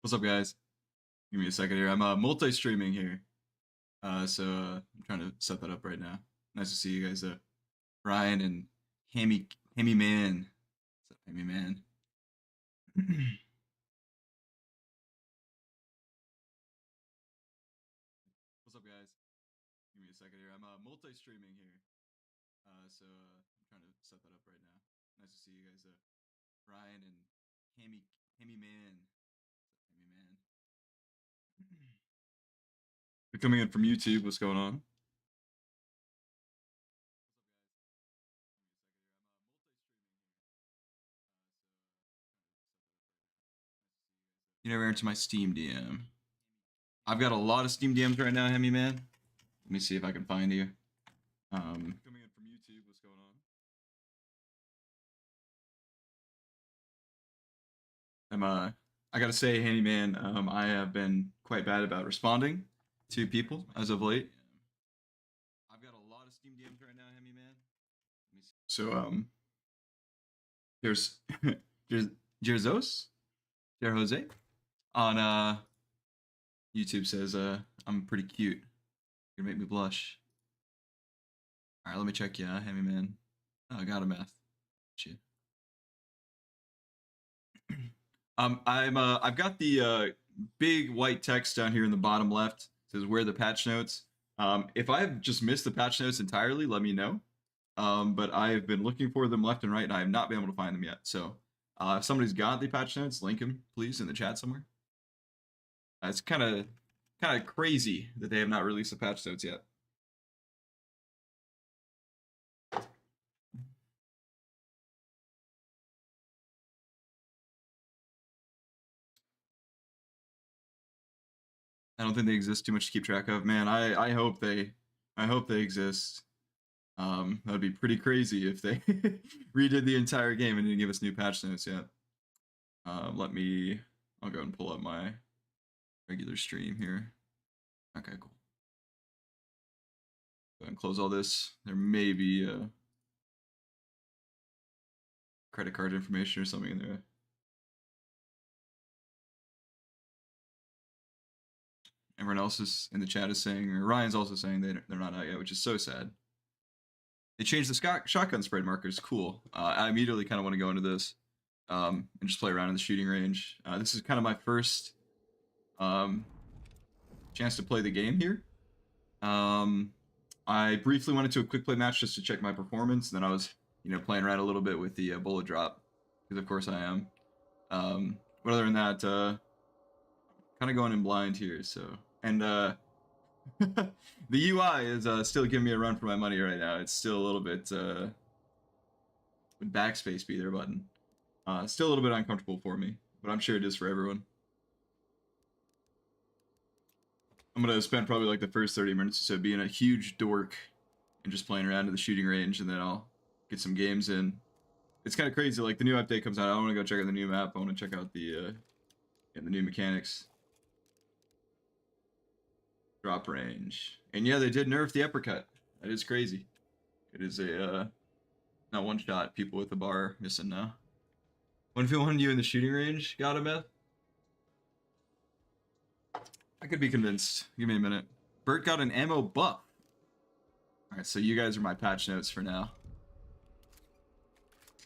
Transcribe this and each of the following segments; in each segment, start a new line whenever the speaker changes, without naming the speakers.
What's up, guys? Give me a second here. I'm multi-streaming here, so I'm trying to set that up right now. Nice to see you guys, Ryan and Hammy Man. What's up, Hammy Man? What's up, guys? Give me a second here. I'm multi-streaming here, so I'm trying to set that up right now. Nice to see you guys, Ryan and Hammy Man. What's up, Hammy Man? You're coming in from YouTube. What's going on? You never answered my Steam DM. I've got a lot of Steam DMs right now, Hemi Man. Let me see if I can find you. Coming in from YouTube, what's going on? I gotta say, Handyman, I have been quite bad about responding to people as of late. I've got a lot of Steam DMs right now, Hemi Man. So, there's Jerzos, Jer Jose, on YouTube says I'm pretty cute. You're gonna make me blush. All right, let me check you, Hemi Man. Oh, I got a math. Shit. I've got the big white text down here in the bottom left. It says where are the patch notes. If I've just missed the patch notes entirely, let me know. But I've been looking for them left and right, and I have not been able to find them yet. So if somebody's got the patch notes, link them please in the chat somewhere. It's kind of crazy that they have not released the patch notes yet. I don't think they exist too much to keep track of. Man, I hope they exist. That would be pretty crazy if they redid the entire game and didn't give us new patch notes yet. I'll go and pull up my regular stream here. Okay, cool. Go ahead and close all this. There may be credit card information or something in there. Everyone else is in the chat is saying, or Ryan's also saying they're not out yet, which is so sad. They changed the shotgun spread markers. Cool. I immediately kind of want to go into this and just play around in the shooting range. This is kind of my first chance to play the game here. I briefly went into a quick play match just to check my performance, and then I was, playing around a little bit with the bullet drop, because of course I am. But other than that, kind of going in blind here. So, and the UI is still giving me a run for my money right now. It's still a little bit would backspace be their button. Still a little bit uncomfortable for me, but I'm sure it is for everyone. I'm gonna spend probably like the first 30 minutes or so being a huge dork and just playing around in the shooting range, and then I'll get some games in. It's kind of crazy. Like the new update comes out, I want to go check out the new map. I want to check out the new mechanics. Drop range, and yeah, they did nerf the uppercut. That is crazy. It is a not one shot. People with the bar missing now. What if you wanted you in the shooting range? Got him, Beth? I could be convinced. Give me a minute. Bert got an ammo buff. Alright, so you guys are my patch notes for now.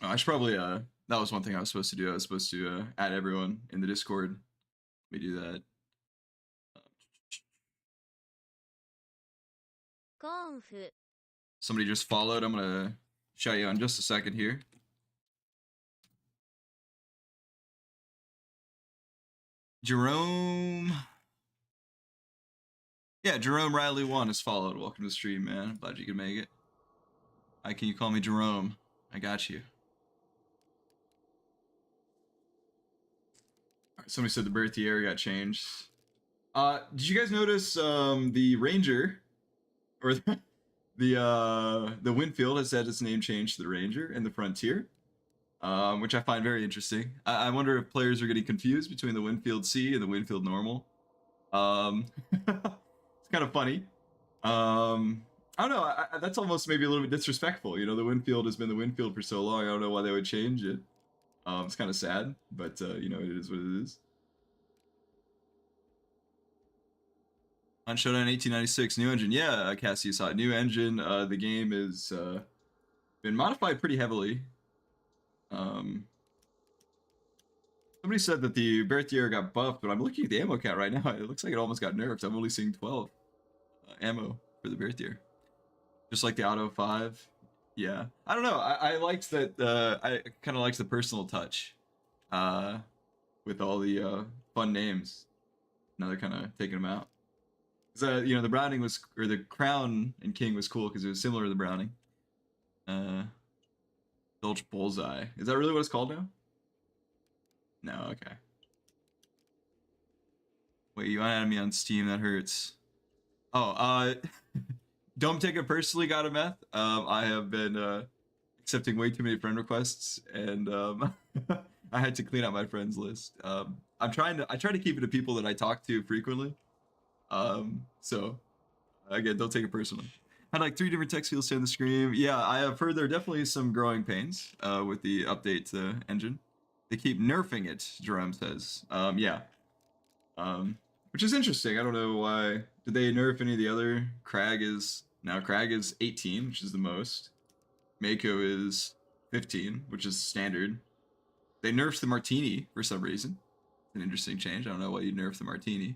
Oh, I should probably, that was one thing I was supposed to do. I was supposed to add everyone in the Discord. Let me do that. Somebody just followed. I'm gonna shout you out in just a second here. Jerome. Yeah, Jerome Riley 1 is followed. Welcome to the stream, man. Glad you could make it. Hi, can you call me Jerome? I got you. All right, somebody said the Berthier got changed. Did you guys notice the Ranger, or the Winfield has had its name changed to the Ranger and the Frontier, which I find very interesting. I wonder if players are getting confused between the Winfield C and the Winfield Normal. It's kind of funny. I don't know. That's almost maybe a little bit disrespectful. The Winfield has been the Winfield for so long. I don't know why they would change it. It's kind of sad, but it is what it is. On Showdown 1896, new engine. Yeah, Cassie saw it. New engine. The game is been modified pretty heavily. Um, Somebody said that the Berthier got buffed, but I'm looking at the ammo count right now. It looks like it almost got nerfed. I'm only seeing 12 ammo for the Berthier. Just like the Auto 5. Yeah. I don't know. I liked that. I kind of liked the personal touch with all the fun names. Now they're kind of taking them out. Because, the Browning was, or the Crown and King was cool because it was similar to the Browning. Dolch Bullseye. Is that really what it's called now? No, okay. Wait, you added me on Steam. That hurts. Oh, don't take it personally, got a meth. I have been accepting way too many friend requests, and I had to clean out my friends list. I try to keep it to people that I talk to frequently. So again, don't take it personally. Had like 3 different text fields on the screen. Yeah, I have heard there are definitely some growing pains with the update to the engine. They keep nerfing it, Jerome says. Yeah. Which is interesting. I don't know why. Did they nerf any of the other? Crag is 18, which is the most. Mako is 15, which is standard. They nerfed the Martini for some reason. It's an interesting change. I don't know why you nerf the Martini.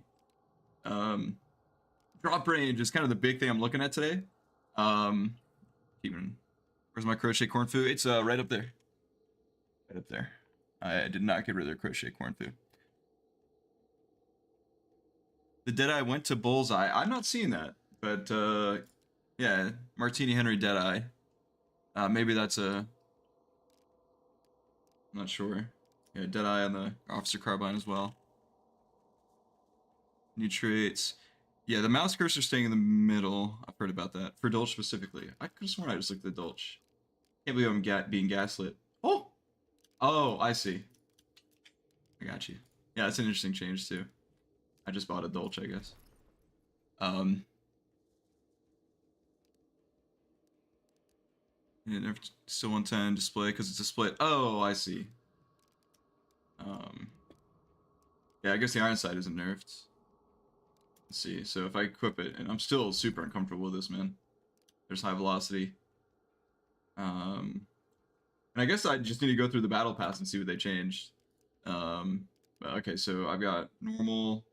Drop range is kind of the big thing I'm looking at today. Where's my crochet corn fu? It's right up there. Right up there. I did not get rid of their crochet corn fu. The Deadeye went to Bullseye. I'm not seeing that, but yeah, Martini Henry Deadeye. Maybe that's a. I'm not sure. Yeah, Deadeye on the Officer Carbine as well. New traits. Yeah, the mouse cursor staying in the middle. I've heard about that. For Dolch specifically. I could have sworn I just looked at Dolch. Can't believe I'm being gaslit. Oh! Oh, I see. I got you. Yeah, that's an interesting change too. I just bought a Dolch, I guess. Yeah, still 110 display because it's a split. Oh, I see. Yeah, I guess the iron sight isn't nerfed. Let's see. So if I equip it, and I'm still super uncomfortable with this, man. There's high velocity. And I guess I just need to go through the battle pass and see what they changed. Okay, so I've got normal.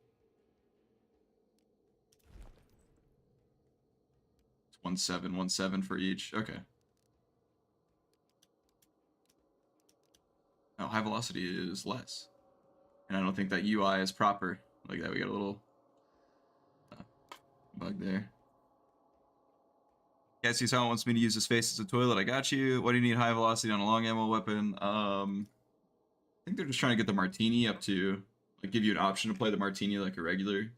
It's 1717 for each. Okay. No, high velocity is less. And I don't think that UI is proper. Like that, we got a little bug there. Cassie Silent wants me to use his face as a toilet. I got you. What do you need high velocity on a long ammo weapon? I think they're just trying to get the Martini up to, like, give you an option to play the Martini like a regular,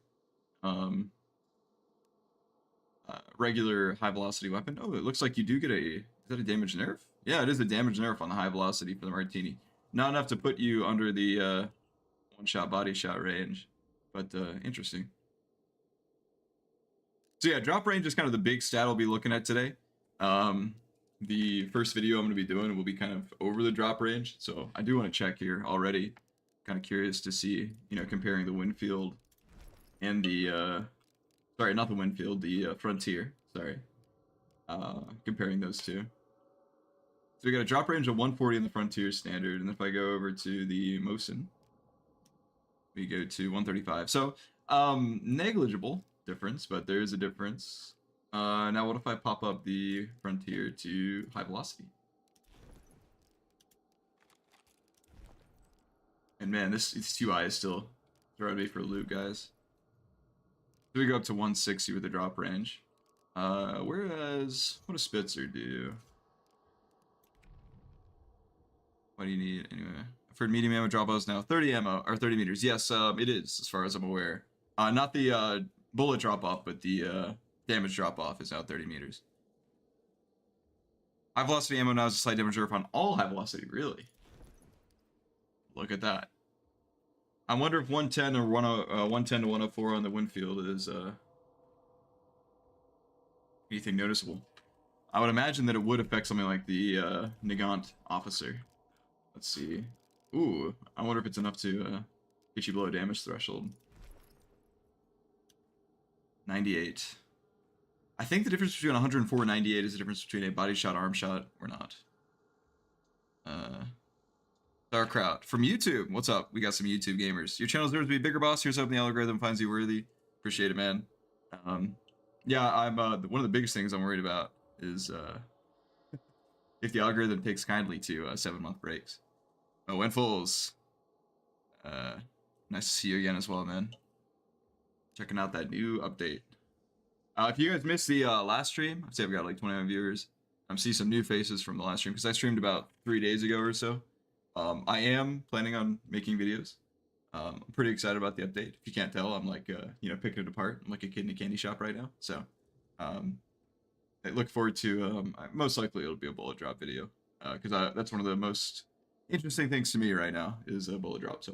regular high velocity weapon. Oh, it looks like you do get a, is that a damage nerf? Yeah, it is a damage nerf on the high velocity for the Martini. Not enough to put you under the one-shot body shot range, but interesting. So yeah, drop range is kind of the big stat I'll be looking at today. The first video I'm going to be doing will be kind of over the drop range, so I do want to check here already. Kind of curious to see, comparing the Winfield and the, sorry, not the Winfield, the Frontier, sorry. Comparing those two. So we got a drop range of 140 in the Frontier standard, and if I go over to the Mosin, we go to 135. So, negligible difference, but there is a difference. Now what if I pop up the Frontier to high velocity? And man, this UI is still throwing me for a loop, guys. So we go up to 160 with the drop range. Whereas, what does Spitzer do? What do you need anyway? I've heard medium ammo drop is now 30 ammo or 30 meters. Yes, it is, as far as I'm aware. Not the bullet drop off, but the damage drop off is now 30 meters. High velocity ammo now is a slight damage nerf on all high velocity. Really? Look at that. I wonder if 110 or 110 to 104 on the Winfield is anything noticeable. I would imagine that it would affect something like the Nagant officer. Let's see. Ooh, I wonder if it's enough to get you below damage threshold. 98. I think the difference between 104 and 98 is the difference between a body shot, arm shot, or not. Dark Crowd from YouTube. What's up? We got some YouTube gamers. Your channel deserves to be bigger, boss. Here's hoping the algorithm finds you worthy. Appreciate it, man. Yeah, I'm one of the biggest things I'm worried about is if the algorithm takes kindly to 7-month breaks. Oh, Winfuls. Nice to see you again as well, man. Checking out that new update. If you guys missed the last stream, I'd say I've got like 29 viewers. I'm seeing some new faces from the last stream because I streamed about 3 days ago or so. I am planning on making videos. I'm pretty excited about the update. If you can't tell, I'm like, picking it apart. I'm like a kid in a candy shop right now. So, I look forward to, most likely it'll be a bullet drop video. Because that's one of the most interesting things to me right now is a bullet drop. So.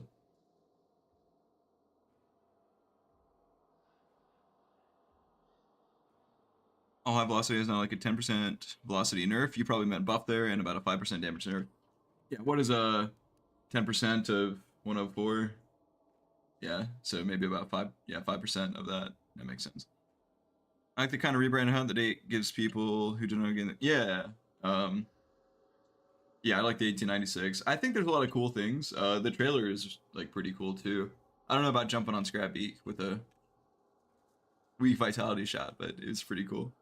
All high velocity is now like a 10% velocity nerf. You probably meant buff there and about a 5% damage nerf. Yeah, what is a 10% of 104? Yeah, so maybe about 5% of that. That makes sense. I like the kind of rebrand hunt that it gives people who don't know again. Yeah. Yeah, I like the 1896. I think there's a lot of cool things. The trailer is like pretty cool too. I don't know about jumping on Scrap Beak with a weak vitality shot, but it's pretty cool.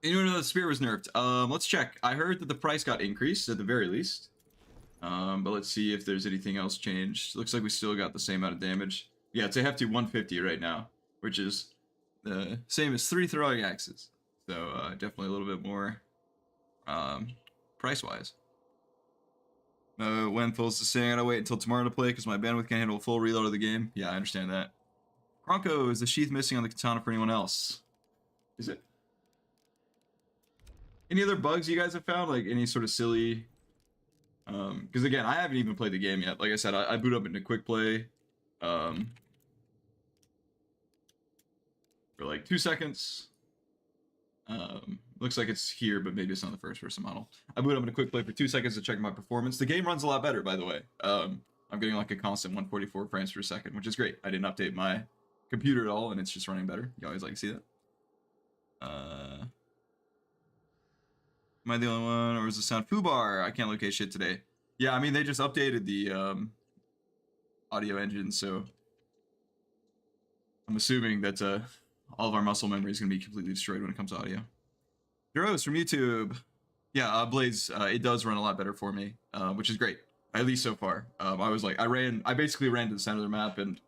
Anyone know the spear was nerfed? Let's check. I heard that the price got increased at the very least. But let's see if there's anything else changed. Looks like we still got the same amount of damage. Yeah, it's a hefty 150 right now, which is the same as 3 throwing axes. So definitely a little bit more price-wise. When Phil's just saying I gotta wait until tomorrow to play because my bandwidth can't handle a full reload of the game. Yeah, I understand that. Bronco, is the sheath missing on the katana for anyone else? Is it? Any other bugs you guys have found? Like any sort of silly... Because again, I haven't even played the game yet. Like I said, I boot up into quick play. For like 2 seconds. Looks like it's here, but maybe it's not the first person model. I boot up into quick play for 2 seconds to check my performance. The game runs a lot better, by the way. I'm getting like a constant 144 frames per second, which is great. I didn't update my computer at all, and it's just running better. You always like to see that. Am I the only one, or is the sound foobar? I can't locate shit today. Yeah, I mean, they just updated the audio engine, so I'm assuming that all of our muscle memory is going to be completely destroyed when it comes to audio. Heroes from YouTube. Yeah, Blaze, it does run a lot better for me, which is great, at least so far. I basically ran to the center of the map, and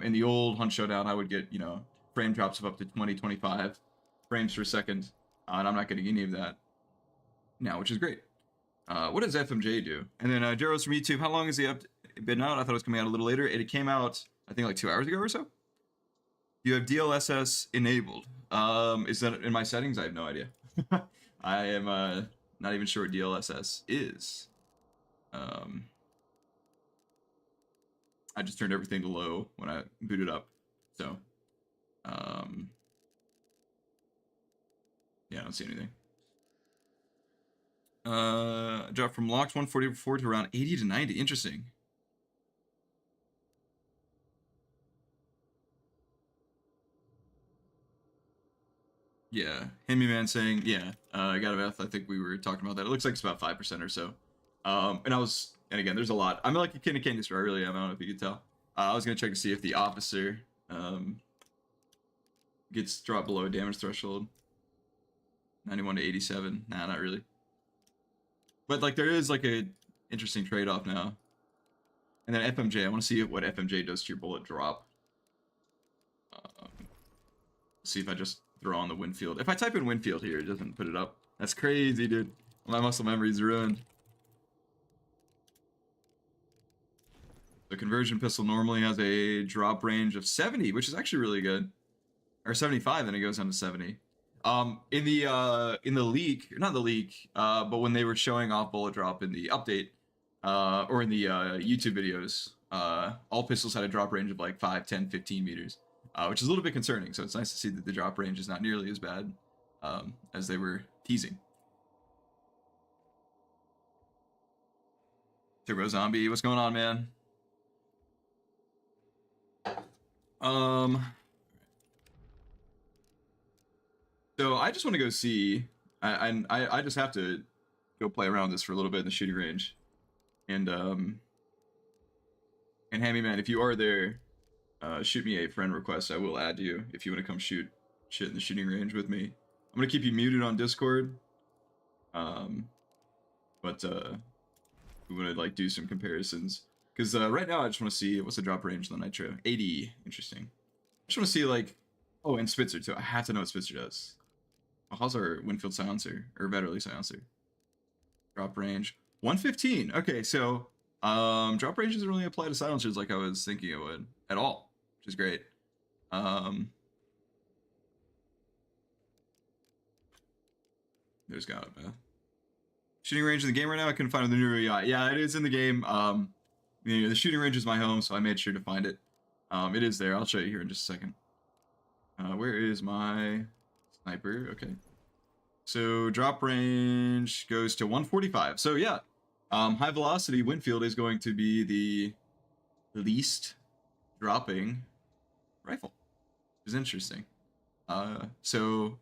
in the old Hunt Showdown, I would get, frame drops of up to 20, 25 frames per second, and I'm not getting any of that now, which is great. What does FMJ do? And then Jaros from YouTube, how long has the been out? I thought it was coming out a little later. It came out, I think, like 2 hours ago or so. You have DLSS enabled. Is that in my settings? I have no idea. I am not even sure what DLSS is. I just turned everything to low when I booted up. So, yeah, I don't see anything. Dropped from locked 144 to around 80 to 90. Interesting. Yeah, Hemi Man saying, yeah, Gadaveth, I think we were talking about that. It looks like it's about 5% or so. And again, there's a lot. I'm like a kid in candy store, I really am. I don't know if you could tell. I was gonna check to see if the officer gets dropped below a damage threshold. 91 to 87. Nah, not really. But like there is like a interesting trade-off now. And then FMJ, I want to see what FMJ does to your bullet drop. See if I just throw on the Winfield. If I type in Winfield here, it doesn't put it up. That's crazy, dude. My muscle memory is ruined. The conversion pistol normally has a drop range of 70, which is actually really good. Or 75, then it goes down to 70. In the leak, not the leak, but when they were showing off bullet drop in the update, or in the YouTube videos, all pistols had a drop range of like 5, 10, 15 meters, which is a little bit concerning. So it's nice to see that the drop range is not nearly as bad as they were teasing. Turbo Zombie, what's going on, man? So I just want to go see. I just have to go play around this for a little bit in the shooting range, and Hammy man, if you are there, shoot me a friend request. I will add you if you want to come shoot shit in the shooting range with me. I'm gonna keep you muted on Discord. But we want to like do some comparisons because right now I just want to see what's the drop range on the Nitro. 80, interesting. I just want to see like, oh, and Spitzer too. I have to know what Spitzer does. Oh, how's our Winfield silencer or Vetterli silencer? Drop range 115. Okay, so drop range doesn't really apply to silencers like I was thinking it would at all, which is great. There's got it, man. Shooting range in the game right now. I couldn't find the new UI. Yeah, it is in the game. You know, the shooting range is my home, so I made sure to find it. It is there. I'll show you here in just a second. Where is my sniper? Okay. So drop range goes to 145. So yeah, high velocity Winfield is going to be the least dropping rifle, which is interesting. So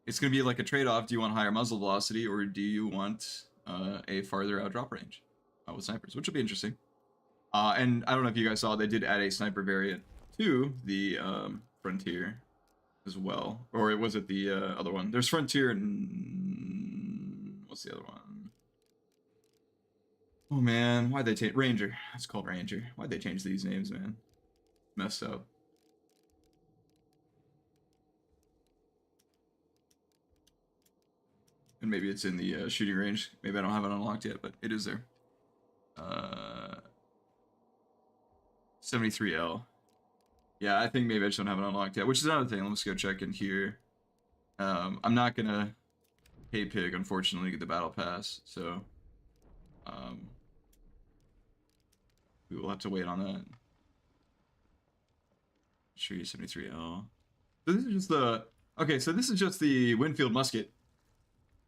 it's going to be like a trade-off. Do you want higher muzzle velocity or do you want a farther out drop range with snipers, which will be interesting. And I don't know if you guys saw, they did add a sniper variant to the Frontier as well. Or was it the other one? There's Frontier and... what's the other one? Oh man, why'd they change? Ranger. It's called Ranger. Why'd they change these names, man? Messed up. And maybe it's in the shooting range. Maybe I don't have it unlocked yet, but it is there. 73L. Yeah, I think maybe I just don't have it unlocked yet, which is another thing. Let's go check in here. I'm not gonna pay pig, unfortunately, to get the battle pass, so we will have to wait on that. Sure, 73L. So this is just the okay. So this is just the Winfield musket.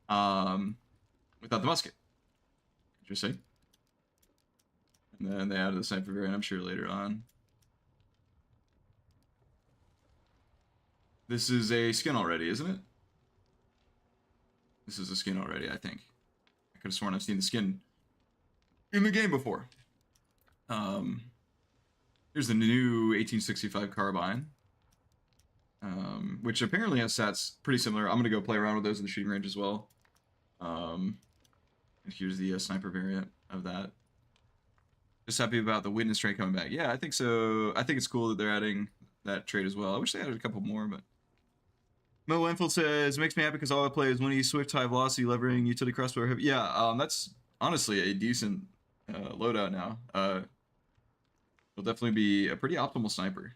Without the musket. Interesting. And then they added the sniper variant, I'm sure, later on. This is a skin already, isn't it? This is a skin already, I think. I could have sworn I've seen the skin in the game before. Here's the new 1865 carbine. Which apparently has stats pretty similar. I'm going to go play around with those in the shooting range as well. And here's the sniper variant of that. Just happy about the witness trait coming back. Yeah, I think so. I think it's cool that they're adding that trait as well. I wish they added a couple more, but... Mo Winfield says, makes me happy because all I play is Winnie Swift high velocity levering utility crossbow. Yeah, that's honestly a decent loadout now. It'll definitely be a pretty optimal sniper.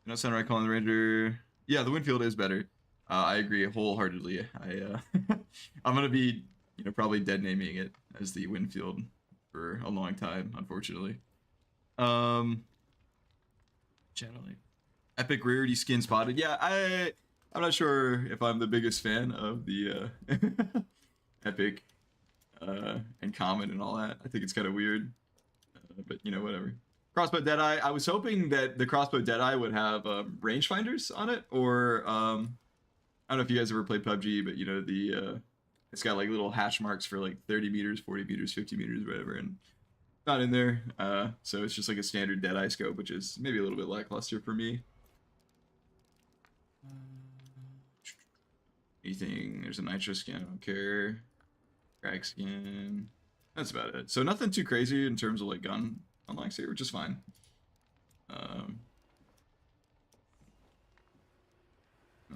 You know, sound right calling the Ranger. Yeah, the Winfield is better. I agree wholeheartedly. I'm gonna be, you know, probably dead naming it as the Winfield for a long time, unfortunately. Channeling. Epic rarity skin spotted. Yeah, I'm not sure if I'm the biggest fan of the epic and common and all that. I think it's kind of weird, but you know, whatever. Crossbow Deadeye. I was hoping that the Crossbow Deadeye would have rangefinders on it, or I don't know if you guys ever played PUBG, but you know, the it's got like little hash marks for like 30 meters, 40 meters, 50 meters, whatever, and not in there. So it's just like a standard Deadeye scope, which is maybe a little bit lackluster for me. Anything? There's a nitro skin. I don't care. Crack skin. That's about it. So nothing too crazy in terms of like gun unlocks here, which is fine. And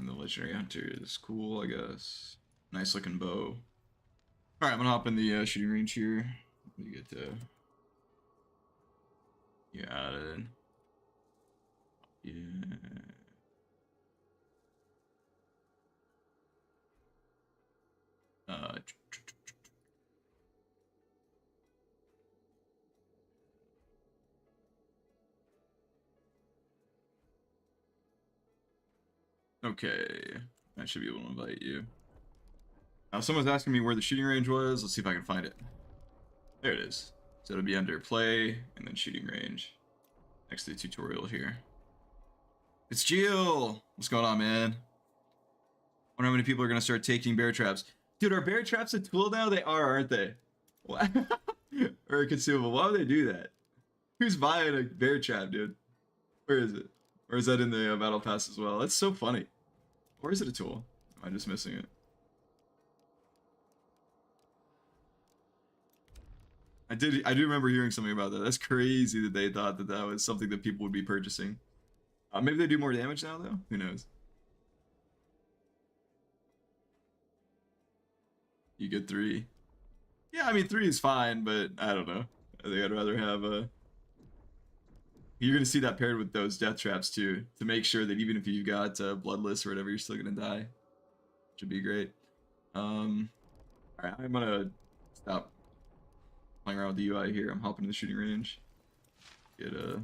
the legendary hunter is cool, I guess. Nice looking bow. All right, I'm gonna hop in the shooting range here. We get to got it. Yeah. Okay, I should be able to invite you. Someone's asking me where the shooting range was. Let's see if I can find it. There it is. So it'll be under play and then shooting range next to the tutorial here. It's Jill. What's going on, man? wonder how many people are gonna start taking bear traps. Dude, are bear traps a tool now? They are, aren't they? What? Or a consumable. Why would they do that? Who's buying a bear trap, dude? Where is it? Or is that in the battle pass as well? That's so funny. Or is it a tool? Am I just missing it? I do remember hearing something about that. That's crazy that they thought that that was something that people would be purchasing. Maybe they do more damage now, though? Who knows? You get 3. Yeah, I mean, 3 is fine, but I don't know. I think I'd rather have a... You're going to see that paired with those death traps, too, to make sure that even if you've got Bloodless or whatever, you're still going to die. Which would be great. Alright, I'm going to stop playing around with the UI here. I'm hopping to the shooting range. Get a...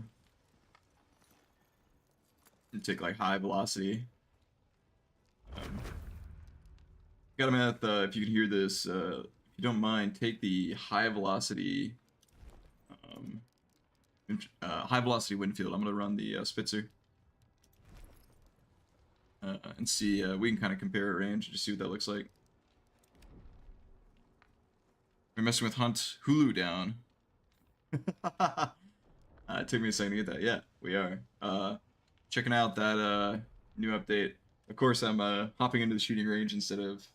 And take, like, high velocity. Got him at the... If you can hear this... if you don't mind, take the high velocity Winfield. I'm gonna run the Spitzer and see. We can kind of compare a range and just see what that looks like. We're messing with Hunt Hulu down. It took me a second to get that. Yeah, we are. Checking out that new update. Of course, I'm hopping into the shooting range instead of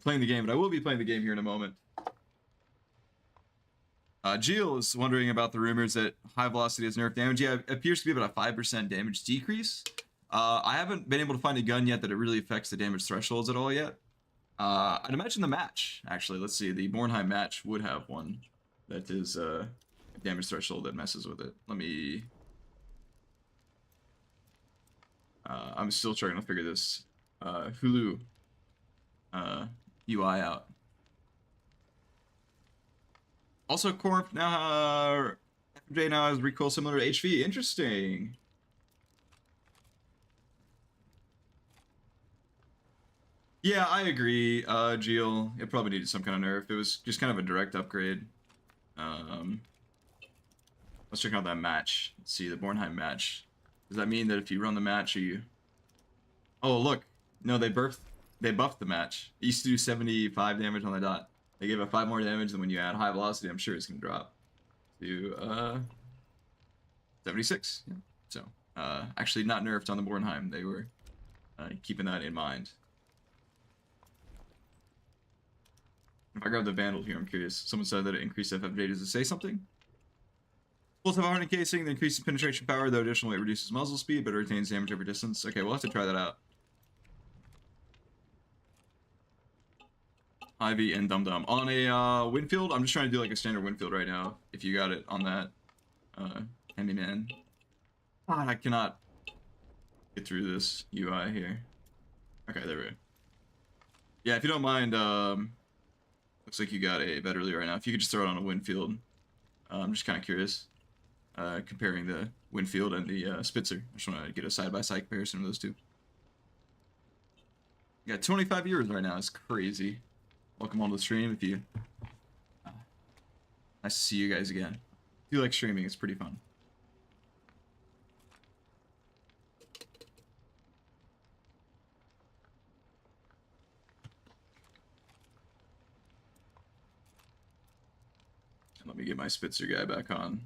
playing the game, but I will be playing the game here in a moment. Jill is wondering about the rumors that high velocity has nerf damage. Yeah, it appears to be about a 5% damage decrease. I haven't been able to find a gun yet that it really affects the damage thresholds at all yet. I'd imagine the match, actually. Let's see, the Bornheim match would have one that is a damage threshold that messes with it. Let me... I'm still trying to figure this Hulu UI out. Also, Corp now, FMJ now has recoil similar to HV. Interesting. Yeah, I agree, Geel. It probably needed some kind of nerf. It was just kind of a direct upgrade. Let's check out that match. Let's see, the Bornheim match. Does that mean that if you run the match, you... Oh, look. No, they buffed the match. It used to do 75 damage on the dot. They gave it 5 more damage, and when you add high velocity, I'm sure it's going to drop to 76. Yeah. So, actually not nerfed on the Bornheim. They were keeping that in mind. If I grab the Vandal here, I'm curious. Someone said that it increased FFJ. Does it say something? Bullets have a hardened casing that increases penetration power, though additionally it reduces muzzle speed, but it retains damage over distance. Okay, we'll have to try that out. Ivy and Dum Dum. On a Winfield, I'm just trying to do like a standard Winfield right now, if you got it on that. Handyman. God, I cannot get through this UI here. Okay, there we go. Yeah, if you don't mind, looks like you got a Vetterly right now. If you could just throw it on a Winfield. I'm just kind of curious. Comparing the Winfield and the Spitzer. I just want to get a side-by-side comparison of those two. You got 25 viewers right now. It's crazy. Welcome onto the stream. If you nice to see you guys again. If you like streaming, it's pretty fun. And let me get my Spitzer guy back on.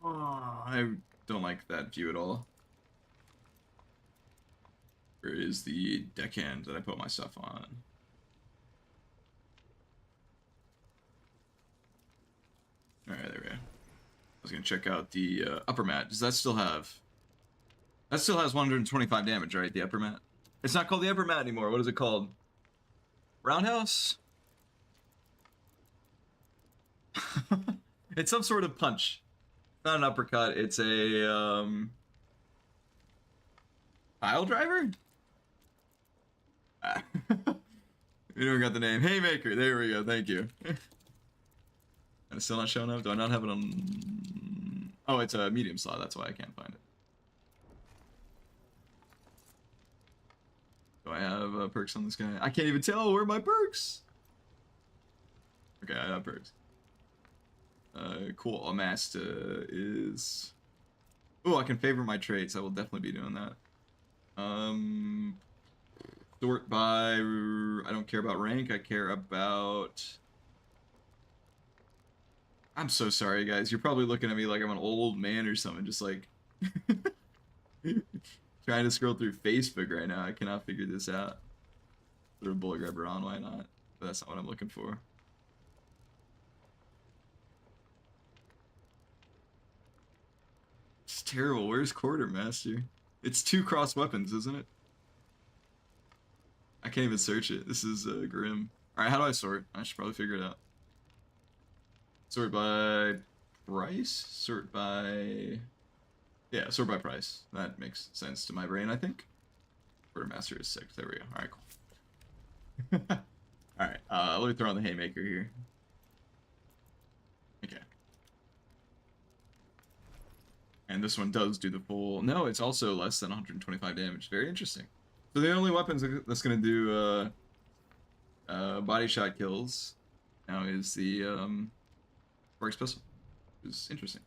Oh, I don't like that view at all. Where is the deckhand that I put my stuff on? Alright, there we go. I was gonna check out the upper mat. Does that still have... That still has 125 damage, right? The upper mat? It's not called the upper mat anymore. What is it called? Roundhouse? It's some sort of punch. Not an uppercut, it's a pile driver? We never got the name. Haymaker, there we go, thank you. And it's still not showing up? Do I not have it on... Oh, it's a medium slot, that's why I can't find it. Do I have perks on this guy? I can't even tell, where are my perks? Okay, I have perks. Cool. Amassed is... Oh, I can favor my traits. I will definitely be doing that. Sort by, I don't care about rank, I care about... I'm so sorry, guys. You're probably looking at me like I'm an old man or something, just like... trying to scroll through Facebook right now. I cannot figure this out. Throw a bullet grabber on, why not? But that's not what I'm looking for. It's terrible. Where's Quartermaster? It's 2 cross weapons, isn't it? I can't even search it. This is grim. Alright, how do I sort? I should probably figure it out. Sort by price? Sort by... Yeah, sort by price. That makes sense to my brain, I think. Quartermaster is 6. There we go. Alright, cool. Alright, let me throw on the haymaker here. Okay. And this one does do the full... No, it's also less than 125 damage. Very interesting. So the only weapons that's going to do body shot kills now is the Sparks pistol. Which is interesting.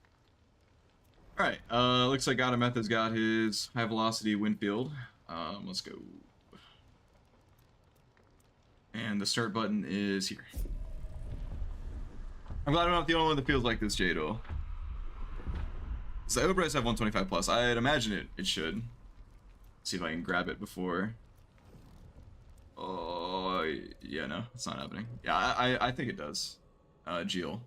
Alright, looks like Godameth has got his high velocity Winfield. Let's go. And the start button is here. I'm glad I'm not the only one that feels like this, Jado. Does the Obras have 125 plus? I'd imagine it should. Let's see if I can grab it before. Oh, yeah, no, it's not happening. Yeah, I think it does. Geel.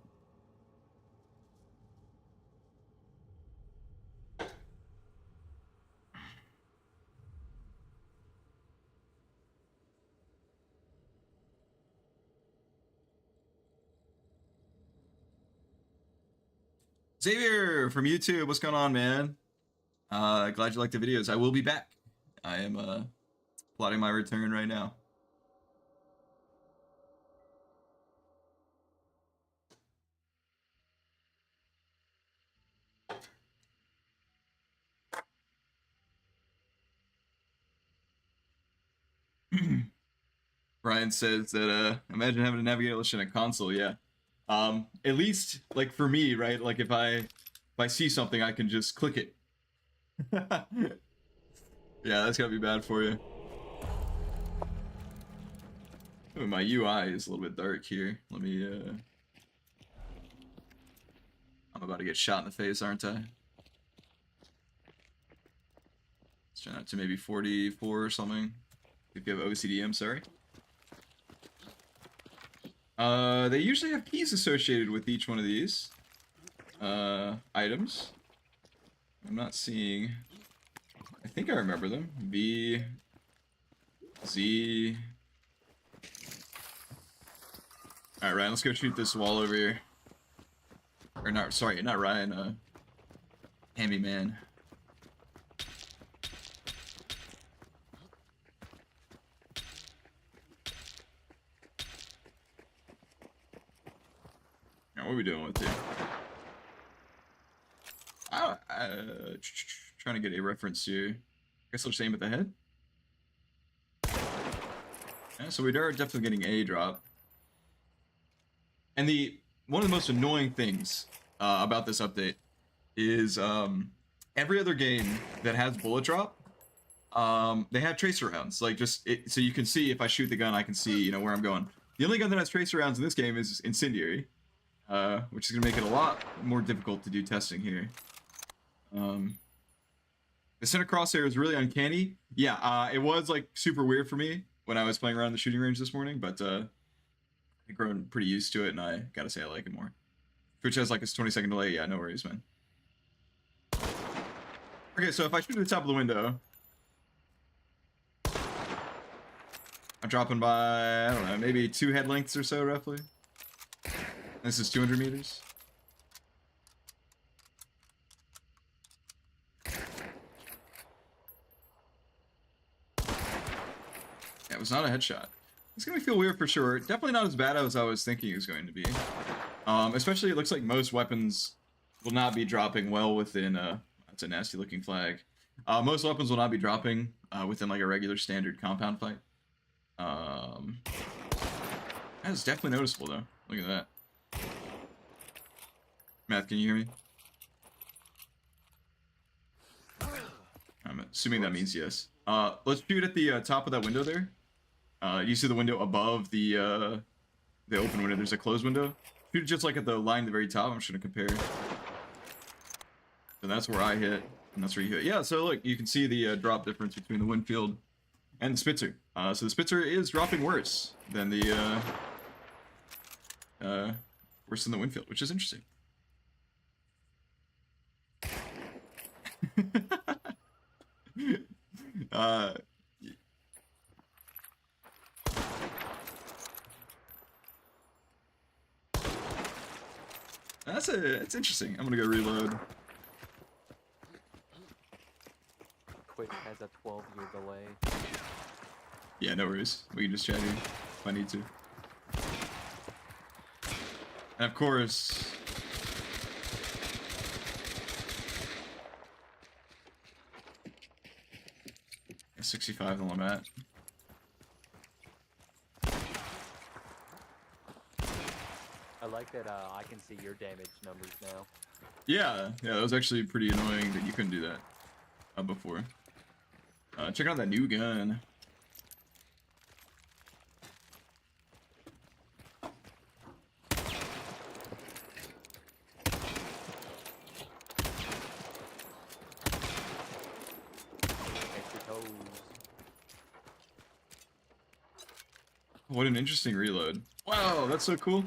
Xavier from YouTube, what's going on, man? Glad you liked the videos. I will be back. I am plotting my return right now. Brian says that imagine having to navigate in a console. Yeah. At least like for me, right? Like if I see something, I can just click it. Yeah, that's gotta be bad for you. Ooh, my UI is a little bit dark here. Let me I'm about to get shot in the face, aren't I? Let's turn that to maybe 44 or something. If you have OCD, I'm sorry. They usually have keys associated with each one of these items. I'm not seeing... I think I remember them. B, Z. Alright, Ryan, let's go shoot this wall over here. Or not, sorry, not Ryan, Hammy Man. What are we doing with you? Trying to get a reference here. I guess I'll just aim at the head. Yeah, so we are definitely getting a drop. And one of the most annoying things about this update is every other game that has bullet drop, they have tracer rounds. Like so you can see if I shoot the gun, I can see where I'm going. The only gun that has tracer rounds in this game is Incendiary. Which is going to make it a lot more difficult to do testing here. The center crosshair is really uncanny. Yeah, it was like super weird for me when I was playing around the shooting range this morning, but I've grown pretty used to it, and I gotta say I like it more. Twitch has like a 20-second delay. Yeah, no worries, man. Okay, so if I shoot at the top of the window, I'm dropping by, I don't know, maybe 2 head lengths or so, roughly. This is 200 meters. Yeah, it was not a headshot. It's gonna feel weird for sure. Definitely not as bad as I was thinking it was going to be. Especially it looks like most weapons will not be dropping well within that's a nasty looking flag. Most weapons will not be dropping within like a regular standard compound fight. That's definitely noticeable though. Look at that. Matt, can you hear me? I'm assuming that means yes. Let's shoot at the top of that window there. You see the window above the open window. There's a closed window. Shoot just like at the line at the very top. I'm just gonna compare. So that's where I hit, and that's where you hit. Yeah. So look, you can see the drop difference between the Winfield and the Spitzer. So the Spitzer is dropping worse than the worse than the Winfield, which is interesting. It's interesting. I'm gonna go reload.
Quick has a 12-year delay.
Yeah, no worries. We can just chat here if I need to. And of course, 65 on the mat.
I like that I can see your damage numbers now.
Yeah, that was actually pretty annoying that you couldn't do that before. Check out that new gun. What an interesting reload. Wow, that's so cool.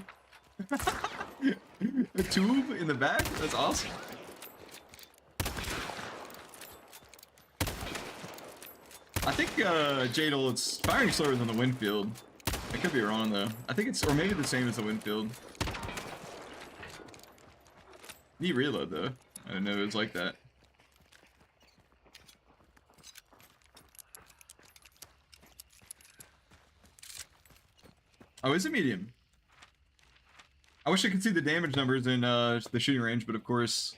A tube in the back? That's awesome. I think Jadal, it's firing slower than the Winfield. I could be wrong though. I think it's, or maybe the same as the Winfield. Neat reload though. I didn't know it was like that. Oh, is it medium? I wish I could see the damage numbers in the shooting range, but of course,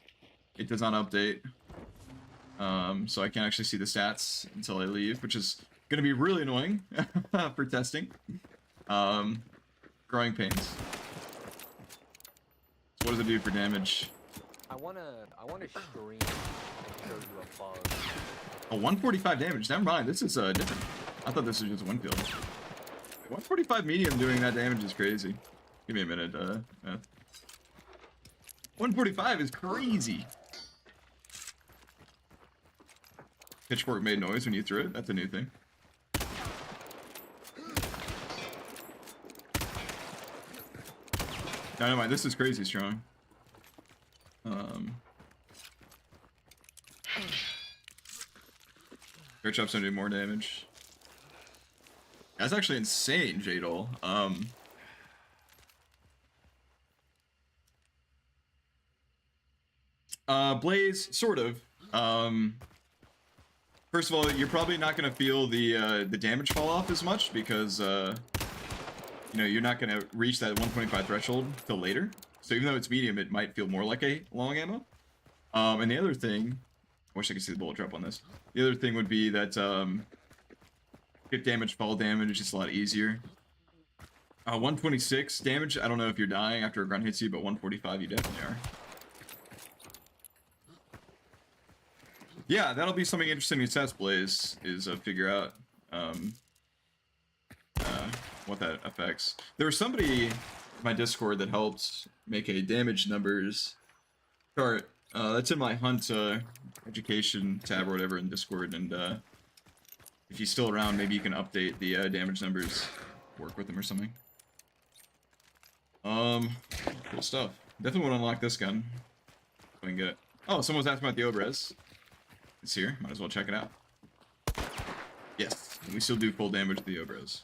it does not update. So I can't actually see the stats until I leave, which is going to be really annoying for testing. Growing pains. So what does it do for damage?
I wanna stream and show you a bug.
Oh, 145 damage. Never mind. This is different. I thought this was just Winfield. 145 medium doing that damage is crazy. Give me a minute, 145 is crazy. Pitchfork made noise when you threw it. That's a new thing. No, never mind. This is crazy strong. Air chop's gonna do more damage. That's actually insane, Jadal. Blaze, sort of. First of all, you're probably not gonna feel the damage fall off as much because you know, you're not gonna reach that 125 threshold till later. So even though it's medium, it might feel more like a long ammo. And the other thing, I wish I could see the bullet drop on this. The other thing would be that hit damage, fall damage is just a lot easier. 126 damage, I don't know if you're dying after a grunt hits you, but 145 you definitely are. Yeah, that'll be something interesting to test, Blaze, is figure out what that affects. There was somebody in my Discord that helped make a damage numbers chart. That's in my Hunt education tab or whatever in Discord, and if he's still around, maybe you can update the damage numbers, work with them or something. Cool stuff. Definitely want to unlock this gun. If I can get it. Oh, someone's asking about the Obrez. It's here. Might as well check it out. Yes, we still do full damage to the Obrez.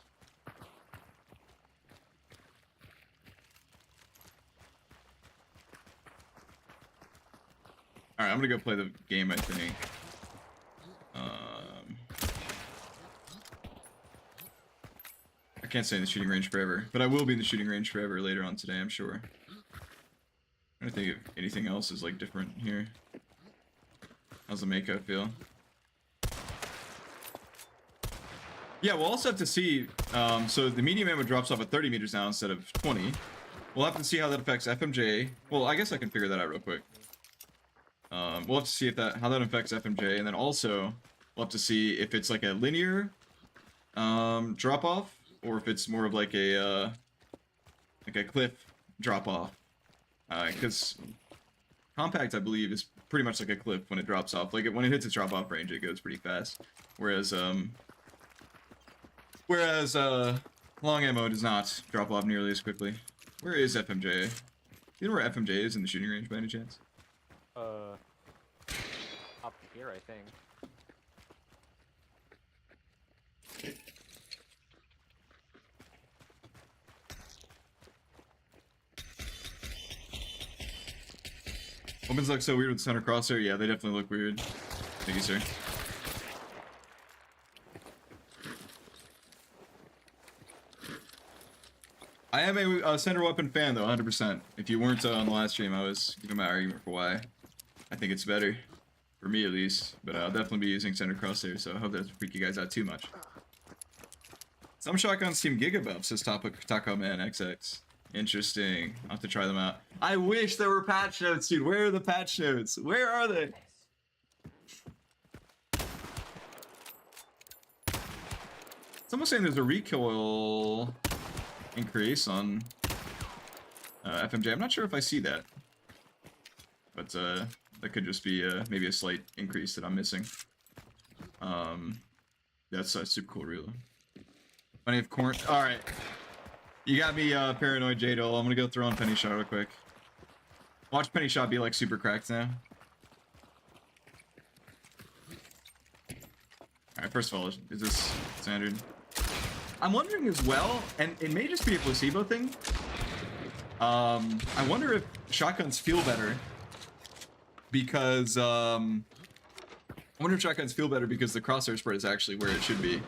Alright, I'm gonna go play the game, I think. I can't stay in the shooting range forever, but I will be in the shooting range forever later on today, I'm sure. I don't think if anything else is like different here. How's the Mako feel? Yeah, we'll also have to see. So the medium ammo drops off at 30 meters now instead of 20. We'll have to see how that affects FMJ. Well, I guess I can figure that out real quick. We'll have to see if how that affects FMJ, and then also we'll have to see if it's like a linear drop off or if it's more of like a cliff drop off. Because compact, I believe, is pretty much like a cliff when it drops off. Like when it hits its drop off range, it goes pretty fast. Whereas long ammo does not drop off nearly as quickly. Where is FMJ? You know where FMJ is in the shooting range by any chance?
Up here, I think.
Weapons look so weird with the center crosshair. Yeah, they definitely look weird. Thank you, sir. I am a center weapon fan, though, 100%. If you weren't on the last stream, I was giving my argument for why I think it's better. For me, at least. But I'll definitely be using center crosshair, so I hope that doesn't freak you guys out too much. Some shotguns seem gigabuff, says Taco Man XX. Interesting. I'll have to try them out. I wish there were patch notes, dude. Where are the patch notes? Where are they? Someone's saying there's a recoil increase on FMJ. I'm not sure if I see that. But that could just be maybe a slight increase that I'm missing. That's super cool, really. Plenty of corn. Alright. You got me paranoid, J-Dole. I'm gonna go throw on Penny Shot real quick. Watch Penny Shot be like super cracked now. Alright, first of all, is this standard? I'm wondering as well, and it may just be a placebo thing. I wonder if shotguns feel better because I wonder if shotguns feel better because the crosshair spread is actually where it should be.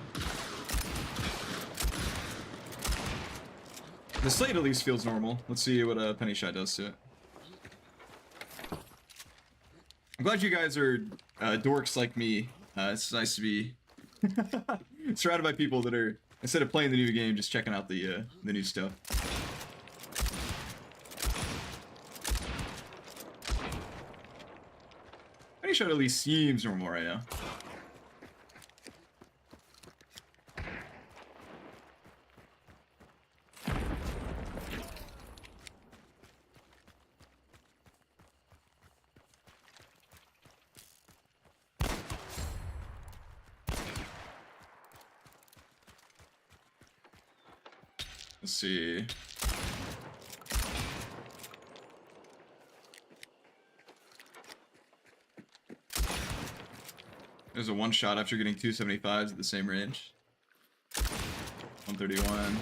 The slate at least feels normal. Let's see what a Penny Shot does to it. I'm glad you guys are dorks like me. It's nice to be surrounded by people that are, instead of playing the new game, just checking out the new stuff. Penny Shot at least seems normal right now. Let's see. There's a one shot after getting 275s at the same range. 131.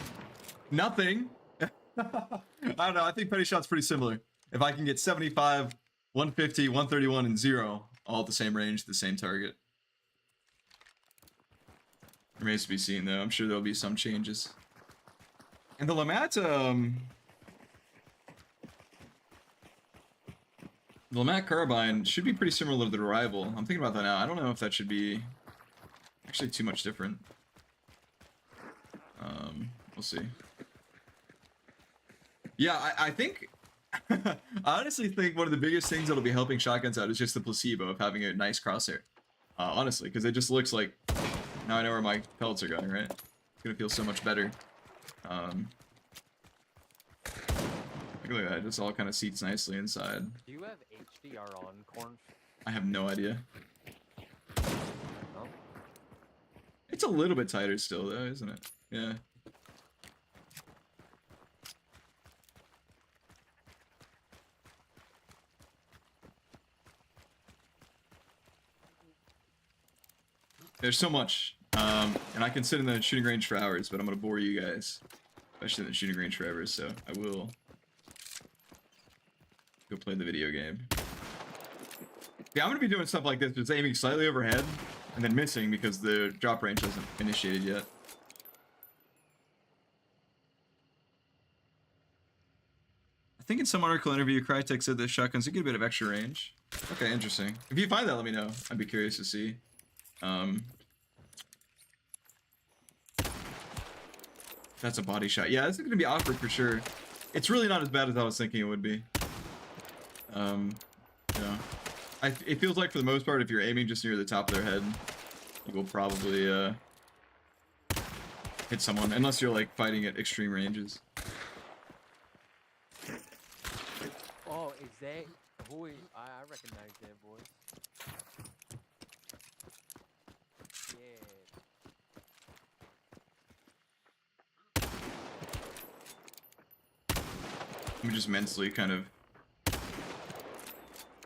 Nothing. I don't know. I think Penny Shot's pretty similar. If I can get 75, 150, 131, and 0 all at the same range, the same target. Remains to be seen, though. I'm sure there'll be some changes. And the Lamat, the Lamat Carbine should be pretty similar to the Rival. I'm thinking about that now. I don't know if that should be actually too much different. We'll see. Yeah, I think... I honestly think one of the biggest things that'll be helping shotguns out is just the placebo of having a nice crosshair. Honestly, because it just looks like... Now I know where my pellets are going, right? It's gonna feel so much better. Look at that, it just all kind of seats nicely inside.
Do you have HDR on, Corn?
I have no idea.
No?
It's a little bit tighter still, though, isn't it? Yeah. There's so much, and I can sit in the shooting range for hours, but I'm gonna bore you guys, especially in the shooting range forever. So I will go play the video game. Yeah, I'm gonna be doing stuff like this, just aiming slightly overhead and then missing because the drop range hasn't initiated yet. I think in some article interview, Crytek said that shotguns do get a bit of extra range. Okay, interesting. If you find that, let me know. I'd be curious to see. That's a body shot. Yeah, this is gonna be awkward for sure. It's really not as bad as I was thinking it would be. Yeah. It feels like for the most part, if you're aiming just near the top of their head, you will probably hit someone unless you're like fighting at extreme ranges.
Oh, is that who? I recognize that voice. Yeah.
I'm just mentally kind of.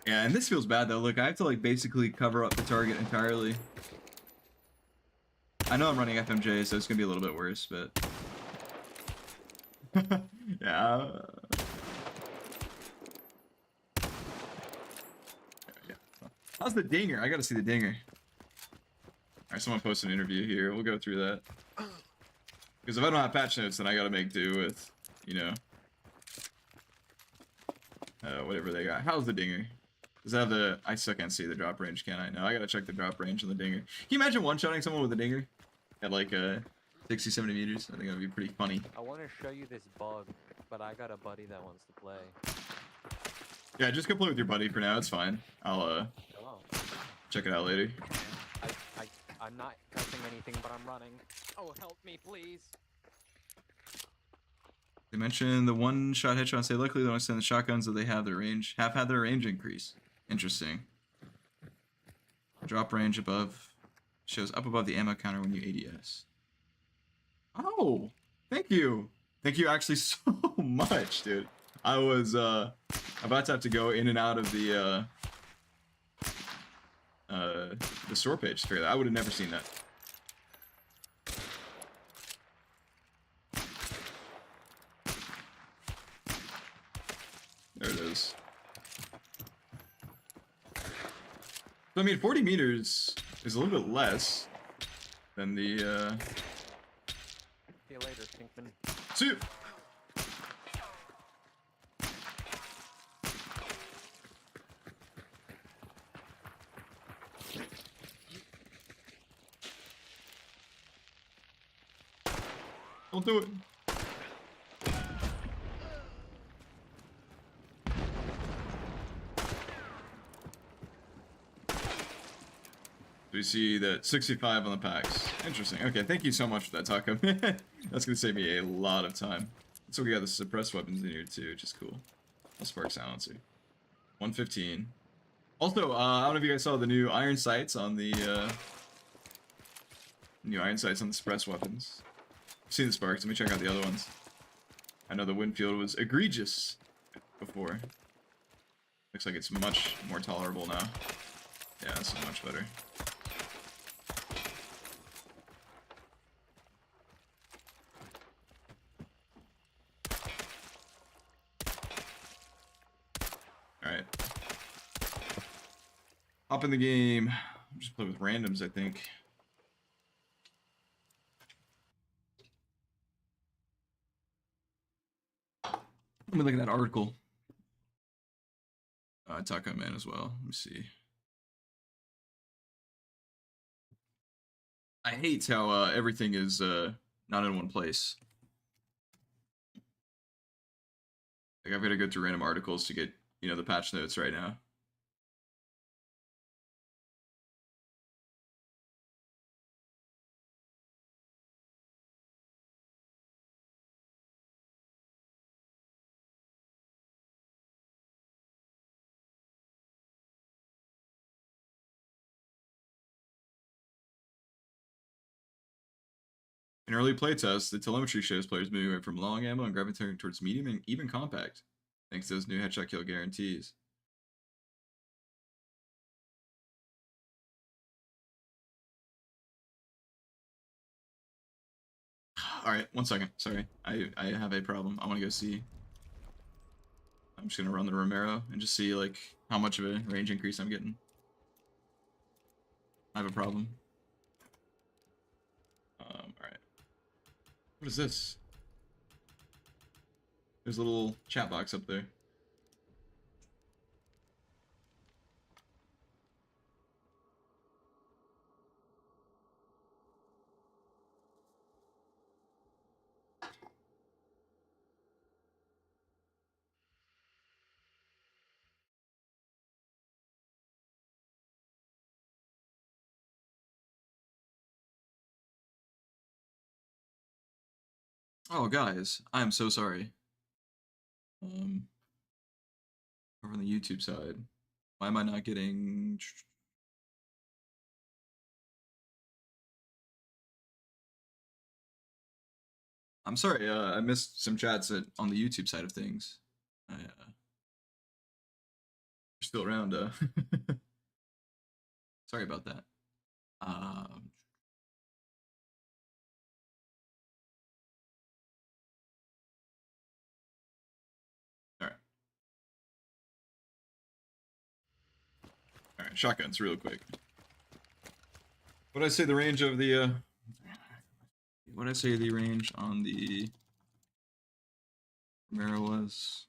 Yeah, and this feels bad though. Look, I have to like basically cover up the target entirely. I know I'm running FMJ, so it's gonna be a little bit worse, but yeah. How's the dinger? I gotta see the dinger. Alright, someone posted an interview here. We'll go through that. Because if I don't have patch notes, then I gotta make do with, you know, whatever they got. How's the dinger? Does it have the... I still can't see the drop range, can I? No, I gotta check the drop range on the dinger. Can you imagine one-shotting someone with a dinger? At like 60, 70 meters? I think that would be pretty funny.
I want to show you this bug, but I got a buddy that wants to play.
Yeah, just go play with your buddy for now. It's fine. I'll
Hello.
check it out later.
I'm not touching anything, but I'm running. Oh, help me, please.
They mentioned the one-shot headshots. They luckily don't extend the shotguns, though they have had their range increase. Interesting. Drop range above shows up above the ammo counter when you ADS. Oh, thank you. Thank you actually so much, dude. I was about to have to go in and out of the store page to figure that. I would have never seen that. There it is. So, I mean, 40 meters is a little bit less than the
See you later, Stinkman.
two. Don't do it. We see that 65 on the packs. Interesting. Okay, thank you so much for that, Taco. That's gonna save me a lot of time. So we got the suppressed weapons in here too, which is cool. I'll spark silencer. 115. Also, I don't know if you guys saw the new iron sights on the suppressed weapons. I've seen the sparks. Let me check out the other ones. I know the Winfield was egregious before. Looks like it's much more tolerable now. Yeah, this is much better. Alright. Hop in the game. I'll just play with randoms, I think. Let me look at that article. Taco Man as well. Let me see. I hate how everything is not in one place. Like I've got to go through random articles to get, you know, the patch notes right now. In early playtests, the telemetry shows players moving away from long ammo and gravitating towards medium and even compact, thanks to those new headshot kill guarantees. Alright, 1 second. Sorry. I have a problem. I want to go see. I'm just going to run the Romero and just see, like, how much of a range increase I'm getting. I have a problem. Alright. What is this? There's a little chat box up there. Oh, guys, I am so sorry. Over on the YouTube side, why am I not getting? I'm sorry. I missed some chats on the YouTube side of things. You're still around. Sorry about that. All right, shotguns, real quick. What did I say the range of the? What did I say the range on the Romero was?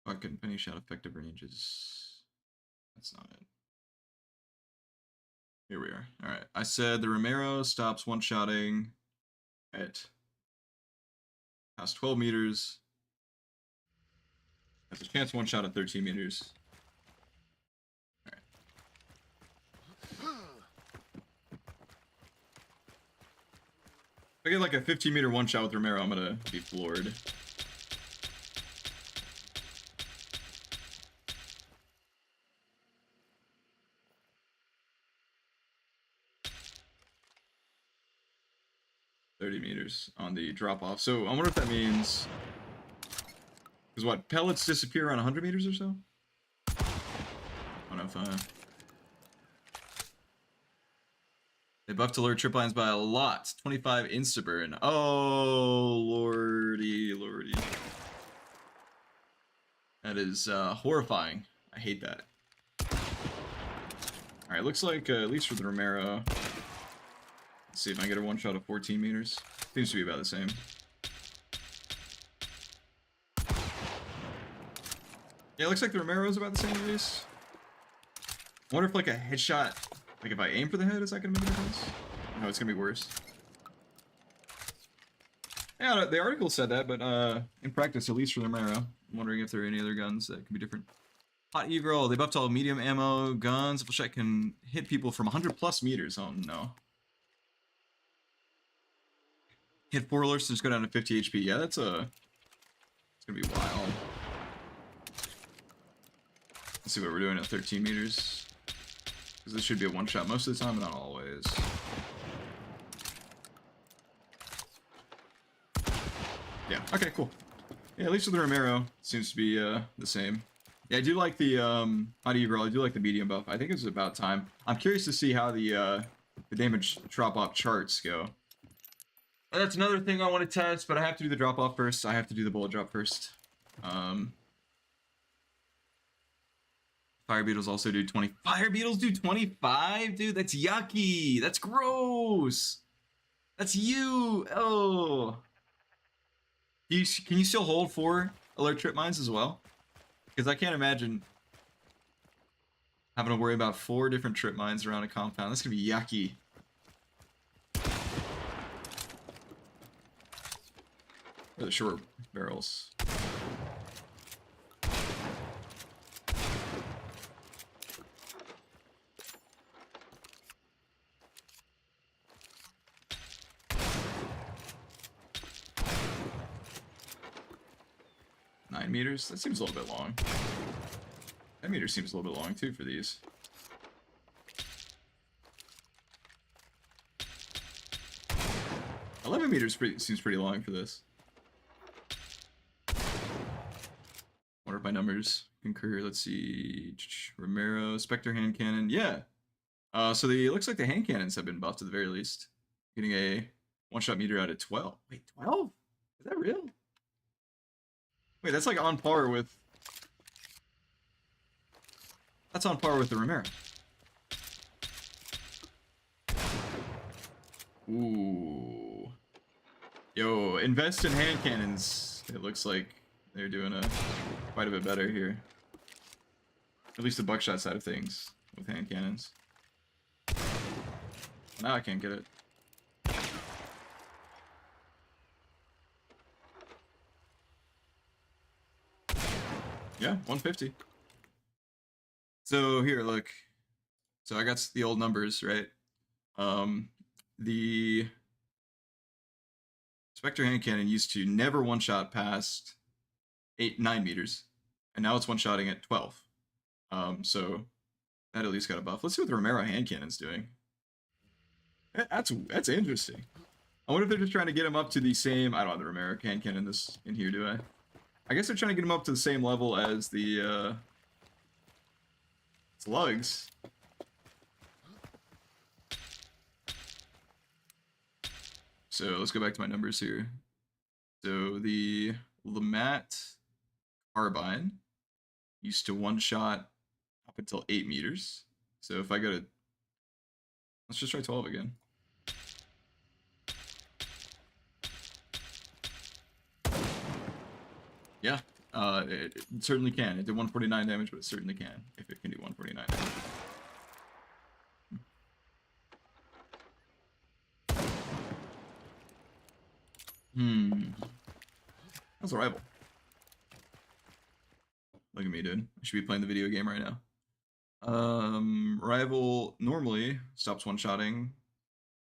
Fucking penny shot effective ranges. That's not it. Here we are. All right. I said the Romero stops one-shotting at past 12 meters. Has a chance one shot at 13 meters. All right. If I get like a 15-meter one shot with Romero, I'm gonna be floored. $30 on the drop off. So I wonder if that means, because what, pellets disappear around 100 meters or so? I don't know if they buffed alert trip lines by a lot. 25 insta burn. Oh lordy. That is horrifying. I hate that. Alright, looks like at least for the Romero. Let's see if I get a one shot of 14 meters. Seems to be about the same. Yeah, it looks like the Romero is about the same release. I wonder if like a headshot, like if I aim for the head, is that gonna make a difference? No, it's gonna be worse. Yeah, the article said that, but in practice, at least for the Romero, I'm wondering if there are any other guns that could be different. Hot E-Girl, they buffed all medium ammo guns. Full shot can hit people from 100 plus meters. Oh no. Hit 4 alerts and just go down to 50 HP. Yeah, it's gonna be wild. Let's see what we're doing at 13 meters. Because this should be a one shot most of the time, but not always. Yeah, okay, cool. Yeah, at least with the Romero, seems to be the same. Yeah, I do like the Hot E-Girl, I do like the medium buff. I think it's about time. I'm curious to see how the damage drop-off charts go. And that's another thing I want to test, but I have to do the drop-off first. I have to do the bullet drop first. Fire Beetles also do 20. Fire Beetles do 25? Dude, that's yucky. That's gross. That's you. Oh. Can you still hold 4 alert trip mines as well? Because I can't imagine having to worry about 4 different trip mines around a compound. That's going to be yucky. Or the short barrels. Meters? That seems a little bit long. 10 meters seems a little bit long too for these. $11 meters seems pretty long for this. Wonder if my numbers concur. Let's see. Romero, Spectre hand cannon. Yeah. So it looks like the hand cannons have been buffed at the very least. Getting a one-shot meter out of 12. Wait, 12? Is that real? Wait, that's like on par with... That's on par with the Romero. Ooh. Yo, invest in hand cannons. It looks like they're doing quite a bit better here. At least the buckshot side of things with hand cannons. Now I can't get it. Yeah, 150. So here, look. So I got the old numbers, right? The Spectre hand cannon used to never one-shot past 9 meters, and now it's one-shotting at 12. So that at least got a buff. Let's see what the Romero hand cannon's doing. That's interesting. I wonder if they're just trying to get him up to the same. I don't have the Romero hand cannon in here, do I? I guess they're trying to get him up to the same level as the slugs. So let's go back to my numbers here. So the LeMat carbine used to one-shot up until 8 meters. So if I go to, let's just try 12 again. Yeah, it certainly can. It did 149 damage, but it certainly can, if it can do 149 damage. How's the rival? Look at me, dude. I should be playing the video game right now. Rival normally stops one-shotting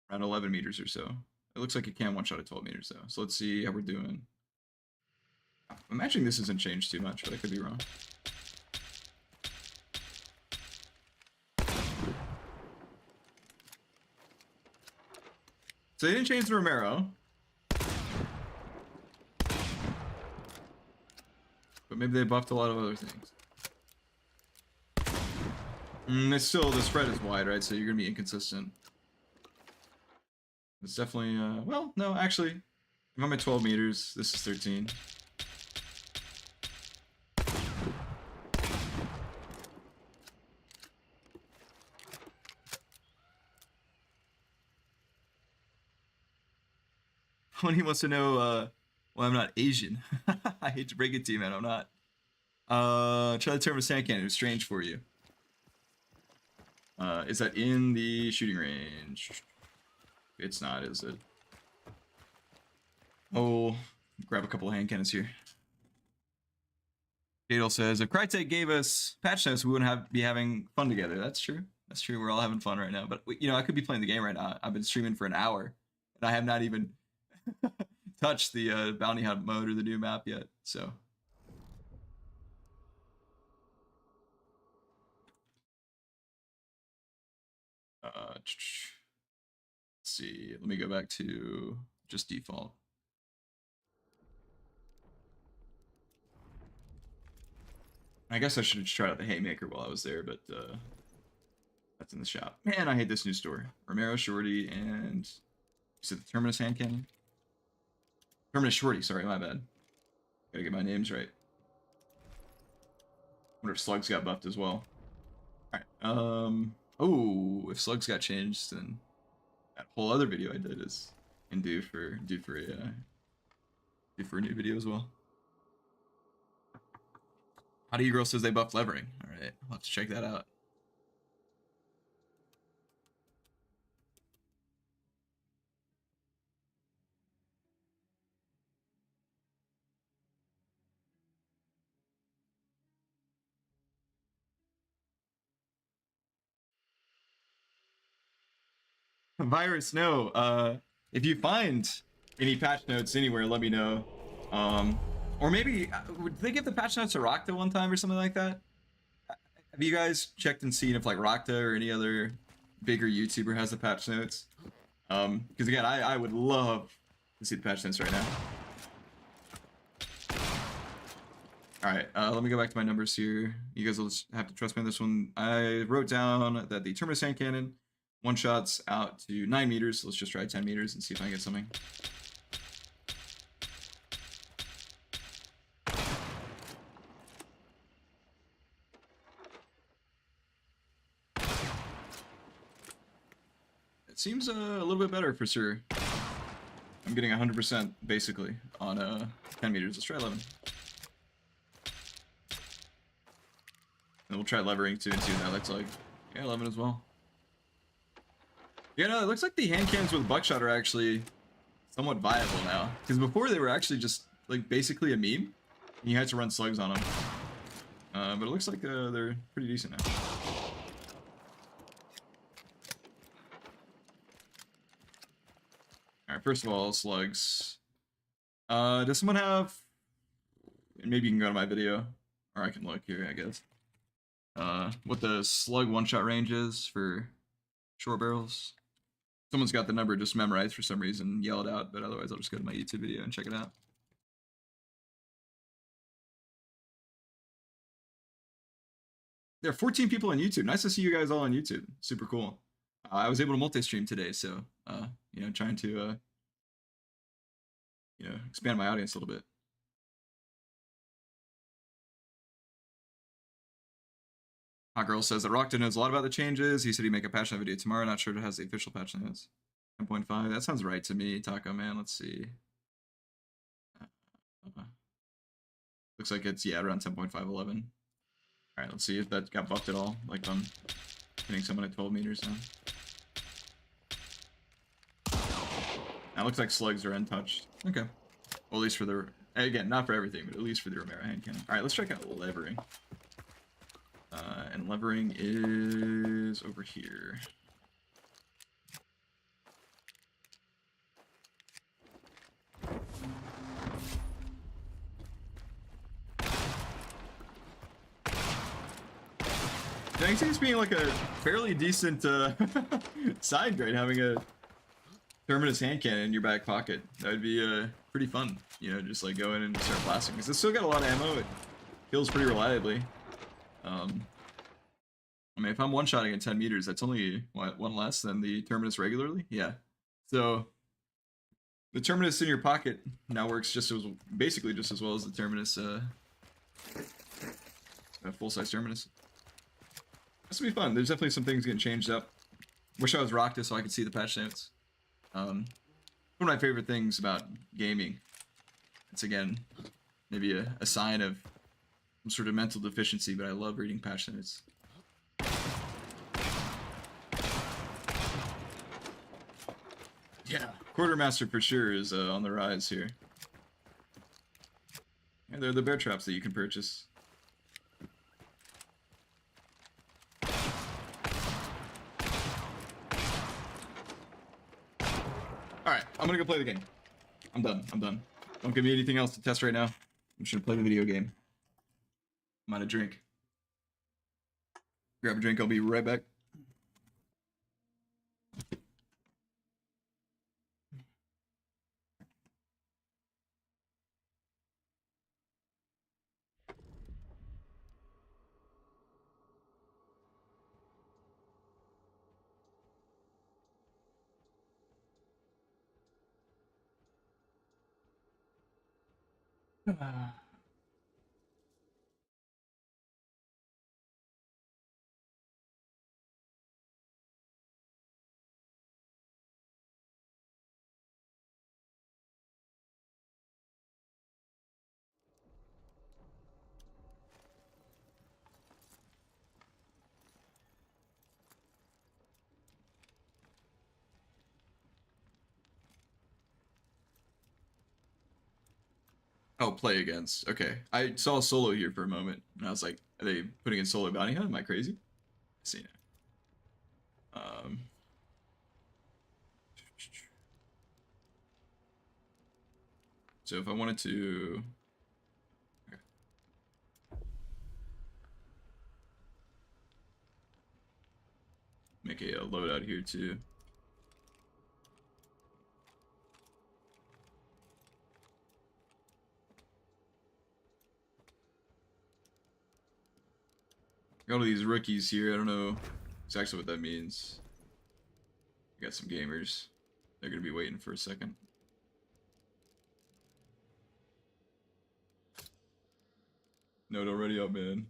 around 11 meters or so. It looks like it can one-shot at 12 meters, though. So let's see how we're doing. I'm imagining this hasn't changed too much, but I could be wrong. So they didn't change the Romero. But maybe they buffed a lot of other things. It's still, the spread is wide, right? So you're going to be inconsistent. It's definitely, well, no, actually, if I'm at 12 meters, this is 13. When he wants to know, why I'm not Asian. I hate to break it to you, man, I'm not. Try the Terminus hand cannon, it was strange for you. Is that in the shooting range? It's not, is it? Oh, grab a couple of hand cannons here. Gadel says, if Crytek gave us patch notes, we wouldn't be having fun together. That's true. That's true. We're all having fun right now. But, you know, I could be playing the game right now. I've been streaming for an hour, and I have not even touched the bounty hunt mode or the new map yet. So. Let's see. Let me go back to just default. I guess I should have just tried out the Haymaker while I was there, but that's in the shop. Man, I hate this new store. Romero, Shorty, and is it the Terminus hand cannon? Terminus Shorty, sorry, my bad. Gotta get my names right. Wonder if Slugs got buffed as well. Alright, oh, if Slugs got changed, then that whole other video I did is due for a new video as well. How do you girl says they buffed levering? Alright, I'll have to check that out. Virus, no. If you find any patch notes anywhere, let me know. Or maybe, would they give the patch notes to Rakta one time or something like that? Have you guys checked and seen if like Rakta or any other bigger YouTuber has the patch notes? Because again, I would love to see the patch notes right now. Alright, let me go back to my numbers here. You guys will just have to trust me on this one. I wrote down that the Terminus hand cannon one-shots out to 9 meters. So let's just try 10 meters and see if I can get something. It seems a little bit better for sure. I'm getting 100% basically on 10 meters. Let's try 11. And we'll try levering too and see what that looks like. Yeah, 11 as well. Yeah, no, it looks like the hand cannons with buckshot are actually somewhat viable now. Because before they were actually just like basically a meme. And you had to run slugs on them. But it looks like they're pretty decent now. All right, first of all, slugs. Does someone have? Maybe you can go to my video, or I can look here, I guess. What the slug one-shot range is for short barrels. Someone's got the number just memorized for some reason, yell it out, but otherwise I'll just go to my YouTube video and check it out. There are 14 people on YouTube. Nice to see you guys all on YouTube. Super cool. I was able to multi-stream today, so you know, trying to you know, expand my audience a little bit. Hot Girl says that Rockton knows a lot about the changes. He said he'd make a patch note video tomorrow. Not sure if it has the official patch notes. 10.5. That sounds right to me, Taco Man. Let's see. Looks like it's, yeah, around 10.511. Alright, let's see if that got buffed at all. Like I'm hitting someone at 12 meters now. That looks like slugs are untouched. Okay. Well, at least for the... Again, not for everything, but at least for the Romero hand cannon. Alright, let's check out levering. And levering is over here. I can see this being like a fairly decent side grade, having a Terminus hand cannon in your back pocket. That would be pretty fun, you know, just like go in and start blasting. Because it's still got a lot of ammo, it kills pretty reliably. I mean, if I'm one-shotting at 10 meters, that's only, what, one less than the Terminus regularly? Yeah. So, the Terminus in your pocket now works just as, basically just as well as the Terminus, full-size Terminus. This will be fun. There's definitely some things getting changed up. Wish I was Rockta so I could see the patch notes. One of my favorite things about gaming. It's again, maybe a sign of some sort of mental deficiency, but I love reading patch notes. Yeah, Quartermaster for sure is on the rise here. And they're the bear traps that you can purchase. Alright, I'm gonna go play the game. I'm done. Don't give me anything else to test right now. I'm just gonna play the video game. I'm out of drink. Grab a drink, I'll be right back. Oh, play against. Okay. I saw solo here for a moment, and I was like, are they putting in solo bounty hunt? Am I crazy? I see now. So if I wanted to... Okay. Make a loadout here too. Got all these rookies here. I don't know exactly what that means. I got some gamers. They're gonna be waiting for a second. Note already up, man.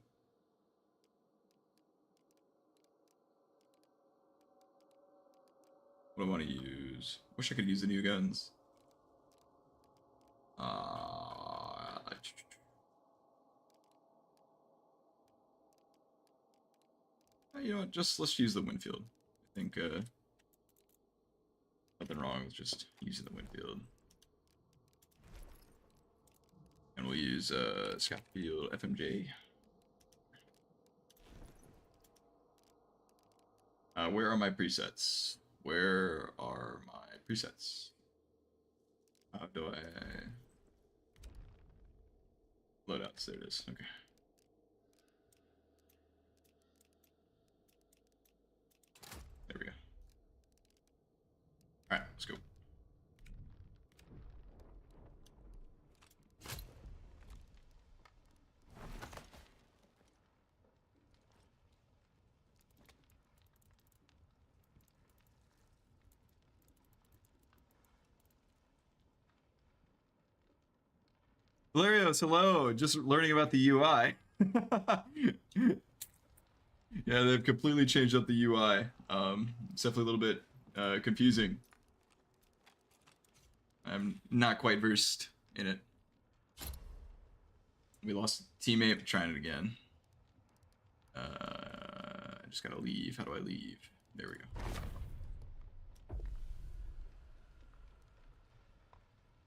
What do I want to use? Wish I could use the new guns. You know what? Just let's use the Winfield. I think nothing wrong with just using the Winfield. And we'll use Scotfield FMJ. Where are my presets? Where are my presets? How do I load out? There it is. Okay. There we go. All right, let's go. Valerios, hello. Just learning about the UI. Yeah, they've completely changed up the UI. It's definitely a little bit confusing. I'm not quite versed in it. We lost a teammate. Trying it again. I just gotta leave. How do I leave? There we go.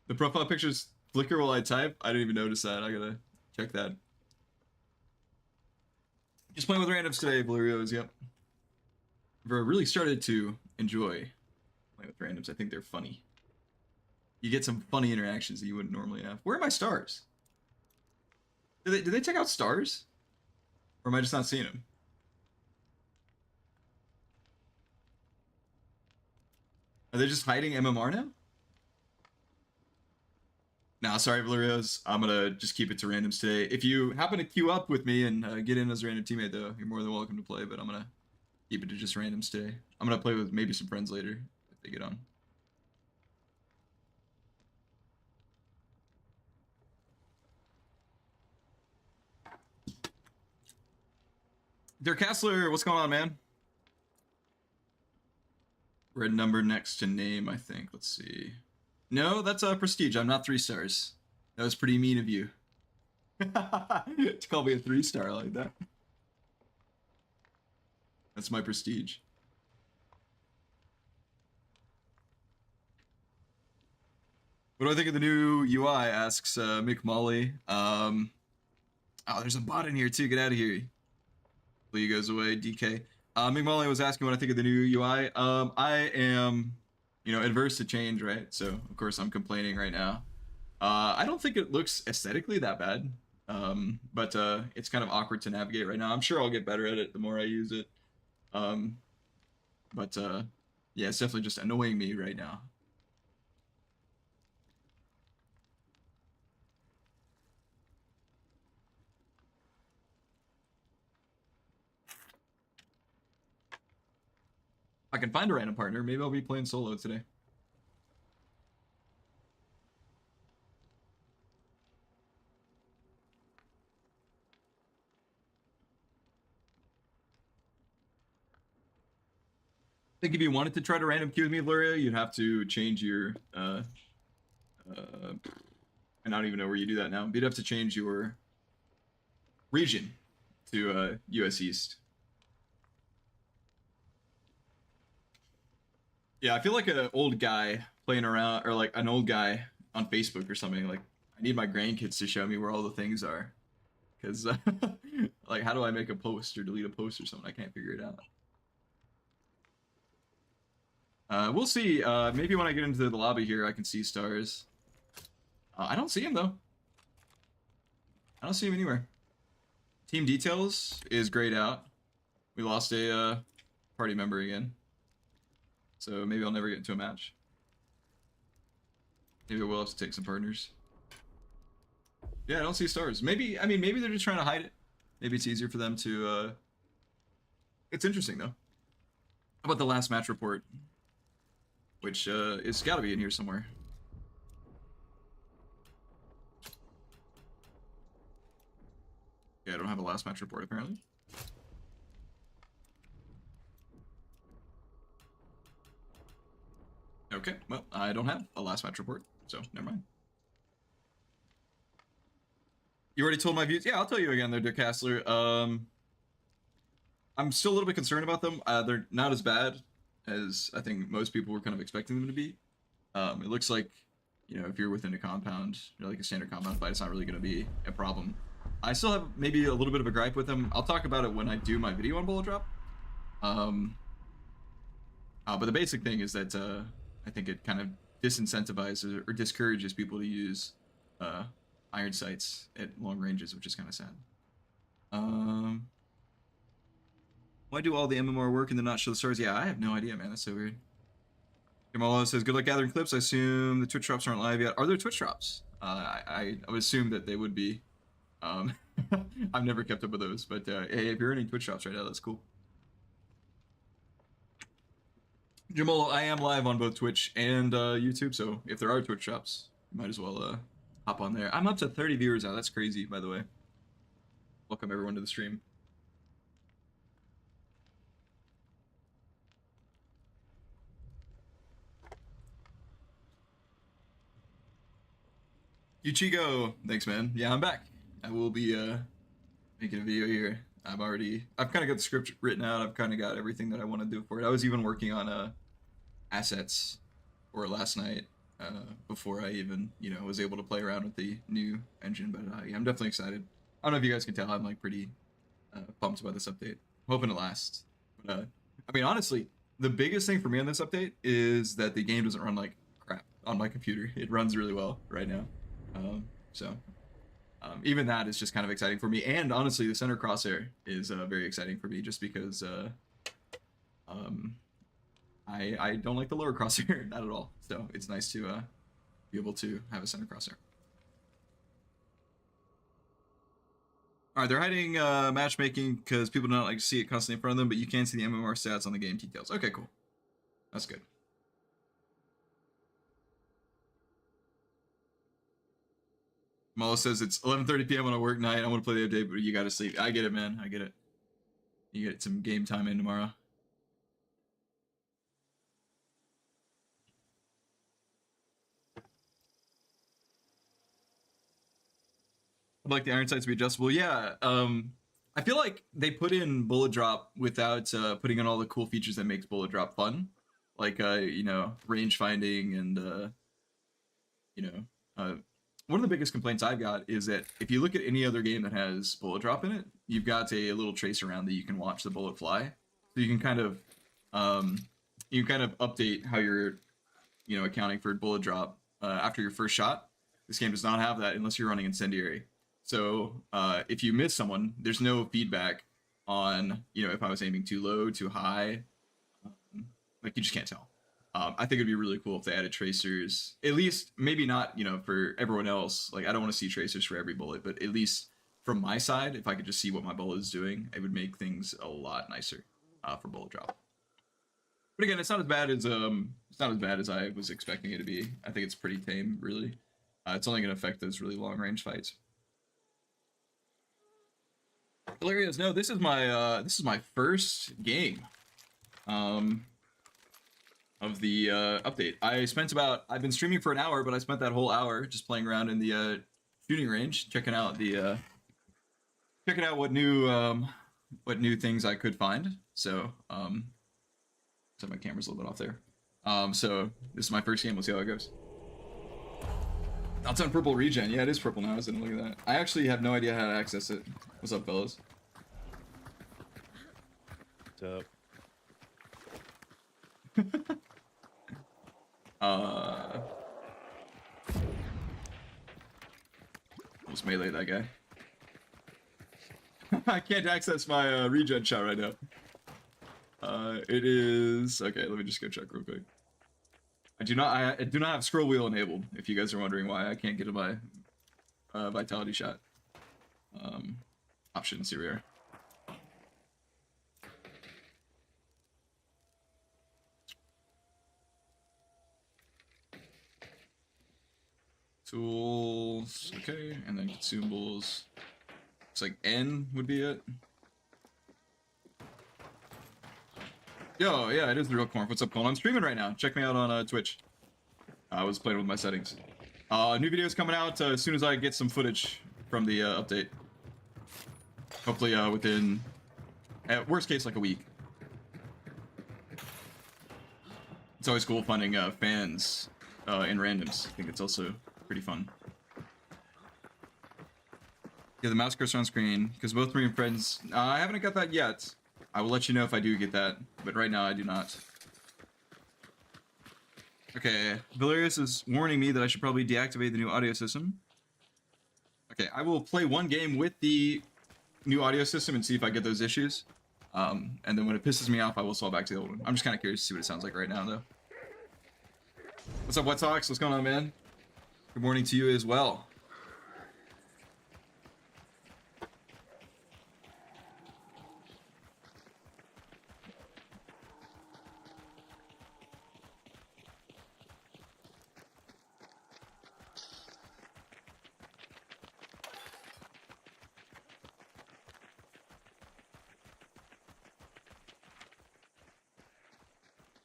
The profile pictures flicker while I type? I didn't even notice that. I gotta check that. Just playing with randoms today, Valerios, yep. I've really started to enjoy playing with randoms. I think they're funny. You get some funny interactions that you wouldn't normally have. Where are my stars? Did they check out stars? Or am I just not seeing them? Are they just hiding MMR now? Nah, sorry, Valerios. I'm gonna just keep it to randoms today. If you happen to queue up with me and get in as a random teammate, though, you're more than welcome to play, but I'm gonna keep it to just randoms today. I'm gonna play with maybe some friends later if they get on. Dirk Kassler, what's going on, man? Red number next to name, I think. Let's see. No, that's prestige. I'm not 3 stars. That was pretty mean of you. To call me a 3-star like that. That's my prestige. What do I think of the new UI? Asks Mick Molly. Oh, there's a bot in here too. Get out of here. Lee goes away. DK. Mick Molly was asking what I think of the new UI. I am, adverse to change, right? So of course I'm complaining right now. I don't think it looks aesthetically that bad, but it's kind of awkward to navigate right now. I'm sure I'll get better at it the more I use it. But yeah, it's definitely just annoying me right now. If I can find a random partner, maybe I'll be playing solo today. I think if you wanted to try to random queue with me, Luria, you'd have to change your I don't even know where you do that now. But you'd have to change your region to US East. Yeah, I feel like an old guy playing around, or like an old guy on Facebook or something. Like, I need my grandkids to show me where all the things are. Because, like, how do I make a post or delete a post or something? I can't figure it out. We'll see. Maybe when I get into the lobby here, I can see stars. I don't see him, though. I don't see him anywhere. Team details is grayed out. We lost a party member again. So maybe I'll never get into a match. Maybe I will have to take some partners. Yeah, I don't see stars. Maybe they're just trying to hide it. Maybe it's easier for them to... It's interesting, though. How about the last match report? Which, it's gotta be in here somewhere. Yeah, I don't have a last match report, apparently. Okay, well, I don't have a last match report, so never mind. You already told my views? Yeah, I'll tell you again, though, Dirk Kassler. I'm still a little bit concerned about them. They're not as bad as I think most people were kind of expecting them to be. It looks like, if you're within a compound, like a standard compound fight, it's not really going to be a problem. I still have maybe a little bit of a gripe with them. I'll talk about it when I do my video on Bullet Drop. But the basic thing is that I think it kind of disincentivizes or discourages people to use iron sights at long ranges, which is kind of sad. Why do all the MMR work and then not show the stars? Yeah, I have no idea, man. That's so weird. Kamala says, good luck gathering clips. I assume the Twitch drops aren't live yet. Are there Twitch drops? I would assume that they would be. I've never kept up with those, but hey, if you're earning Twitch drops right now, that's cool. Jamolo, I am live on both Twitch and YouTube, so if there are Twitch drops, you might as well hop on there. I'm up to 30 viewers now. That's crazy, by the way. Welcome everyone to the stream. Yuchigo, thanks man. Yeah, I'm back. I will be making a video here. I've kind of got the script written out. I've kind of got everything that I want to do for it. I was even working on assets for it last night before I even, was able to play around with the new engine. But yeah, I'm definitely excited. I don't know if you guys can tell. I'm like pretty pumped about this update. Hoping it lasts. But I mean, honestly, the biggest thing for me on this update is that the game doesn't run like crap on my computer. It runs really well right now. Even that is just kind of exciting for me, and honestly the center crosshair is very exciting for me just because I don't like the lower crosshair not at all, so it's nice to be able to have a center crosshair. Alright, they're hiding matchmaking because people don't like to see it constantly in front of them, but you can see the MMR stats on the game details. Okay, cool. That's good. Molo says it's 11:30 p.m. on a work night. I want to play the other day, but you gotta sleep. I get it, man. I get it. You get some game time in tomorrow. I'd like the iron sights to be adjustable. Yeah. I feel like they put in bullet drop without putting in all the cool features that makes bullet drop fun, like range finding and one of the biggest complaints I've got is that if you look at any other game that has bullet drop in it, you've got a little tracer around that you can watch the bullet fly. So you can kind of update how you're, accounting for bullet drop after your first shot. This game does not have that unless you're running incendiary. So if you miss someone, there's no feedback on, if I was aiming too low, too high. Like you just can't tell. I think it'd be really cool if they added tracers, at least maybe not, for everyone else. Like I don't want to see tracers for every bullet, but at least from my side, if I could just see what my bullet is doing, it would make things a lot nicer for bullet drop. But again, it's not as bad as I was expecting it to be. I think it's pretty tame, really. It's only going to affect those really long range fights. Hilarious, no, this is my first game. Of the update. I've been streaming for an hour, but I spent that whole hour just playing around in the shooting range, checking out what new things I could find. So my camera's a little bit off there. So this is my first game. We'll see how it goes. It's on purple regen. Yeah, it is purple now, isn't it? Look at that. I actually have no idea how to access it. What's up, fellas?
What's up?
Almost melee that guy. I can't access my regen shot right now. It is okay. Let me just go check real quick. I do not have scroll wheel enabled. If you guys are wondering why I can't get to my vitality shot. Options here we are. Tools, okay, and then consumables. Looks like N would be it. Yo, yeah, it is the real Corn. What's up, Colin? I'm streaming right now. Check me out on Twitch. I was playing with my settings. New videos coming out as soon as I get some footage from the update. Hopefully within, at worst case, like a week. It's always cool finding fans in randoms. I think it's also pretty fun. Yeah, the mouse cursor on screen, because both me and friends... I haven't got that yet. I will let you know if I do get that, but right now I do not. Okay, Valerius is warning me that I should probably deactivate the new audio system. Okay, I will play one game with the new audio system and see if I get those issues. And then when it pisses me off, I will swap back to the old one. I'm just kind of curious to see what it sounds like right now, though. What's up, Wet Sox? What's going on, man? Good morning to you as well.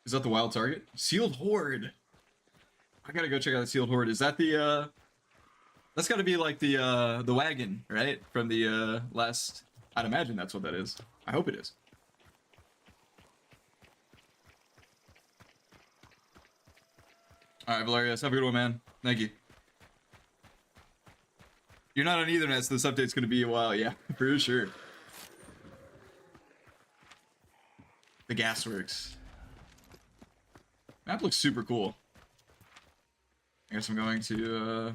Is that the wild target? Sealed Horde. I gotta go check out the Sealed Horde. Is that the that's gotta be like the wagon, right? From the last, I'd imagine that's what that is. I hope it is. Alright, Valerius, have a good one, man. Thank you. You're not on Ethernet, so this update's gonna be a while, yeah, for sure. The Gasworks. Map looks super cool. I guess I'm going to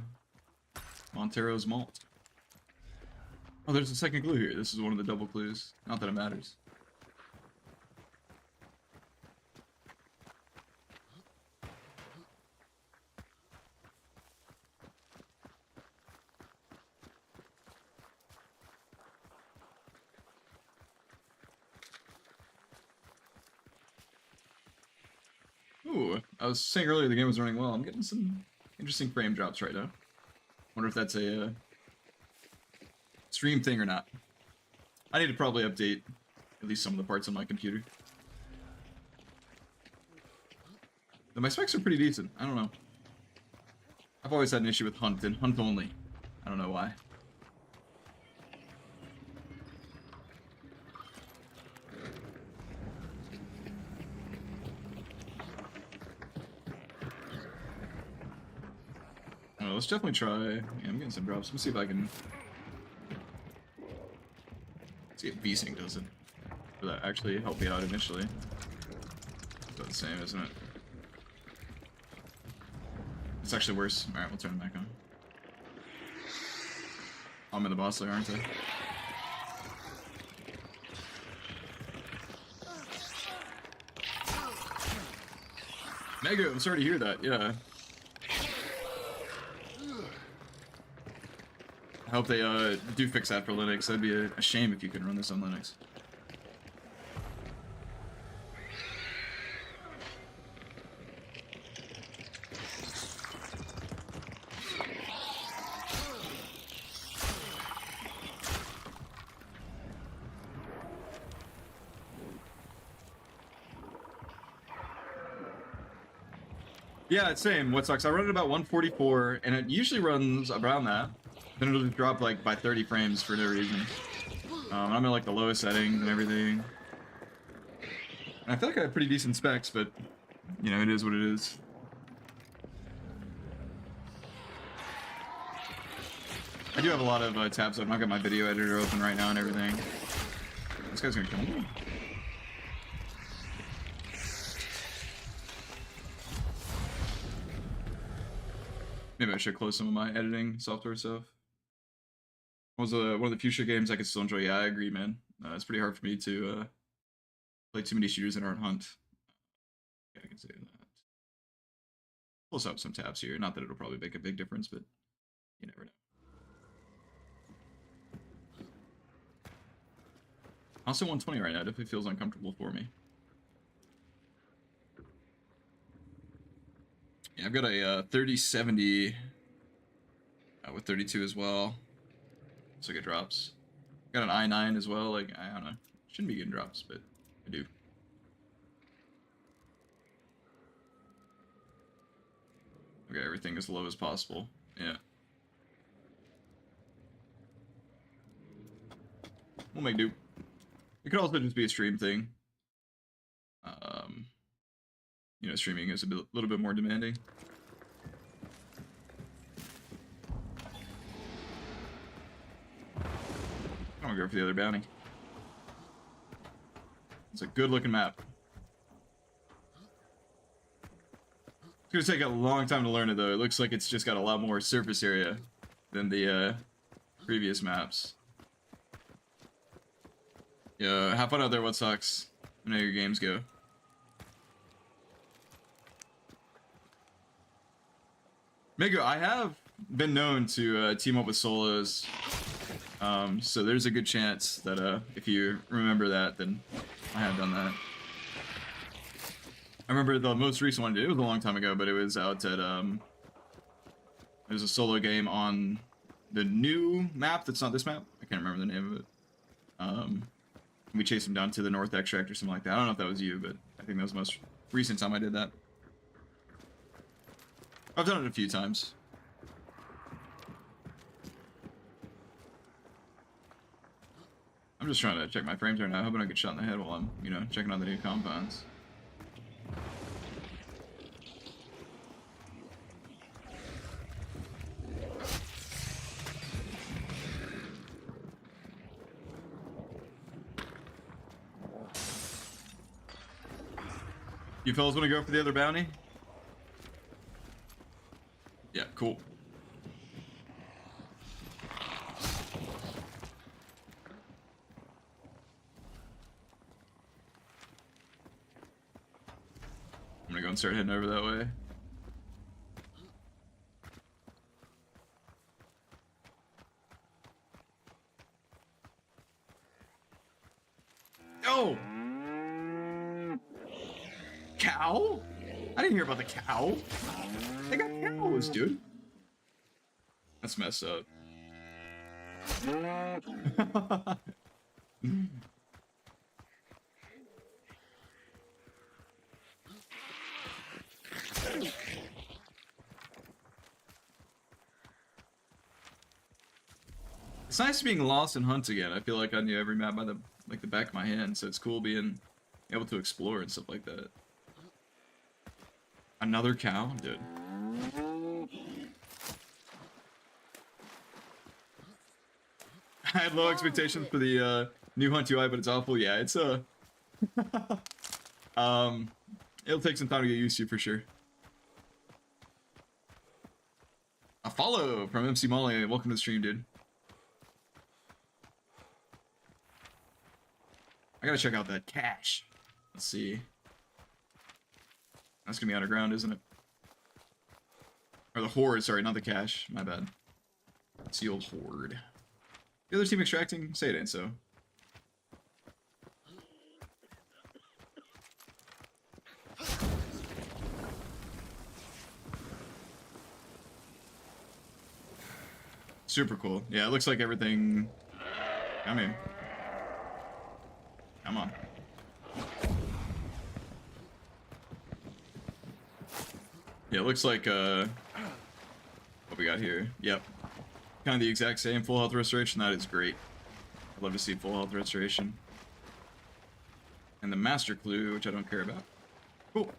Montero's Malt. Oh, there's a second clue here. This is one of the double clues. Not that it matters. Ooh, I was saying earlier the game was running well. I'm getting some interesting frame drops right now. Wonder if that's a stream thing or not. I need to probably update at least some of the parts on my computer. But my specs are pretty decent. I don't know. I've always had an issue with Hunt and Hunt only. I don't know why. Let's definitely try. Yeah, I'm getting some drops. Let me see if I can see if V-Sync does it. Will that actually help me out initially? It's about the same, isn't it? It's actually worse. Alright, we'll turn it back on. I'm in the boss layer, aren't I? Mega, I'm sorry to hear that, yeah. I hope they do fix that for Linux. That'd be a shame if you couldn't run this on Linux. Yeah, it's same. What sucks? I run it about 144, and it usually runs around that. Then it'll just drop like by 30 frames for no reason. I'm in like the lowest settings and everything. And I feel like I have pretty decent specs, but you know, it is what it is. I do have a lot of tabs open. I've got my video editor open right now and everything. This guy's gonna kill me. Maybe I should close some of my editing software stuff. Was one of the future games I could still enjoy. Yeah, I agree, man. It's pretty hard for me to play too many shooters that aren't Hunt. Yeah, I can say that. Close up some tabs here. Not that it'll probably make a big difference, but you never know. Also 120 right now. Definitely feels uncomfortable for me. Yeah, I've got a 3070 with 32 as well. So get drops. Got an i9 as well. Like, I don't know. Shouldn't be getting drops, but I do. Okay, everything as low as possible. Yeah. We'll make do. It could also just be a stream thing. You know, streaming is a little bit more demanding. I'm gonna go for the other bounty. It's a good looking map. It's gonna take a long time to learn it though. It looks like it's just got a lot more surface area than the previous maps. Yeah, have fun out there, what sucks. I know your games go. Mego, I have been known to team up with solos. So there's a good chance that if you remember that, then I have done that. I remember the most recent one I did, it was a long time ago, but it was out at, it was a solo game on the new map that's not this map. I can't remember the name of it. We chased him down to the North Extract or something like that. I don't know if that was you, but I think that was the most recent time I did that. I've done it a few times. I'm just trying to check my frames right now. I hope I don't get shot in the head while I'm, you know, checking out the new compounds. You fellas want to go for the other bounty? Yeah, cool. I'm gonna go and start heading over that way. Oh! Cow? I didn't hear about the cow. They got cows, dude. That's messed up. It's nice being lost in hunts again. I feel like I knew every map by the back of my hand, so it's cool being able to explore and stuff like that. Another cow, dude. I had low expectations for the new Hunt UI, but it's awful. Yeah, it's it'll take some time to get used to for sure. A follow from MC Molly. Welcome to the stream, dude. I gotta check out that cache. Let's see. That's gonna be underground, isn't it? Or the horde, sorry, not the cache. My bad. It's the old horde. The other team extracting? Say it ain't so. Super cool. Yeah, it looks like everything... Come in. Come on. Yeah, it looks like, what we got here. Yep. Kind of the exact same full health restoration. That is great. I'd love to see full health restoration. And the master clue, which I don't care about. Cool.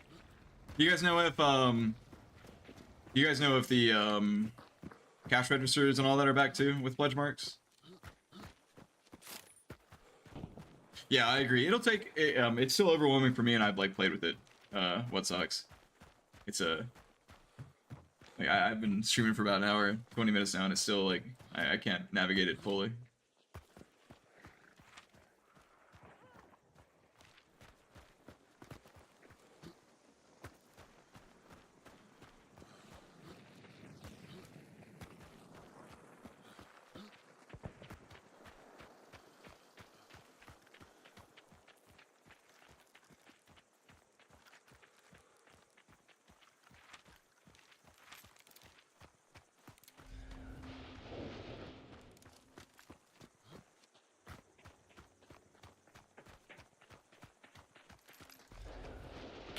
Do you guys know if, the, cash registers and all that are back too with pledge marks? Yeah, I agree. It'll take, it's still overwhelming for me, and I've, like, played with it. What sucks. It's a... Like, I've been streaming for about an hour, 20 minutes now, and it's still, like, I can't navigate it fully.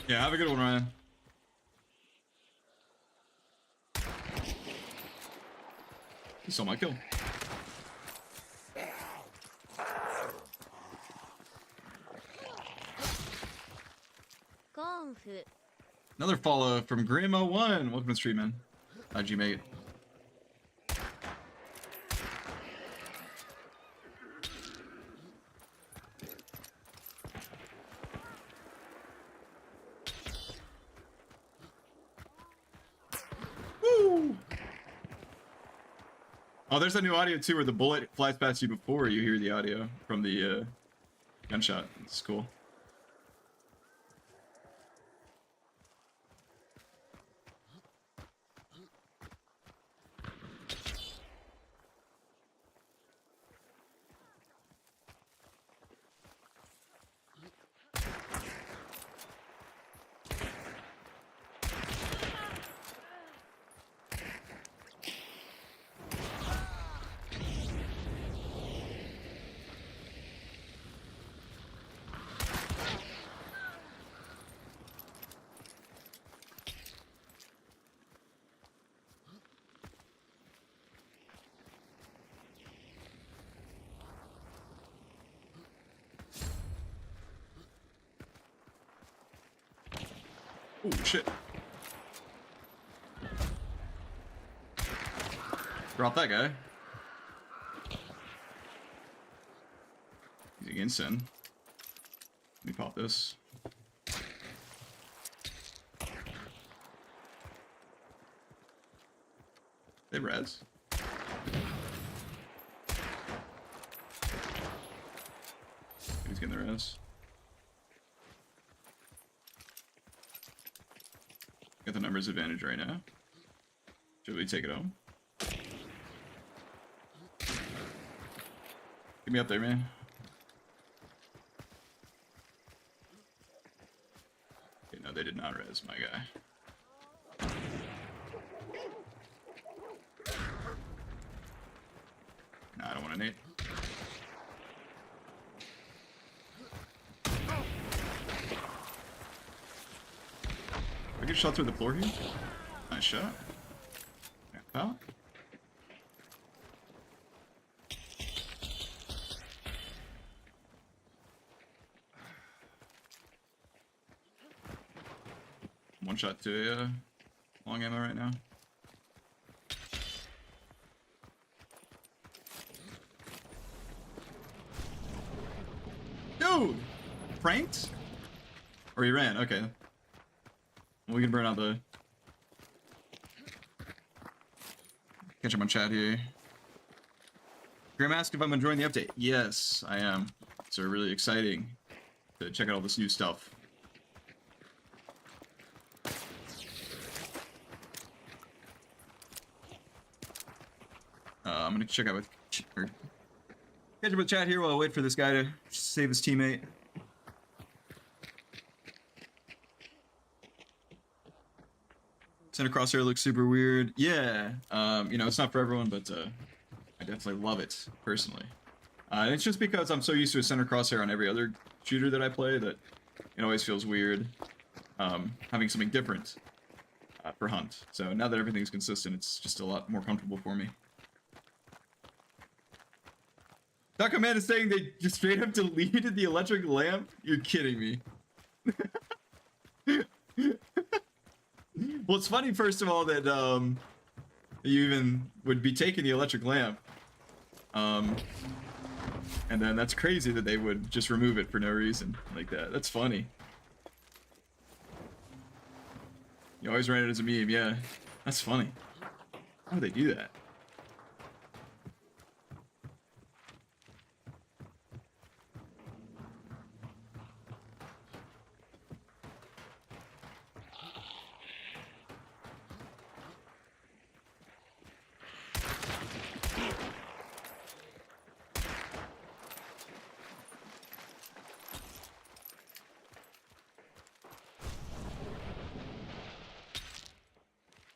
Yeah, have a good one, Ryan. He stole my kill. Another follow from Grim01. Welcome to the stream, man. How'd you make it? Oh, there's a new audio too, where the bullet flies past you before you hear the audio from the gunshot. It's cool. Oh shit. Drop that guy. He's against sin. Let me pop this. They res. He's getting the res. Got the numbers advantage right now. Should we take it home? Get me up there, man. Okay, no, they did not res my guy. No, I don't want to nade. I get shot through the floor here. Nice shot. Yeah, pal. One shot to long ammo right now. Dude! Pranked? Or he ran, okay. We can burn out the... Catch up on chat here. Grim asked if I'm enjoying the update. Yes, I am. It's really exciting to check out all this new stuff. I'm gonna check out with... Catch up with chat here while I wait for this guy to save his teammate. Center crosshair looks super weird. Yeah, you know, it's not for everyone, but I definitely love it, personally. And it's just because I'm so used to a center crosshair on every other shooter that I play that it always feels weird having something different for Hunt. So now that everything's consistent, it's just a lot more comfortable for me. Taco Man is saying they just straight up deleted the electric lamp? You're kidding me. Well, it's funny, first of all, that you even would be taking the electric lamp. And then that's crazy that they would just remove it for no reason like that. That's funny. You always ran it as a meme, yeah. That's funny. How would they do that?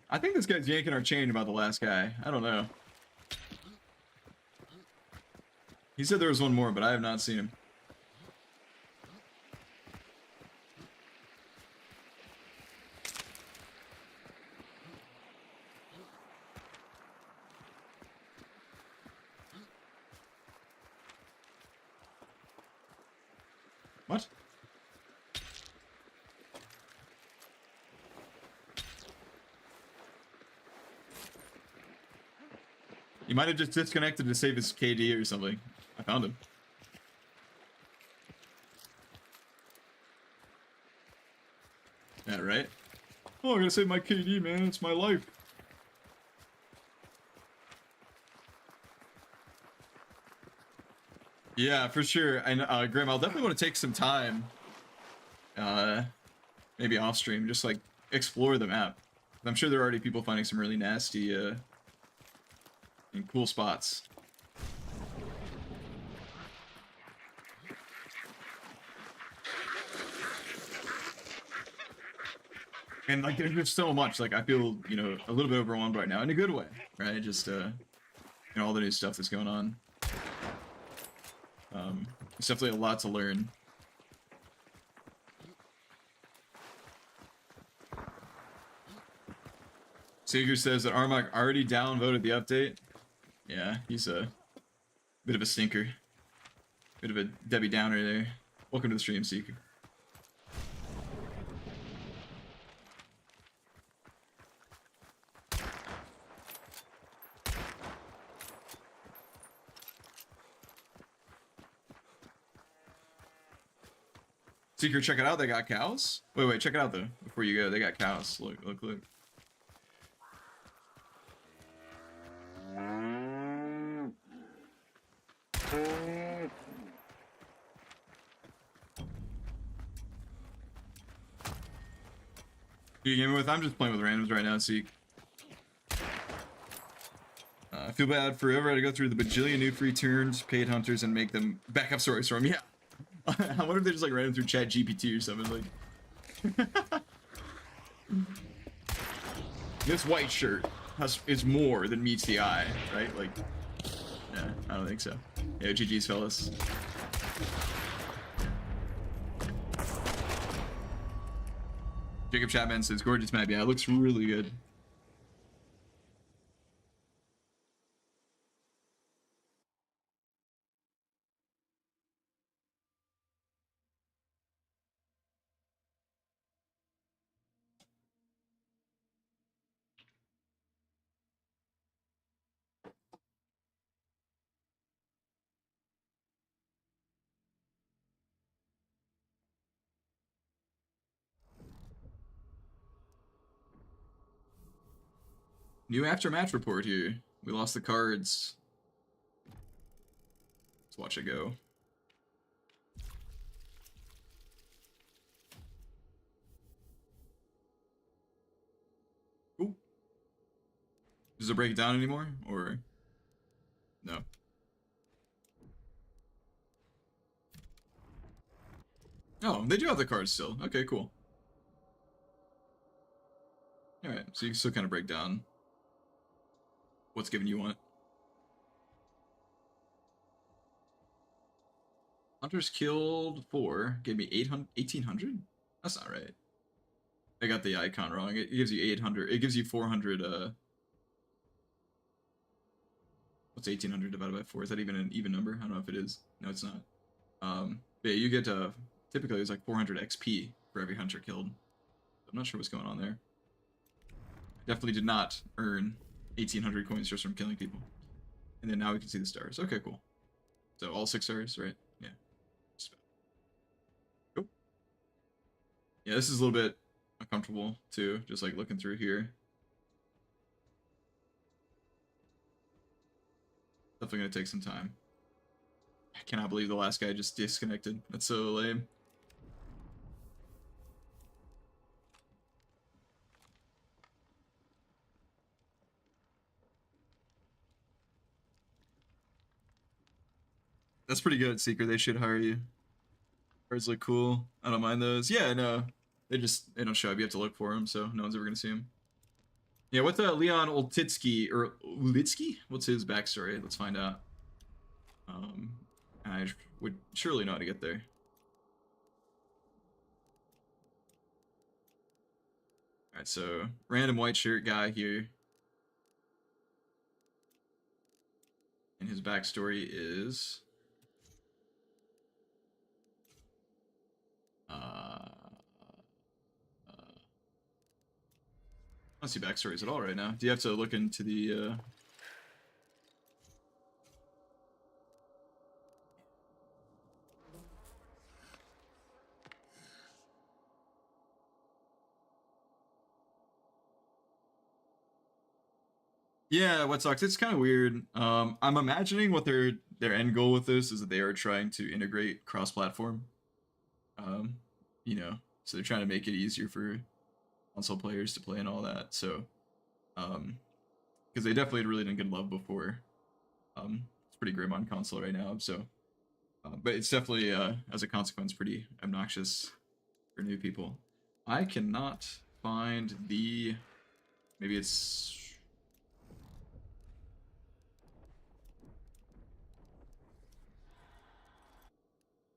I think this guy's yanking our chain about the last guy. I don't know. He said there was one more, but I have not seen him. What? He might have just disconnected to save his KD or something. I found him. Yeah, right? Oh, I gotta save my KD, man. It's my life. Yeah, for sure. And Grim, I'll definitely want to take some time, maybe off stream, just like explore the map. I'm sure there are already people finding some really nasty and cool spots. And like there's just so much. Like I feel, you know, a little bit overwhelmed right now in a good way, right? Just you know, all the new stuff that's going on. It's definitely a lot to learn. Seeger says that Armok already downvoted the update. Yeah, he's a bit of a stinker. Bit of a Debbie Downer there. Welcome to the stream, Seeker. Seeker, check it out. They got cows. Wait, check it out though. Before you go, they got cows. Look. Who you gaming with? I'm just playing with randoms right now, Seek. I feel bad forever. I had to go through the bajillion new free turns, paid hunters, and make them backup stories for him. Yeah. I wonder if they just like ran them through Chat GPT or something. Like, this white shirt is more than meets the eye, right? Like, yeah, I don't think so. Yeah, GG's, fellas. Jacob Chapman says, gorgeous map. Yeah, it looks really good. New after-match report here. We lost the cards. Let's watch it go. Ooh. Does it break it down anymore? Or... no? Oh, they do have the cards still. Okay, cool. Alright, so you can still kind of break down what's giving you want. Hunters killed 4, gave me 1800? That's not right. I got the icon wrong. It gives you 800. It gives you 400, what's 1800 divided by 4? Is that even an even number? I don't know if it is. No, it's not. But yeah, you get, typically it's like 400 XP for every hunter killed. I'm not sure what's going on there. I definitely did not earn 1800 coins just from killing people. And then now we can see the stars. Okay, cool. So all 6 stars, right? Yeah. Cool. Yeah, this is a little bit uncomfortable too, just like looking through here. Definitely gonna take some time. I cannot believe the last guy just disconnected. That's so lame. That's pretty good, Seeker. They should hire you. Cards look cool. I don't mind those. Yeah, no. They don't show up. You have to look for them, so no one's ever gonna see them. Yeah, what's Leon Oltitsky or Ulitsky? What's his backstory? Let's find out. I would surely know how to get there. Alright, so random white shirt guy here. And his backstory is I don't see backstories at all right now. Do you have to look into the Yeah, what sucks? It's kind of weird. I'm imagining what they're their end goal with this is that they are trying to integrate cross-platform. You know, so they're trying to make it easier for console players to play and all that. So, because they definitely really didn't get love before. It's pretty grim on console right now. So, but it's definitely as a consequence pretty obnoxious for new people. I cannot find the. Maybe it's.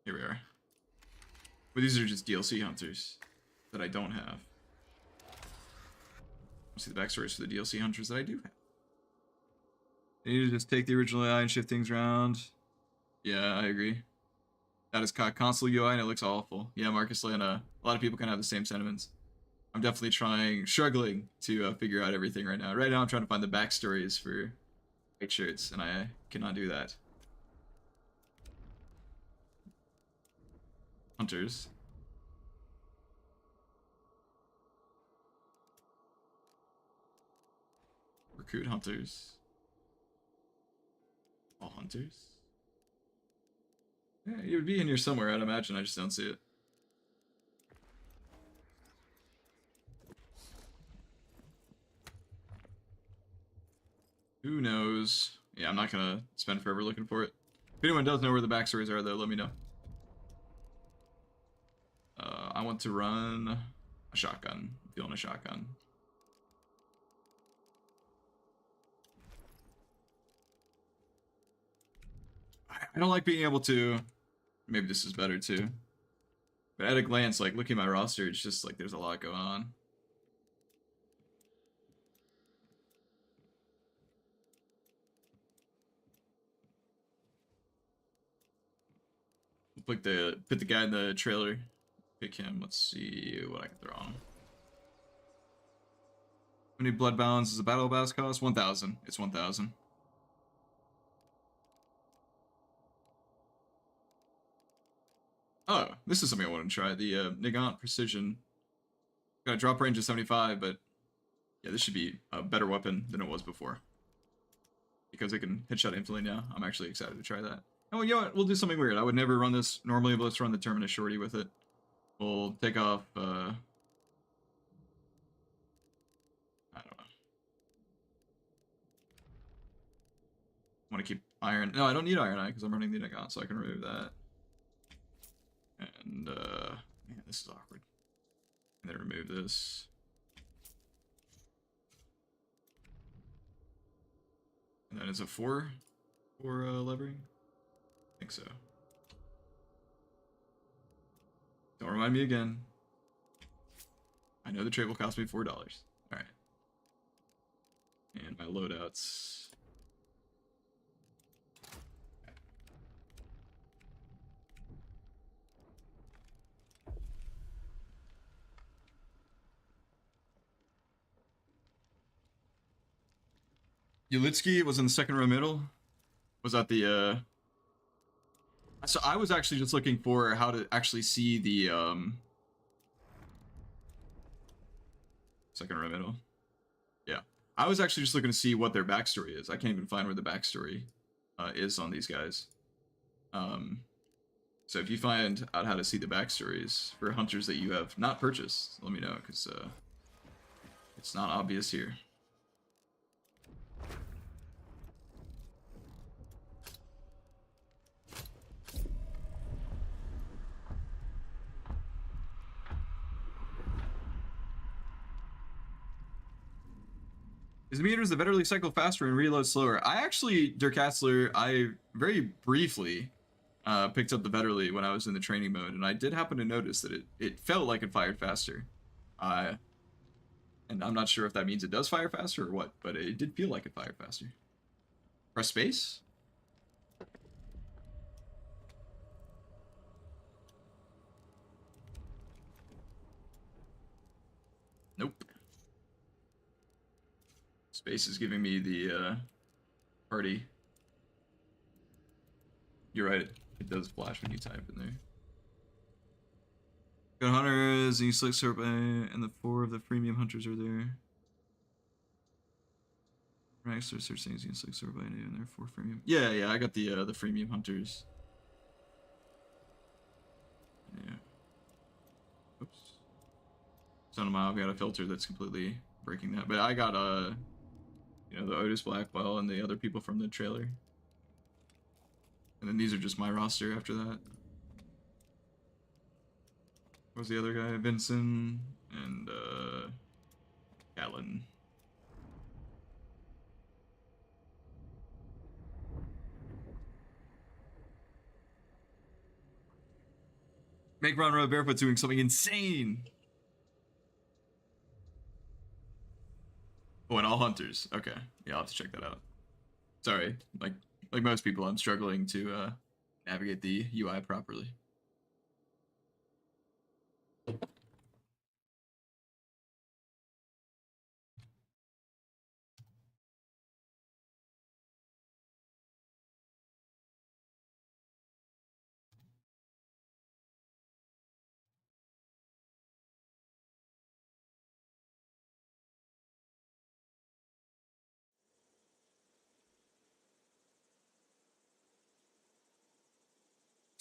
Here we are. But these are just DLC hunters that I don't have. Let's see the backstories for the DLC hunters that I do have. They need to just take the original AI and shift things around. Yeah, I agree. That is console UI and it looks awful. Yeah, Marcus Lana. A lot of people kind of have the same sentiments. I'm definitely struggling to figure out everything right now. Right now I'm trying to find the backstories for white shirts and I cannot do that. Hunters. Recruit hunters. All hunters? Yeah, it would be in here somewhere, I'd imagine. I just don't see it. Who knows? Yeah, I'm not gonna spend forever looking for it. If anyone does know where the backstories are, though, let me know. I want to run a shotgun. I'm feeling a shotgun. I don't like being able to. Maybe this is better too. But at a glance, like looking at my roster, it's just like there's a lot going on. Put the guy in the trailer. Pick him. Let's see what I can throw on him. How many blood balance does a battle pass cost? 1,000. It's 1,000. Oh, this is something I want to try. The Nagant Precision. Got a drop range of 75, but yeah, this should be a better weapon than it was before. Because it can headshot instantly now. I'm actually excited to try that. Oh, you know what? We'll do something weird. I would never run this normally, but let's run the Terminus Shorty with it. We'll take off, I don't know. I want to keep iron. No, I don't need iron eye because I'm running the Nagant, so I can remove that. And, man, this is awkward. And then remove this. And then it's a 4 for levering? I think so. Don't remind me again. I know the trade will cost me $4. Alright. And my loadouts. Yulitsky was in the second row middle. Was that the So I was actually just looking for how to actually see the second row middle. Yeah. I was actually just looking to see what their backstory is. I can't even find where the backstory is on these guys. So if you find out how to see the backstories for hunters that you have not purchased, let me know, because it's not obvious here. His meters, the Vetterly cycle faster and reload slower. I actually, Dirk Hassler, I very briefly picked up the Vetterly when I was in the training mode, and I did happen to notice that it felt like it fired faster. And I'm not sure if that means it does fire faster or what, but it did feel like it fired faster. Press space? Nope. Space is giving me the party. You're right, it does flash when you type in there. Got hunters, and you select Serpent, and the 4 of the freemium hunters are there. Next, or search things against like sort by name and therefore freemium. Yeah, I got the freemium hunters. Yeah. Oops. Somehow I've got a filter that's completely breaking that, but I got you know, the Otis Blackwell and the other people from the trailer. And then these are just my roster after that. What was the other guy? Vincent and Callan. Make Ron Road Barefoot doing something insane. Oh, and all hunters. Okay, yeah, I'll have to check that out. Sorry, like most people, I'm struggling to navigate the UI properly.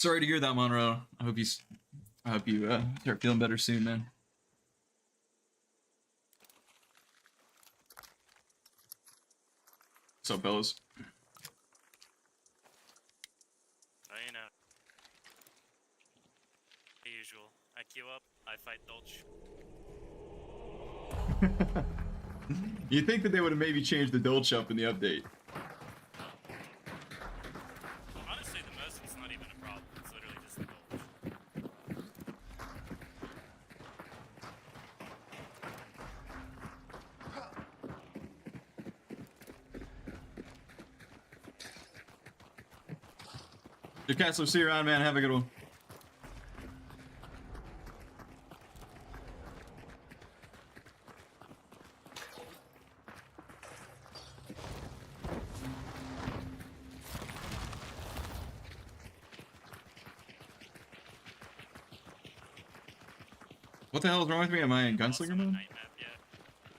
Sorry to hear that, Monroe. I hope you start feeling better soon, man. What's up, fellas?
Oh, you know. The usual. I queue up, I fight Dolch.
You think that they would have maybe changed the Dolch up in the update?
Honestly, the most it's not even a problem. It's literally just the Dolch.
Your Castler, see you around, man. Have a good one. What the hell is wrong with me? Am I in
Also
Gunslinger
a
mode?
night map, yeah.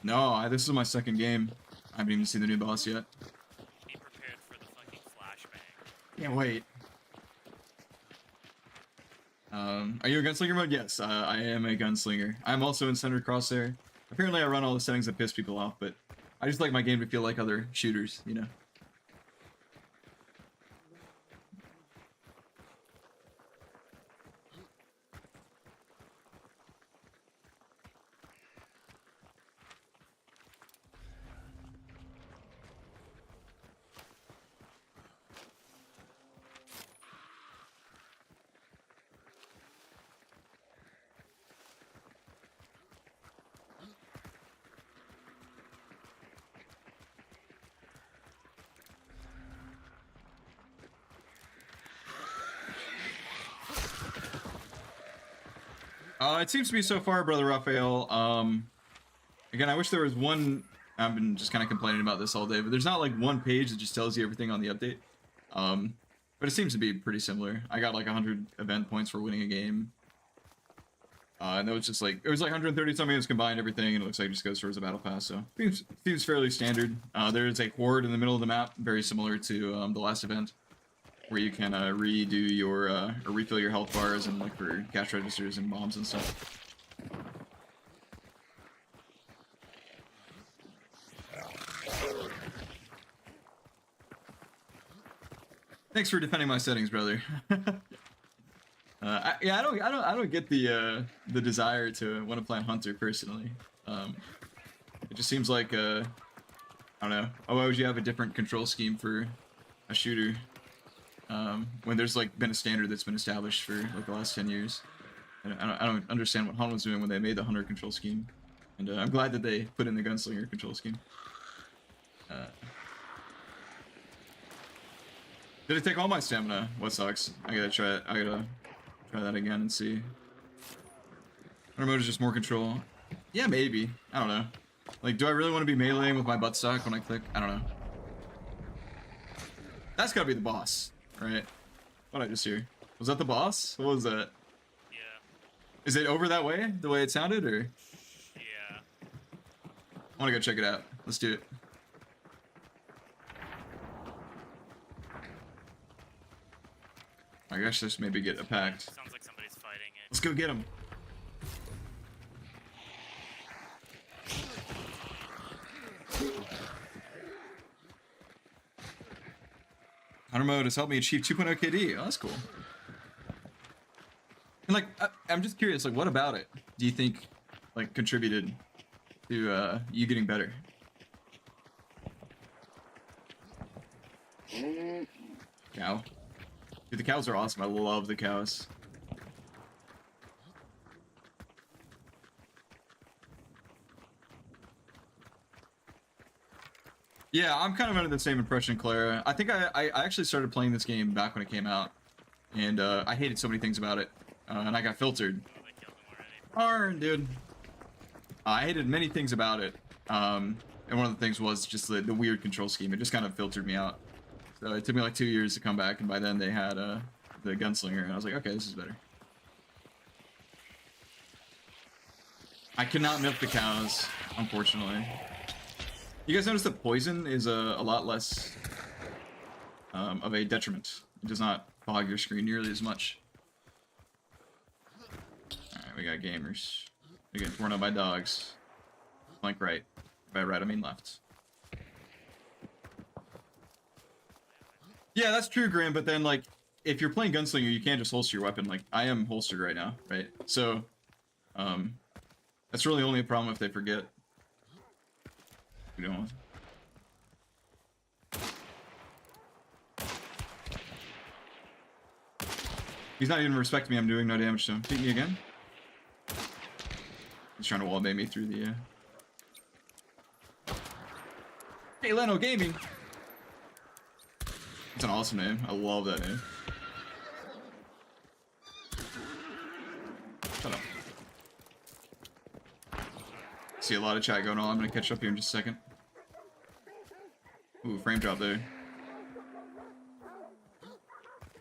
No, this is my second game. I haven't even seen the new boss yet.
Be prepared for the fucking flashbang.
Can't wait. Are you a gunslinger mode? Yes, I am a gunslinger. I'm also in center crosshair. Apparently I run all the settings that piss people off, but I just like my game to feel like other shooters, you know? It seems to be so far, Brother Raphael. Again, I wish there was one. I've been just kind of complaining about this all day, but there's not like one page that just tells you everything on the update. But it seems to be pretty similar. I got like 100 event points for winning a game. And it was just like, it was like 130 something, it was combined everything, and it looks like it just goes towards the battle pass, so seems fairly standard. There is a horde in the middle of the map, very similar to the last event, where you can redo your, or refill your health bars and look for cash registers and bombs and stuff. Thanks for defending my settings, brother. Yeah, I don't get the desire to want to play Hunter personally. It just seems like I don't know. Oh, why would you have a different control scheme for a shooter when there's like been a standard that's been established for like the last 10 years? I don't understand what Han was doing when they made the Hunter control scheme, and I'm glad that they put in the Gunslinger control scheme. Did it take all my stamina? What sucks? I gotta try it. I gotta try that again and see. Hunter mode is just more control. Yeah, maybe. I don't know. Like, do I really want to be meleeing with my buttstock when I click? I don't know. That's gotta be the boss, right? What did I just hear? Was that the boss? What was that?
Yeah.
Is it over that way? The way it sounded, or?
Yeah.
I wanna go check it out. Let's do it. I guess just maybe get attacked.
Sounds like somebody's fighting it.
Let's go get him. Hunter mode has helped me achieve 2.0 KD. Oh, that's cool. And like, I'm just curious, like, what about it do you think, like, contributed to you getting better? Cow. Dude, the cows are awesome. I love the cows. Yeah, I'm kind of under the same impression, Clara. I think I actually started playing this game back when it came out, and I hated so many things about it, and I got filtered.
Oh, they killed him already.
Darn, dude. I hated many things about it, and one of the things was just the weird control scheme. It just kind of filtered me out. So it took me like 2 years to come back, and by then they had the gunslinger, and I was like, okay, this is better. I cannot milk the cows, unfortunately. You guys notice that poison is a lot less of a detriment. It does not fog your screen nearly as much. Alright, we got gamers. They're getting torn up by dogs. Flank right. By right, I mean left. Yeah, that's true, Graham, but then, like, if you're playing Gunslinger, you can't just holster your weapon. Like, I am holstered right now, right? So, that's really only a problem if they forget. You don't. He's not even respecting me. I'm doing no damage to him. Beat me again. He's trying to wallbang me through the. Hey, Leno Gaming. It's an awesome name. I love that name. Shut up. See a lot of chat going on. I'm gonna catch up here in just a second. Ooh, frame drop there.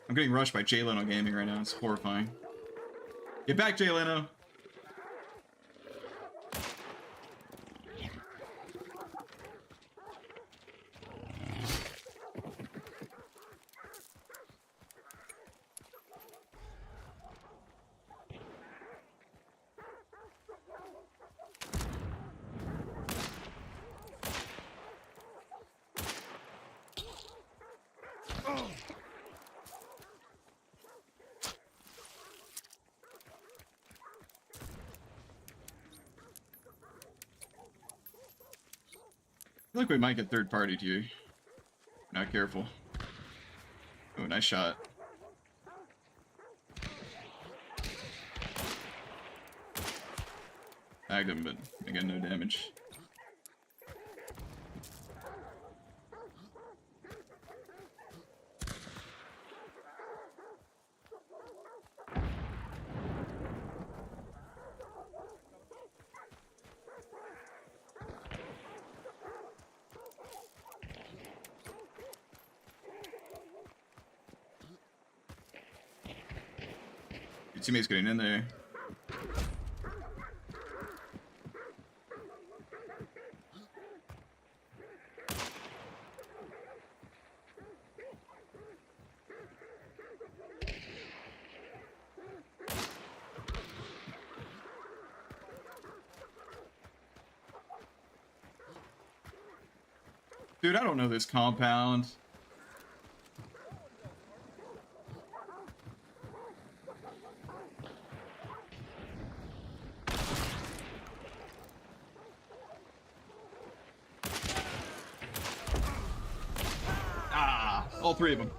I'm getting rushed by Jay Leno Gaming right now. It's horrifying. Get back, Jay Leno. I feel like we might get third party to you. Not careful. Oh, nice shot. Tagged him, but again, no damage. Your teammate's getting in there. Dude, I don't know this compound. All three of them.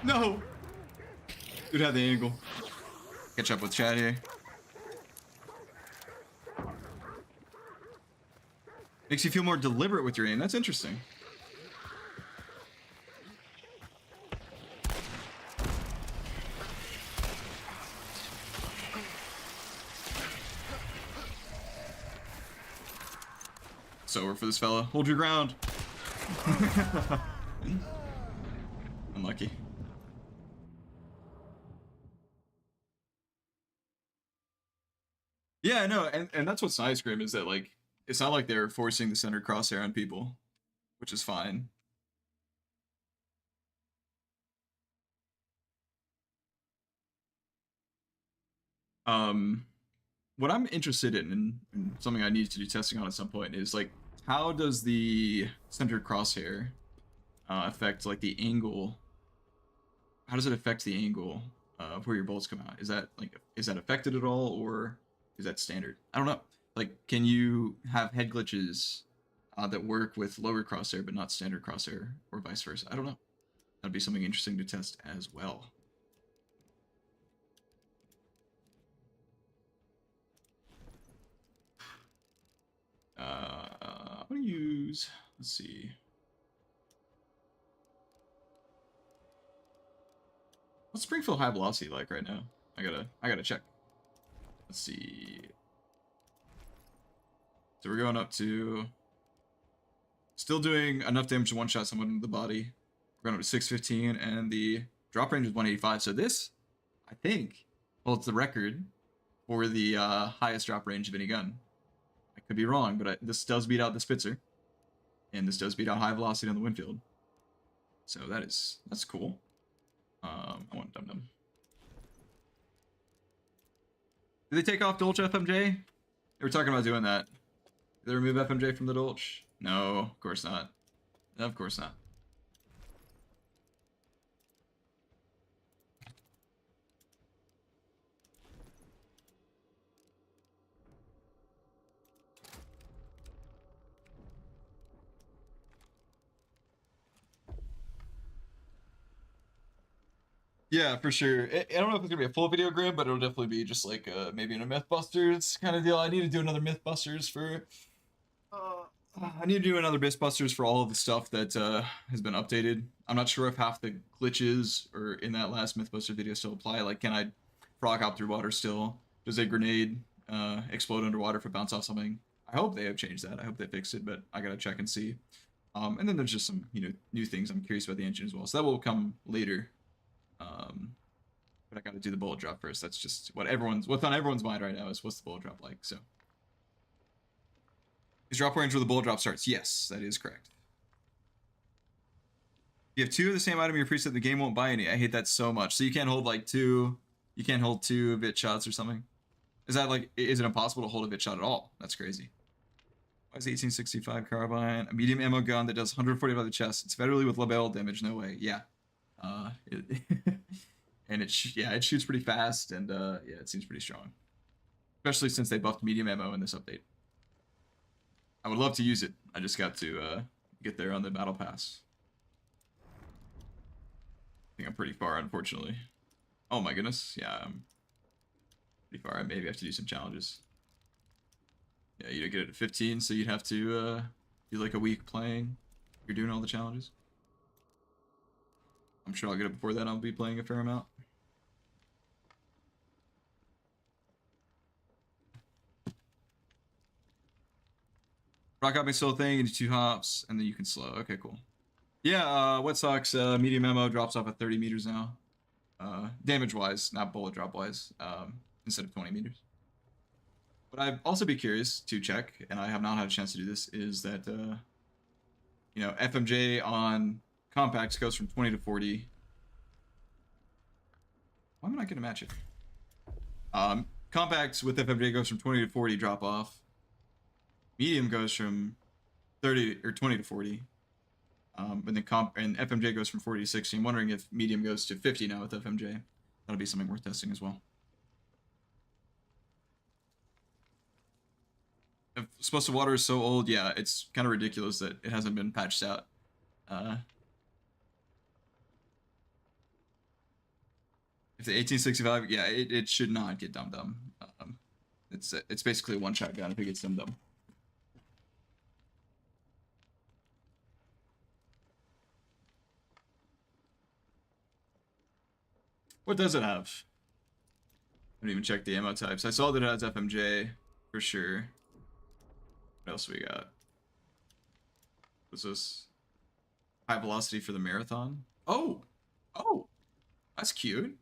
No! Dude had the angle. Catch up with chat here. Makes you feel more deliberate with your aim. That's interesting. It's over for this fella. Hold your ground. Unlucky. Yeah, I know, and that's what's nice, Grim, is that, like, it's not like they're forcing the center crosshair on people. which is fine. What I'm interested in, and something I need to do testing on at some point, is like, how does the centered crosshair affect like the angle? How does it affect the angle of where your bolts come out? Is that affected at all, or is that standard? I don't know. Like, can you have head glitches that work with lower crosshair but not standard crosshair, or vice versa? I don't know. That'd be something interesting to test as well. I'm gonna use, let's see. What's Springfield high velocity like right now? I gotta check. Let's see. So we're going up to, still doing enough damage to one-shot someone in the body. We're going up to 615, and the drop range is 185. So this, I think, holds the record for the highest drop range of any gun. I could be wrong, but this does beat out the Spitzer, and this does beat out high velocity on the Winfield. So that's cool. I want Dum Dum. Did they take off Dolce FMJ? They were talking about doing that. Did they remove FMJ from the Dolce? No, of course not. Of course not. Yeah, for sure. I don't know if it's gonna be a full video grid, but it'll definitely be just like maybe in a Mythbusters kind of deal. I need to do another Mythbusters for. I need to do another Mythbusters for all of the stuff that has been updated. I'm not sure if half the glitches or in that last Mythbuster video still apply. Like, can I frog hop through water still? Does a grenade explode underwater if it bounce off something? I hope they have changed that. I hope they fixed it, but I gotta check and see. And then there's just some new things I'm curious about the engine as well. So that will come later. But I gotta do the bullet drop first. That's just what's on everyone's mind right now is what's the bullet drop like. So is drop range where the bullet drop starts? Yes, that is correct. If you have two of the same item in your preset, the game won't buy any. I hate that so much. So you can't hold like two. You can't hold two bit shots or something. Is that like, is it impossible to hold a bit shot at all? That's crazy. Why is the 1865 carbine a medium ammo gun that does 140 by the chest? It's federally with label damage. No way. Yeah. And it shoots pretty fast, and yeah, it seems pretty strong, especially since they buffed medium ammo in this update. I would love to use it. I just got to get there on the battle pass. I think I'm pretty far, unfortunately. Oh my goodness, yeah, I'm pretty far. I maybe have to do some challenges. Yeah, you don't get it at 15, so you'd have to do like a week playing. You're doing all the challenges. I'm sure I'll get it before that. I'll be playing a fair amount. Rock hopping still a thing, you do 2 hops, and then you can slow. Okay, cool. Yeah, what sucks, medium ammo drops off at 30 meters now. Damage-wise, not bullet drop-wise, instead of 20 meters. But I'd also be curious to check, and I have not had a chance to do this, is that, FMJ on compacts goes from 20 to 40. Why am I not going to match it? Compacts with FMJ goes from 20 to 40 drop off. Medium goes from 30 or 20 to 40. And then FMJ goes from 40 to 60. I'm wondering if medium goes to 50 now with FMJ. That'll be something worth testing as well. If Explosive Water is so old, yeah, it's kind of ridiculous that it hasn't been patched out. If the 1865, yeah, it should not get Dum Dum. It's basically a one-shot gun if it gets Dum Dum. What does it have? I didn't even check the ammo types. I saw that it has FMJ for sure. What else we got? What's this? High velocity for the marathon. Oh, that's cute.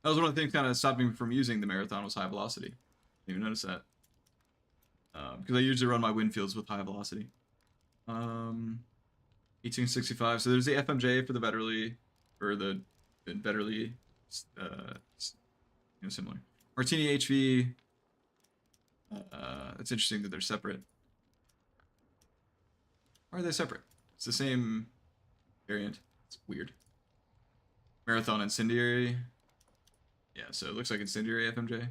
That was one of the things kind of stopped me from using the marathon was high velocity. Didn't even notice that. Because I usually run my Winfields with high velocity. 1865. So there's the FMJ for the Betterly, or the Betterly, similar. Martini HV. It's interesting that they're separate. Why are they separate? It's the same variant. It's weird. Marathon Incendiary. Yeah, so it looks like Incendiary FMJ.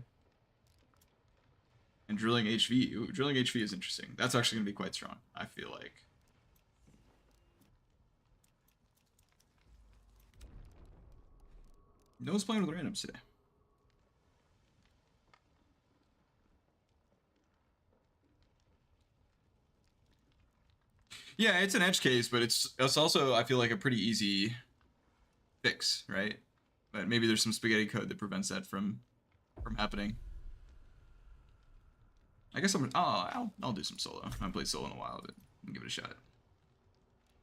And Drilling HV. Ooh, Drilling HV is interesting. That's actually going to be quite strong, I feel like. No one's playing with randoms today. Yeah, it's an edge case, but it's also, I feel like, a pretty easy fix, right? But maybe there's some spaghetti code that prevents that from happening. I guess I'll do some solo. I haven't played solo in a while, but I'll give it a shot.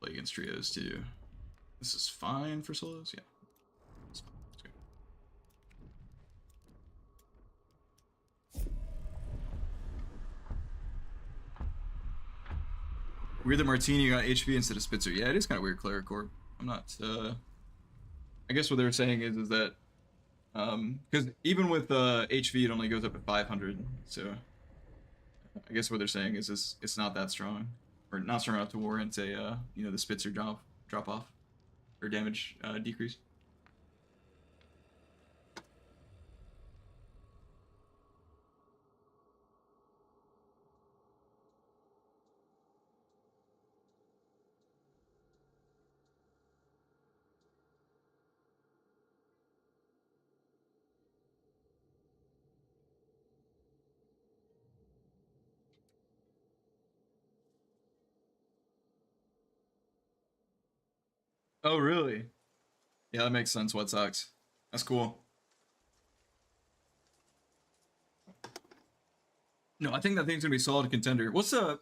Play against trios too. This is fine for solos, yeah. It's fine. It's good. Weird that Martini got HV instead of Spitzer. Yeah, it is kind of weird, Cleric Corp. I'm not. I guess what they're saying is that because even with HV, it only goes up at 500. So I guess what they're saying is it's not that strong, or not strong enough to warrant a the Spitzer drop off or damage decrease. Oh, really? Yeah, that makes sense. What sucks? That's cool. No, I think that thing's gonna be a solid contender. What's Are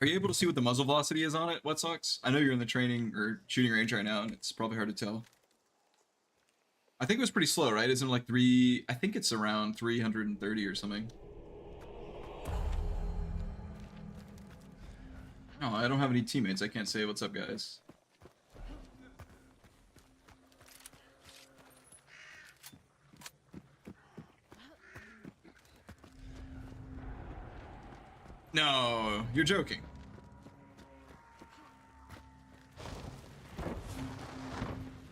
you able to see what the muzzle velocity is on it? What sucks? I know you're in the training or shooting range right now, and it's probably hard to tell. I think it was pretty slow, right? Isn't it like I think it's around 330 or something. No, I don't have any teammates. I can't say what's up, guys. No, you're joking.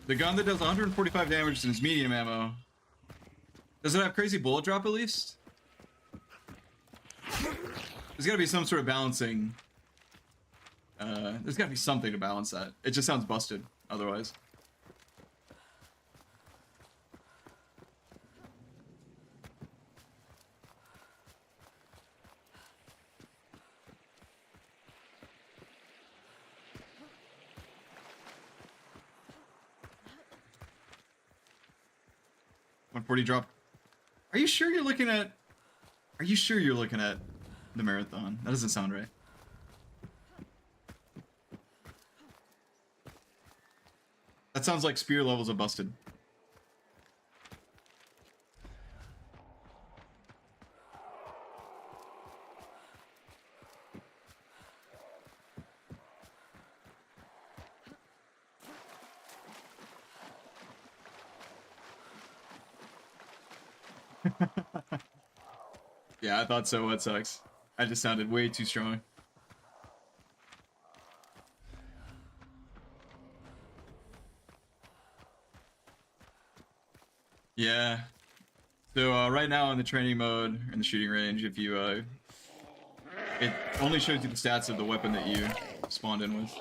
The gun that does 145 damage and is medium ammo. Does it have crazy bullet drop at least? There's gotta be some sort of balancing. There's gotta be something to balance that. It just sounds busted otherwise. $140 drop. Are you sure you're looking at the marathon? That doesn't sound right. That sounds like spear levels of busted. Yeah, I thought so. What sucks? I just sounded way too strong. Yeah. So right now in the training mode, in the shooting range, if you it only shows you the stats of the weapon that you spawned in with.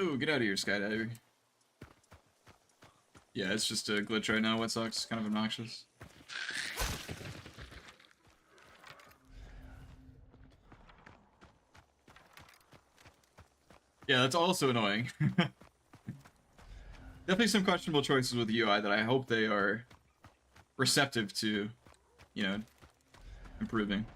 Oh, get out of here, Skydiver. Yeah, it's just a glitch right now. What sucks? Kind of obnoxious. Yeah, that's also annoying. Definitely some questionable choices with the UI that I hope they are receptive to, improving.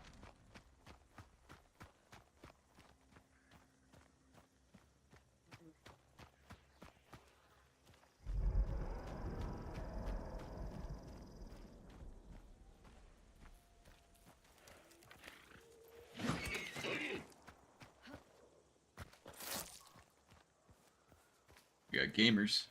got gamers.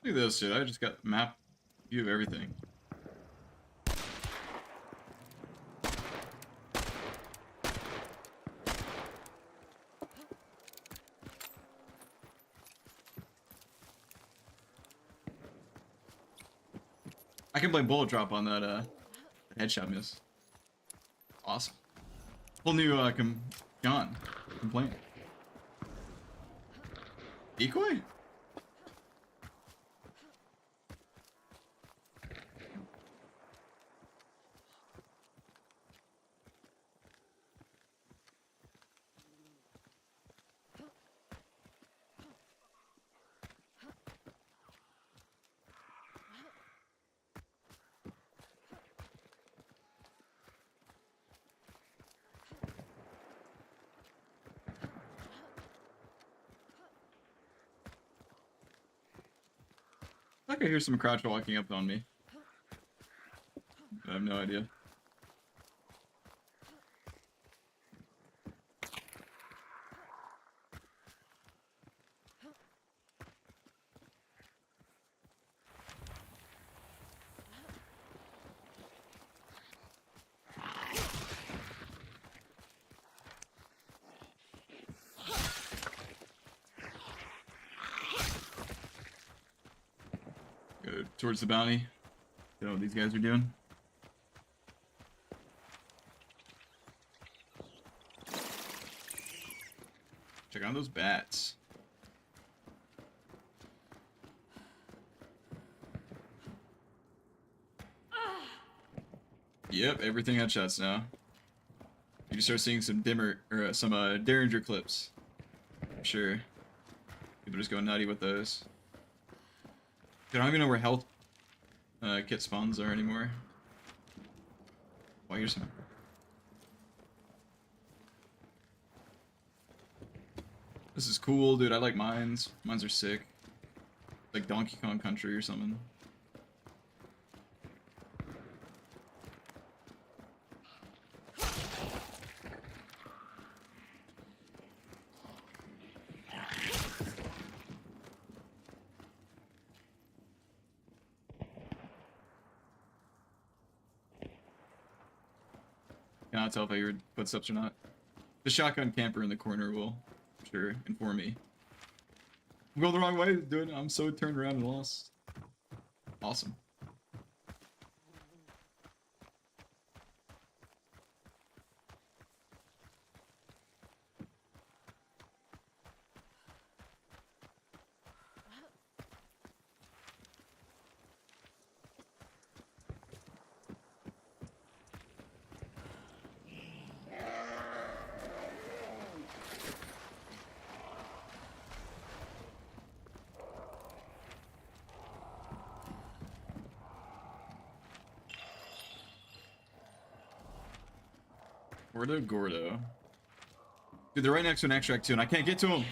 Look at this shit. I just got map view of everything. I can play bullet drop on that headshot miss. Awesome. Whole new gun. Complaint. Decoy? I could hear some crouch walking up on me. I have no idea. Go towards the bounty. You know what these guys are doing. Check out those bats. Yep, everything headshots now. You can start seeing some Derringer clips. I'm sure. People just going nutty with those. I don't even know where health kit spawns are anymore. Well, here's some. This is cool, dude. I like mines. Mines are sick. Like Donkey Kong Country or something. Cannot tell if I heard footsteps or not. The shotgun camper in the corner will, I'm sure, inform me. I'm going the wrong way, dude. I'm so turned around and lost. Awesome. Gordo. Dude, they're right next to an extract too, and I can't get to them.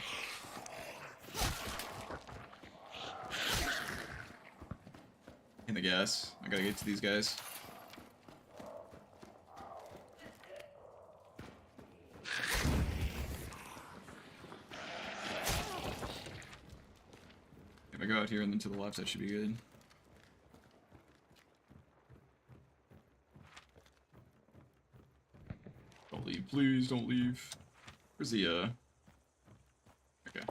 In the gas. I gotta get to these guys. If I go out here and then to the left, that should be good. Don't leave, please, don't leave. Where's the, okay.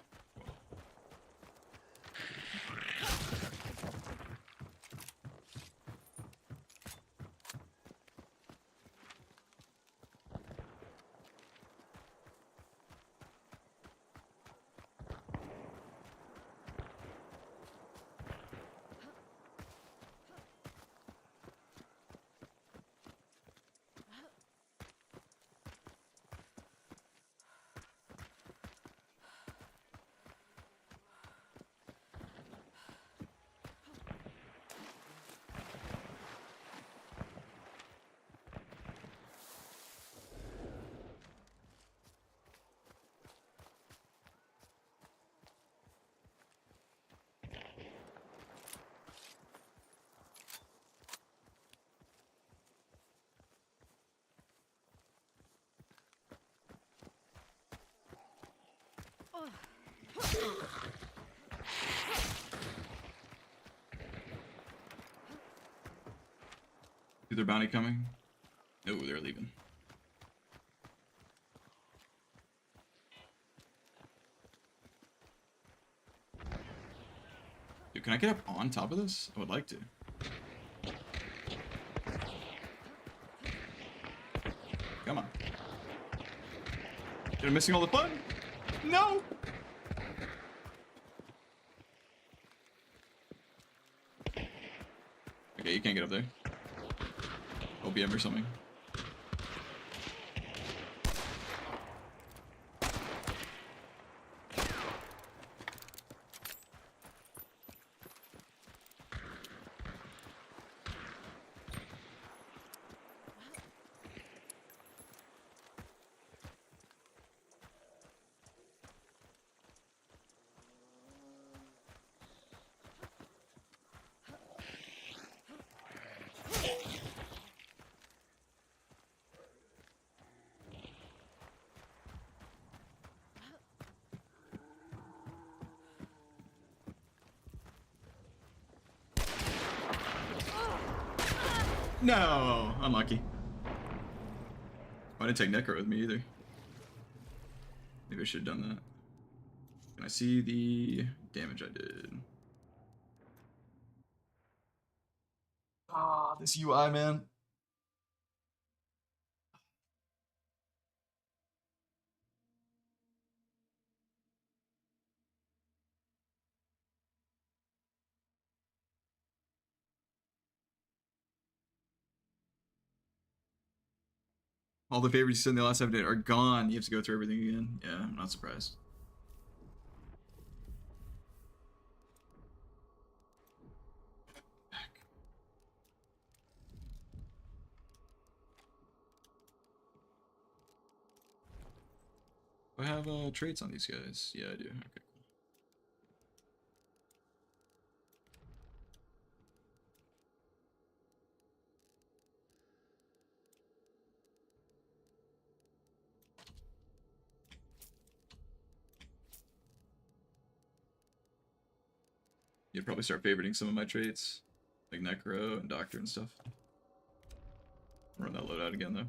Is their bounty coming? No, they're leaving. Dude, can I get up on top of this? I would like to. Come on. You're missing all the fun? No! Okay, you can't get up there. OPM or something. No, unlucky. I didn't take Necro with me either. Maybe I should have done that. Can I see the damage I did? Ah, this UI, man. All the favorites you said in the last update are gone. You have to go through everything again. Yeah, I'm not surprised. Do I have traits on these guys? Yeah, I do. Okay. You'd probably start favoriting some of my traits, like Necro and Doctor and stuff. Run that loadout again, though.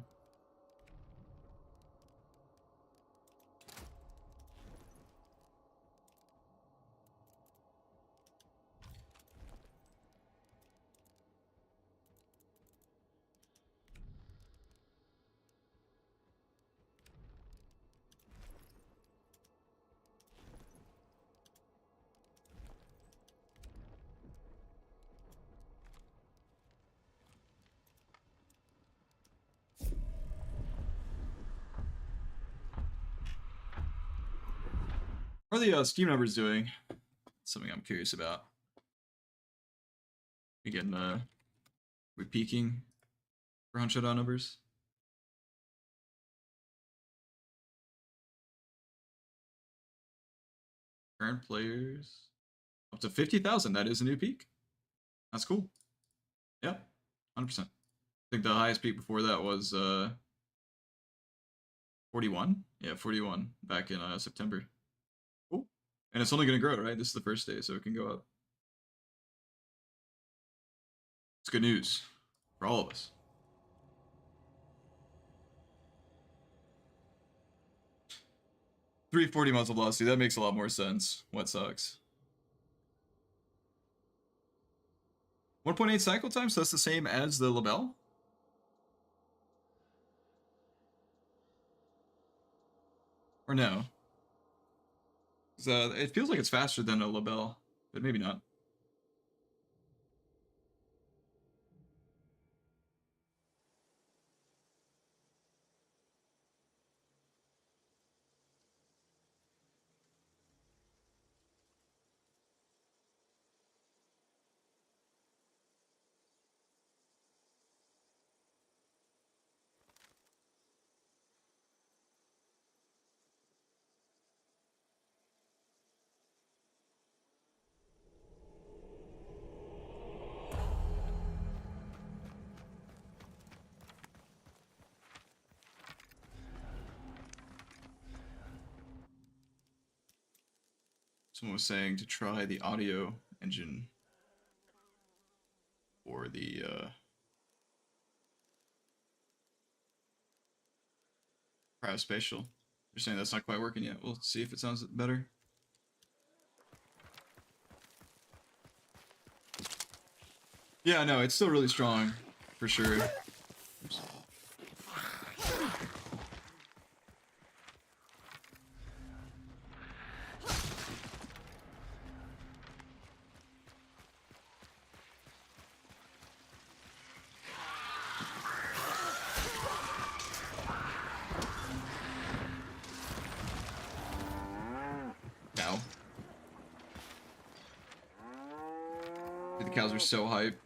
How are the Steam numbers doing? Something I'm curious about. Again, we're peaking for Hunt Showdown numbers. Current players up to 50,000. That is a new peak. That's cool. Yeah, 100%. I think the highest peak before that was 41. Yeah, 41 back in September. Cool. And it's only going to grow, right? This is the first day, so it can go up. It's good news for all of us. $340 months of velocity. That makes a lot more sense. What sucks? 1.8 cycle time, so that's the same as the Labelle? Or no? It feels like it's faster than a Labelle, but maybe not. Someone was saying to try the audio engine for the Cryospatial. You're saying that's not quite working yet. We'll see if it sounds better. Yeah, no, it's still really strong, for sure. Oops. Cow. Dude, the cows are so hype.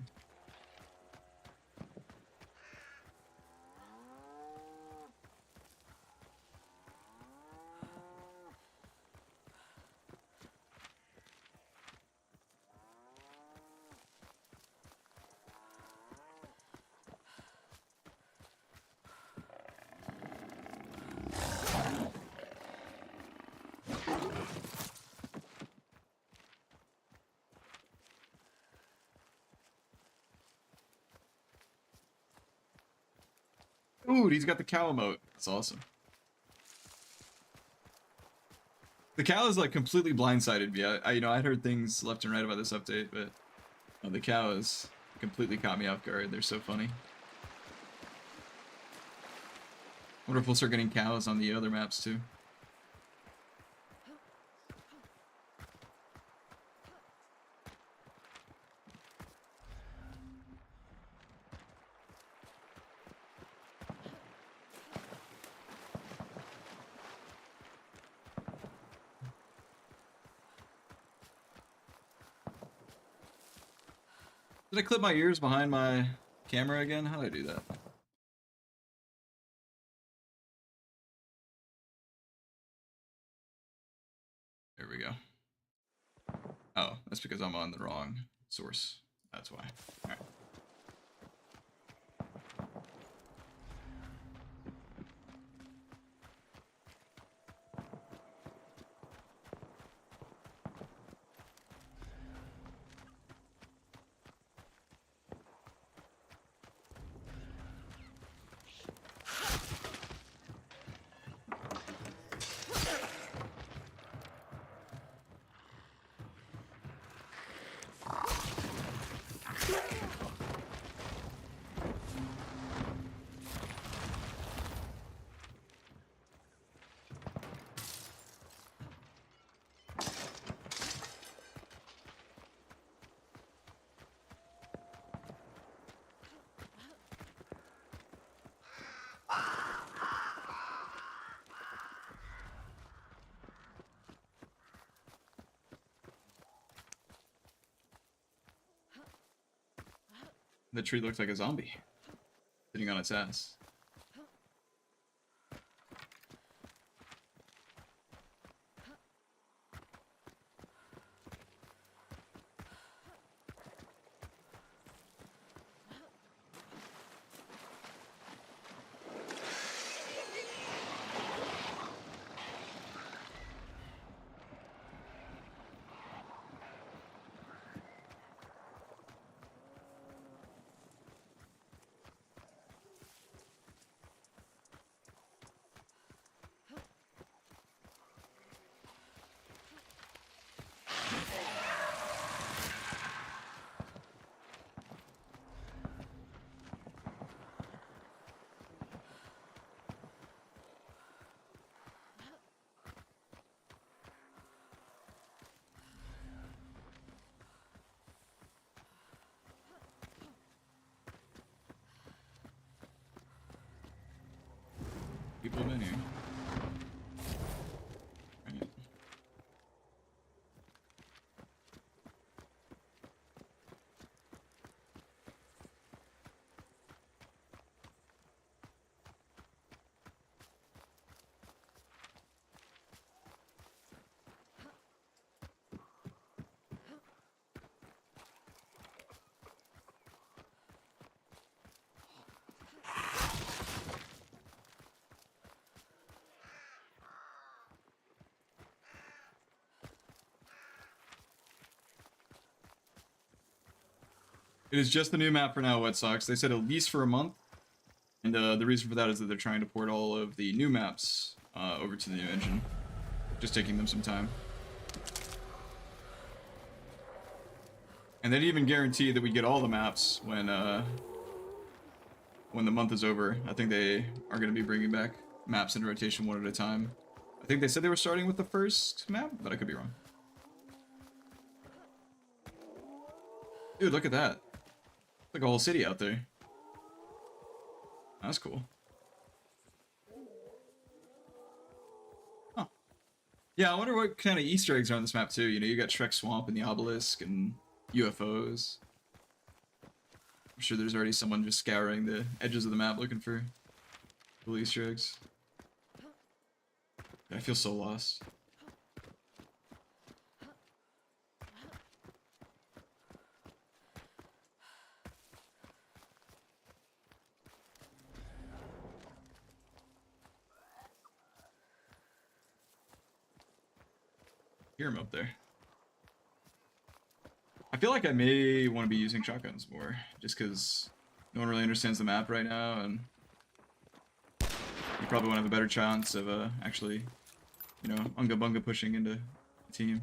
Ooh, he's got the cow emote. That's awesome. The cow is like completely blindsided me. I'd heard things left and right about this update, but the cow has completely caught me off guard. They're so funny. Wonder if we'll start getting cows on the other maps too. Did I clip my ears behind my camera again? How did I do that? There we go. Oh, that's because I'm on the wrong source. That's why. Alright. The tree looks like a zombie sitting on its ass. People have been here. Right. It is just the new map for now, Wet Sox. They said at least for a month. And the reason for that is that they're trying to port all of the new maps over to the new engine. Just taking them some time. And they didn't even guarantee that we get all the maps when the month is over. I think they are going to be bringing back maps in rotation one at a time. I think they said they were starting with the first map, but I could be wrong. Dude, look at that. Like a whole city out there. That's cool. Huh. Yeah, I wonder what kind of Easter eggs are on this map too. You know, you got Shrek Swamp and the obelisk and UFOs. I'm sure there's already someone just scouring the edges of the map looking for little Easter eggs. I feel so lost. Hear him up there. I feel like I may want to be using shotguns more, just because no one really understands the map right now, and you probably want to have a better chance of actually, you know, unga bunga pushing into the team.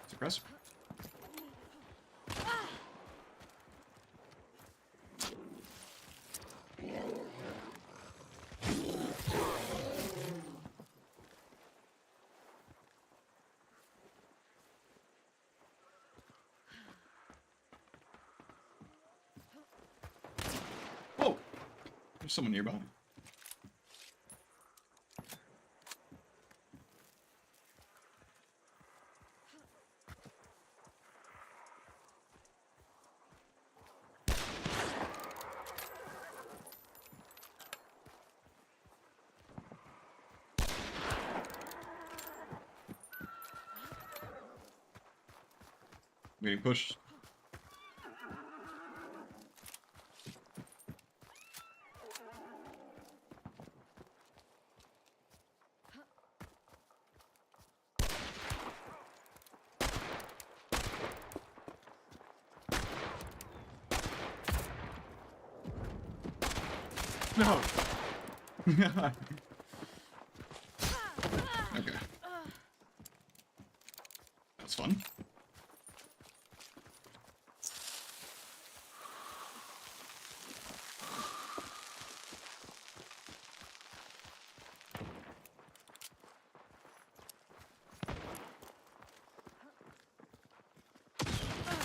Suppressor. Whoa! There's someone nearby. I'm getting pushed. No. Okay. That's fun.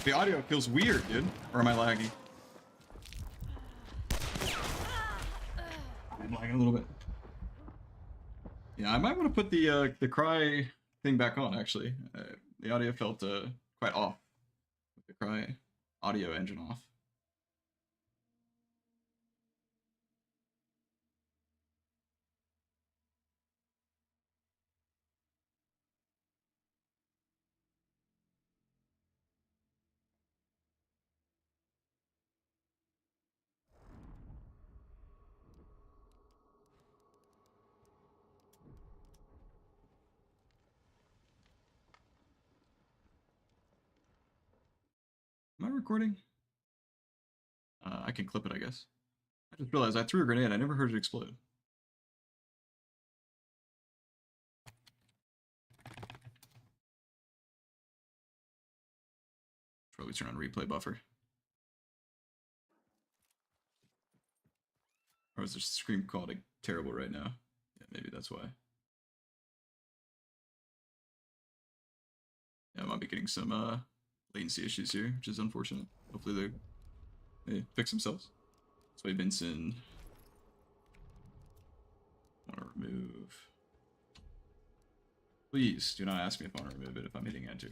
The audio feels weird, dude. Or am I laggy? I'm lagging a little bit. Yeah, I might want to put the cry thing back on, actually. The audio felt quite off with the cry audio engine off. Am I recording? I can clip it, I guess. I just realized I threw a grenade. I never heard it explode. Probably turn on replay buffer. Or is the screen quality terrible right now? Yeah, maybe that's why. Yeah, I might be getting some latency issues here, which is unfortunate. Hopefully they fix themselves. So wait, Vincent. I want to remove. Please do not ask me if I want to remove it if I'm hitting enter.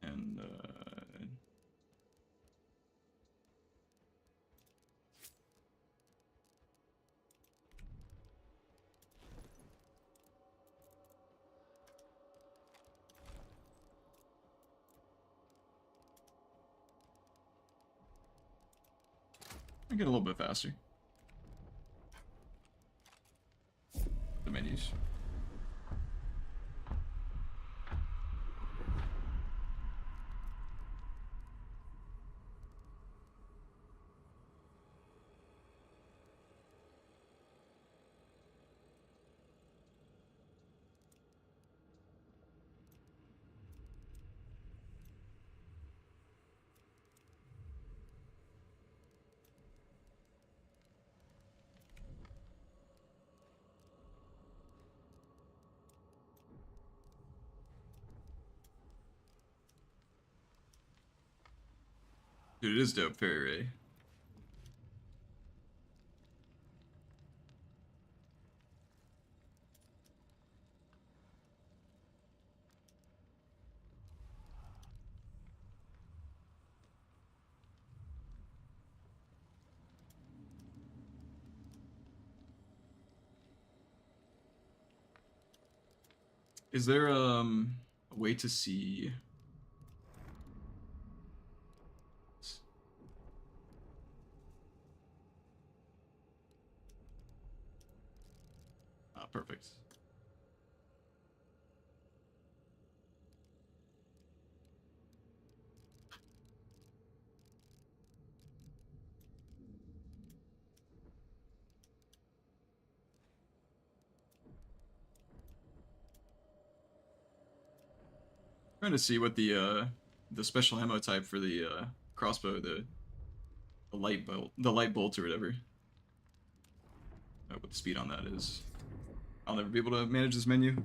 And I get a little bit faster. The menus. Dude, it is dope, Fairy Ray. Is there a way to see? Ah, perfect. Trying to see what the special ammo type for the crossbow, the light bolt or whatever. What the speed on that is. I'll never be able to manage this menu.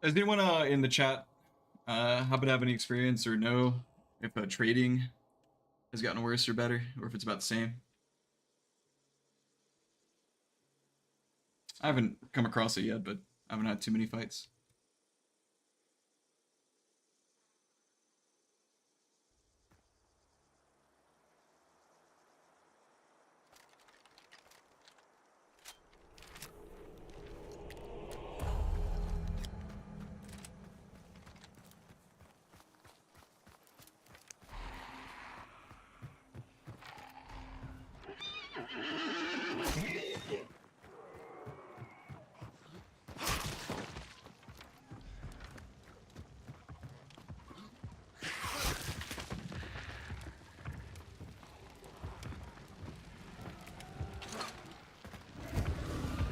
Does anyone in the chat happen to have any experience or know if trading has gotten worse or better, or if it's about the same? I haven't come across it yet, but I haven't had too many fights.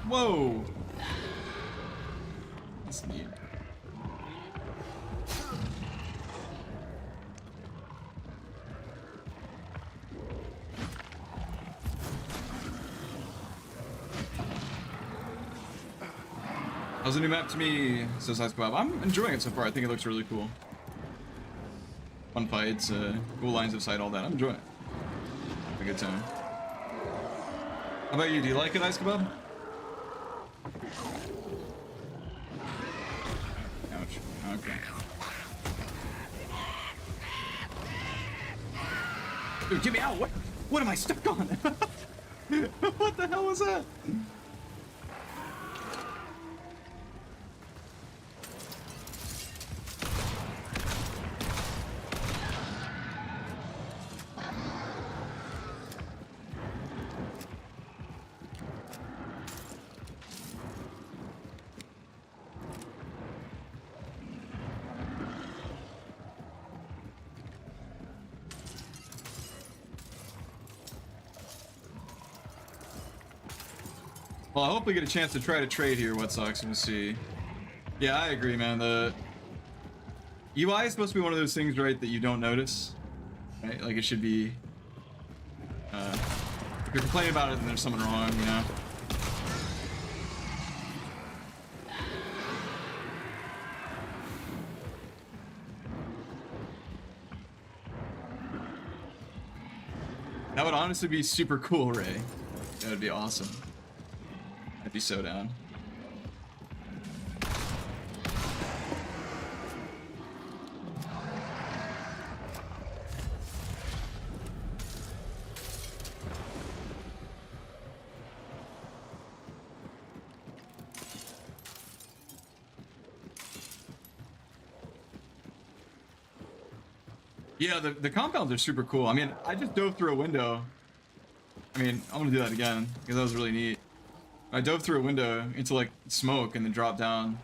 Whoa! That's neat. How's the new map to me? Says Ice Club. I'm enjoying it so far. I think it looks really cool. Fun fights, cool lines of sight, all that. I'm enjoying it. Have a good time. How about you? Do you like it, Ice Kebab? Ouch. Okay. Dude, get me out! What am I stuck on? What the hell was that? Well, I hope we get a chance to try to trade here, what sucks, we'll see. Yeah, I agree, man. The UI is supposed to be one of those things, right, that you don't notice. Right? Like, it should be... if you're complaining about it, then there's something wrong, you know? That would honestly be super cool, Ray. That would be awesome. I'd be so down. Yeah, the compounds are super cool. I mean, I just dove through a window. I mean, I'm gonna do that again because that was really neat. I dove through a window into like smoke and then dropped down.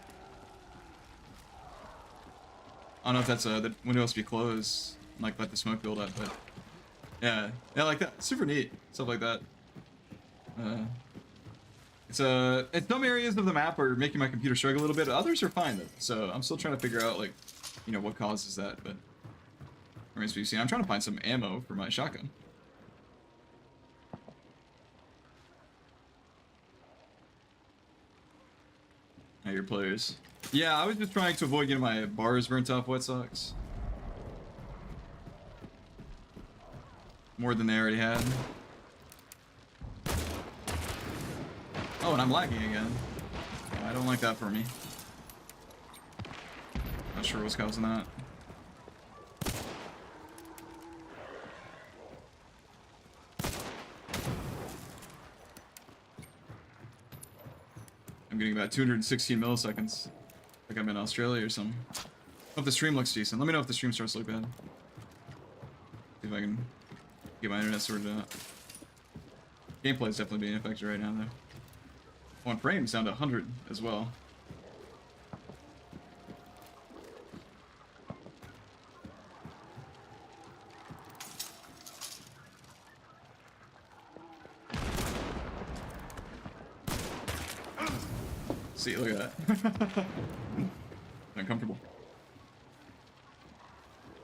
I don't know if that's the window has to be closed, like let the smoke build up, but yeah, like that. Super neat stuff like that. It's some areas of the map are making my computer struggle a little bit. Others are fine though, so I'm still trying to figure out like, you know, what causes that, but. Remains to be seen. I'm trying to find some ammo for my shotgun. Now your players. Yeah, I was just trying to avoid getting my bars burnt off Wet Sox. More than they already had. Oh, and I'm lagging again. I don't like that for me. Not sure what's causing that. I'm getting about 216 milliseconds. Like I'm in Australia or something. Hope the stream looks decent. Let me know if the stream starts to look bad. See if I can get my internet sorted out. Gameplay is definitely being affected right now, though. One frame's down to 100 as well. See, look at that. Uncomfortable.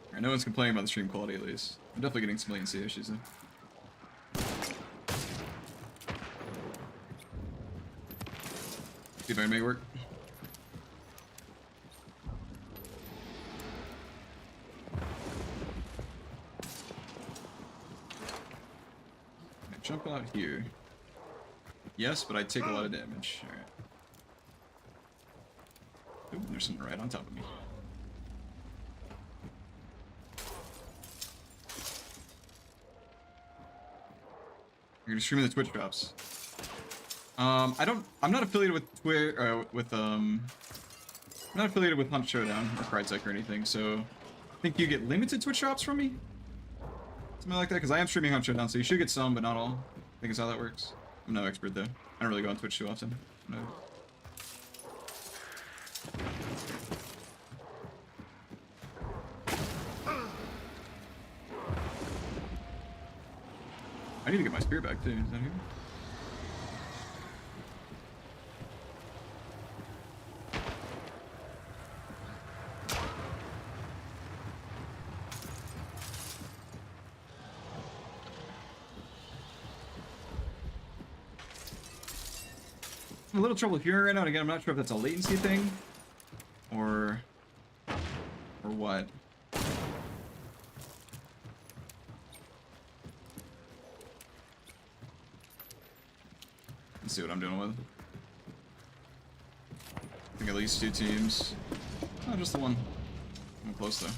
Alright, no one's complaining about the stream quality at least. I'm definitely getting some latency issues though. See if I can make it work. I jump out here. Yes, but I take a lot of damage. Alright. Ooh, there's something right on top of me. You're gonna stream in the Twitch drops. I'm not affiliated with Twitter, I'm not affiliated with Hunt Showdown or PrideTech or anything, so I think you get limited Twitch drops from me? Something like that, because I am streaming Hunt Showdown, so you should get some, but not all. I think that's how that works. I'm no expert though. I don't really go on Twitch too often. No. I need to get my spear back too. Is that here? I'm a little trouble hearing right now, and again, I'm not sure if that's a latency thing or what. Let's see what I'm doing with. I think at least 2 teams. Oh, just the one. I'm close though. I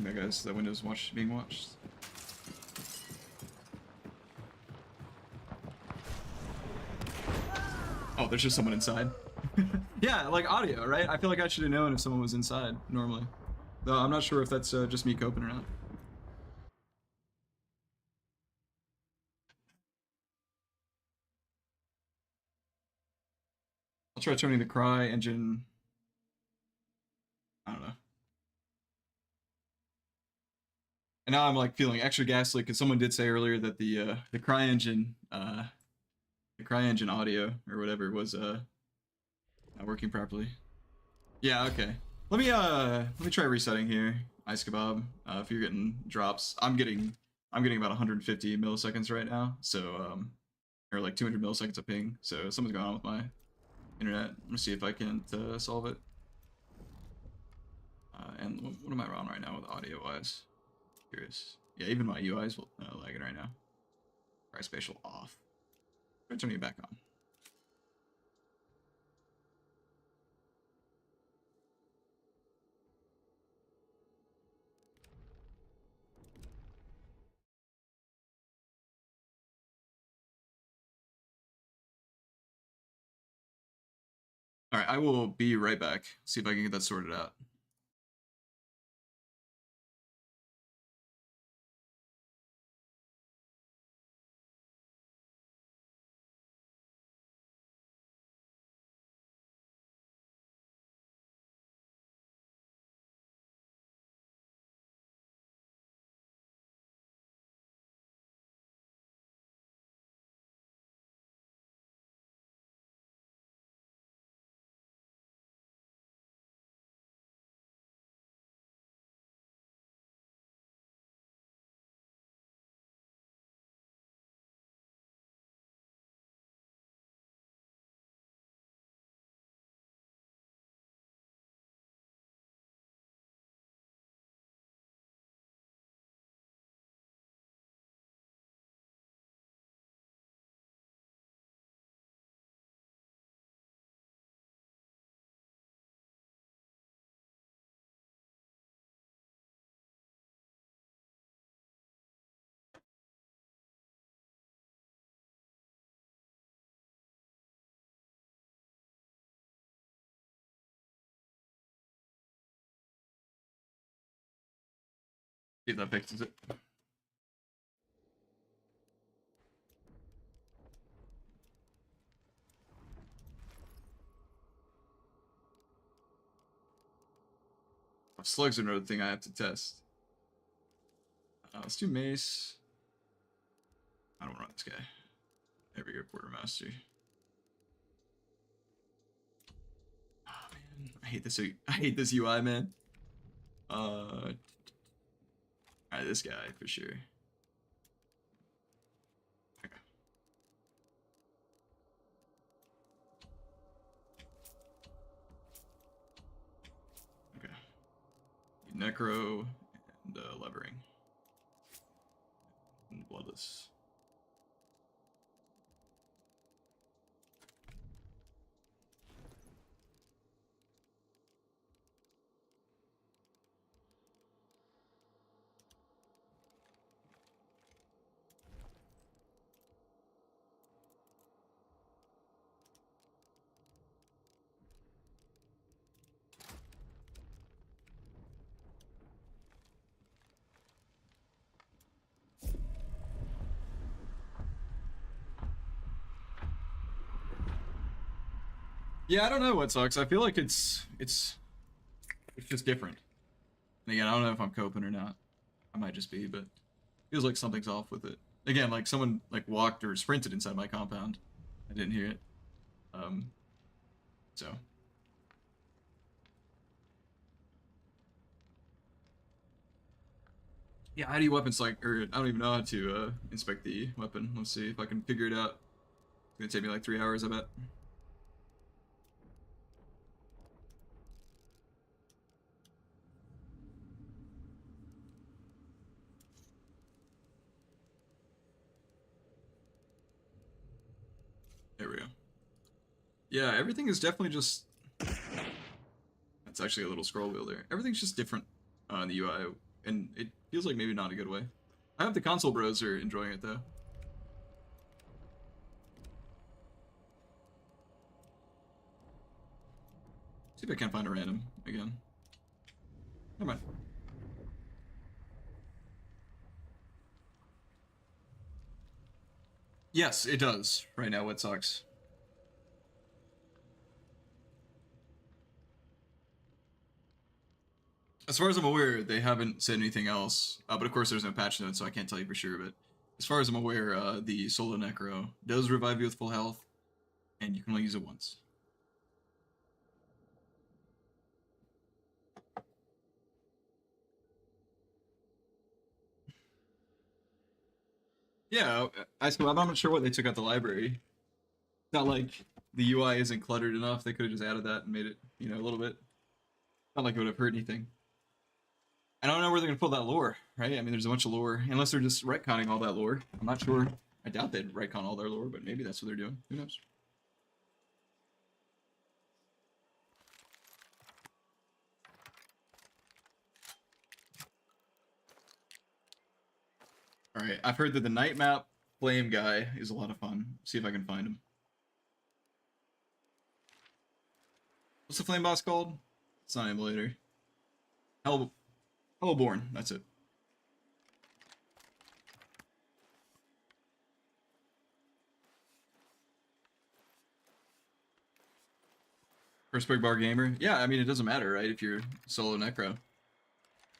think that window's being watched. Oh, there's just someone inside. Yeah, like audio, right? I feel like I should have known if someone was inside normally. Though I'm not sure if that's just me coping or not. I'll try turning the Cry engine. I don't know. And now I'm like feeling extra gaslit because someone did say earlier that the Cry engine audio or whatever was not working properly. Yeah, okay. Let me try resetting here, Ice Kebab. If you're getting drops, I'm getting about 150 milliseconds right now, so or like 200 milliseconds of ping. So something's going on with my internet. I'm gonna see if I can solve it. And what am I on right now with audio wise? Curious. Yeah, even my UI is lagging right now. Try spatial off. Try turning it back on. All right, I will be right back. See if I can get that sorted out. See if that fixes it. Slugs are another thing I have to test. Let's do mace. I don't run this guy. There we go, quartermaster. Oh man, I hate this. I hate this UI, man. Alright, this guy for sure. Okay. Okay. Necro and levering. And bloodless. Yeah, I don't know what sucks. I feel like it's just different. And again, I don't know if I'm coping or not. I might just be, but feels like something's off with it. Again, like someone like walked or sprinted inside my compound. I didn't hear it. So yeah, ID weapons like, or I don't even know how to inspect the weapon. Let's see if I can figure it out. It's gonna take me like 3 hours, I bet. There we go. Yeah, everything is definitely just. That's actually a little scroll wheel there. Everything's just different in the UI, and it feels like maybe not a good way. I hope the console bros are enjoying it though. See if I can find a random again. Never mind. Yes, it does right now. What sucks? As far as I'm aware, they haven't said anything else. But of course, there's no patch notes, so I can't tell you for sure. But as far as I'm aware, the Solo Necro does revive you with full health, and you can only use it once. Yeah, I'm not sure what they took out the library. It's not like the UI isn't cluttered enough. They could have just added that and made it, a little bit. Not like it would have hurt anything. I don't know where they're gonna pull that lore, right? I mean, there's a bunch of lore, unless they're just retconning all that lore. I'm not sure. I doubt they'd retcon all their lore, but maybe that's what they're doing. Who knows? All right, I've heard that the night map flame guy is a lot of fun. See if I can find him. What's the flame boss called? It's not emulator. Hellborn. That's it. First big bar gamer. Yeah, I mean it doesn't matter, right? If you're solo necro,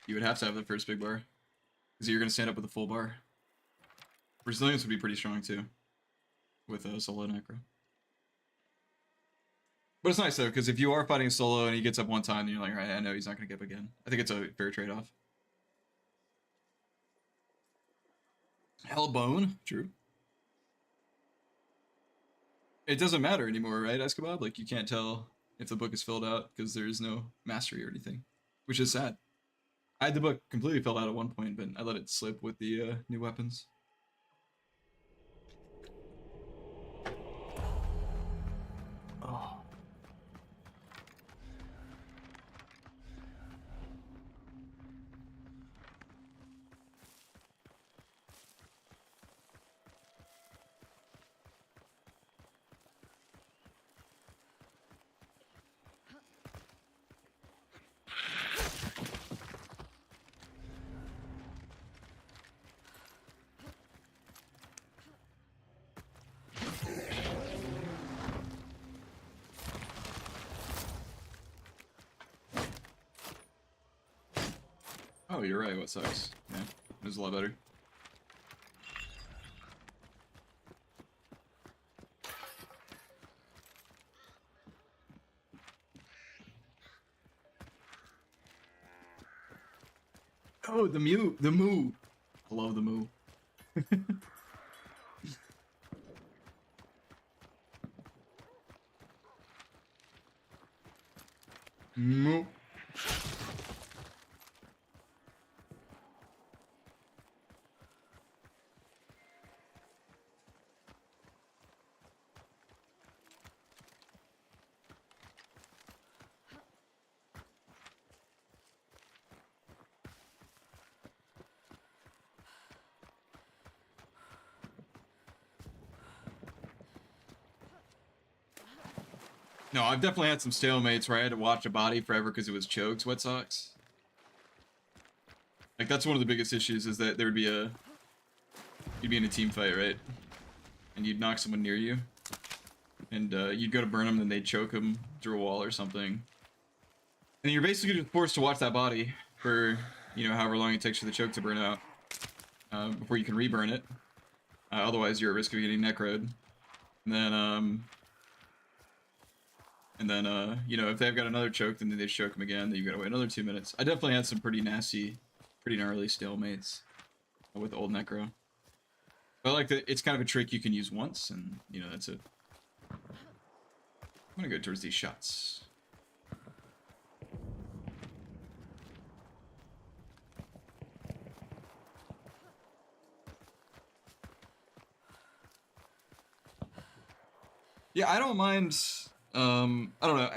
you would have to have the first big bar because you're gonna stand up with a full bar. Resilience would be pretty strong too with a solo necro. But it's nice though, because if you are fighting solo and he gets up one time, then you're like, all right, I know he's not gonna get up again. I think it's a fair trade-off. Hellbone, true. It doesn't matter anymore, right, Escobar? Like you can't tell if the book is filled out because there's no mastery or anything, which is sad. I had the book completely filled out at one point, but I let it slip with the new weapons.
Oh.
Oh, you're right. What sucks? Yeah, it was a lot better. Oh, the moo. I love the moo. Moo. No, I've definitely had some stalemates where I had to watch a body forever because it was choked sweat socks. Like that's one of the biggest issues is that there would be you'd be in a team fight, right? And you'd knock someone near you, and you'd go to burn them, then they'd choke them through a wall or something. And you're basically just forced to watch that body for, you know, however long it takes for the choke to burn out before you can reburn it. Otherwise, you're at risk of getting necroed. And then, you know, if they've got another choke, then they choke them again. Then you gotta wait another 2 minutes. I definitely had some pretty nasty, pretty gnarly stalemates with old necro. But like, it's kind of a trick you can use once, and you know that's it. I'm gonna go towards these shots. Yeah, I don't mind. I don't know.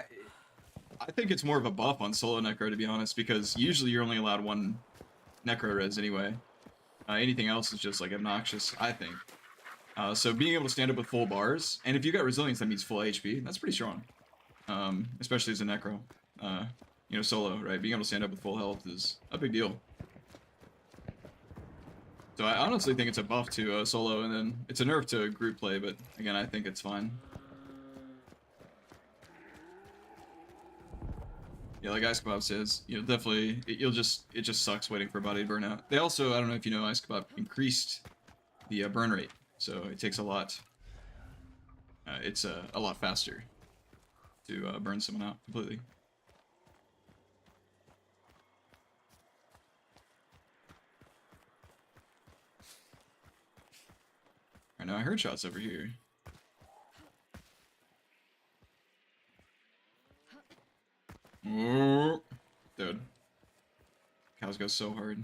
I think it's more of a buff on solo necro, to be honest, because usually you're only allowed one necro res anyway. Anything else is just like obnoxious, I think. So being able to stand up with full bars, and if you got resilience, that means full HP. That's pretty strong, especially as a necro. You know, solo, right? Being able to stand up with full health is a big deal. So I honestly think it's a buff to solo, and then it's a nerf to group play. But again, I think it's fine. Yeah, like Ice Kebab says, you know, definitely, it just sucks waiting for a body to burn out. They also, I don't know if you know, Ice Kebab increased the burn rate, so it takes a lot, it's a lot faster to burn someone out completely. Alright, now I heard shots over here. Dude. Cows go so hard.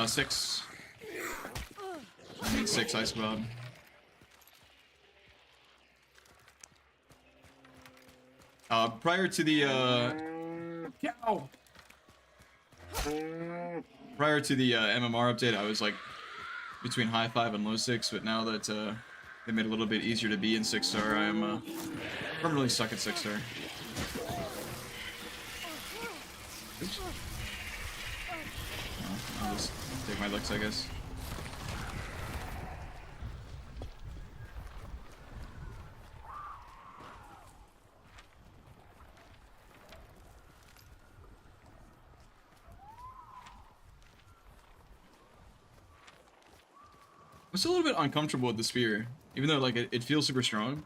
Six. I need 6 ice bob. Prior to the cow. Prior to the MMR update, I was like between high 5 and low 6, but now that they made it a little bit easier to be in 6-star, I am permanently stuck at 6-star. Oops. I'll just take my licks, I guess. I'm still a little bit uncomfortable with the spear, even though like it feels super strong.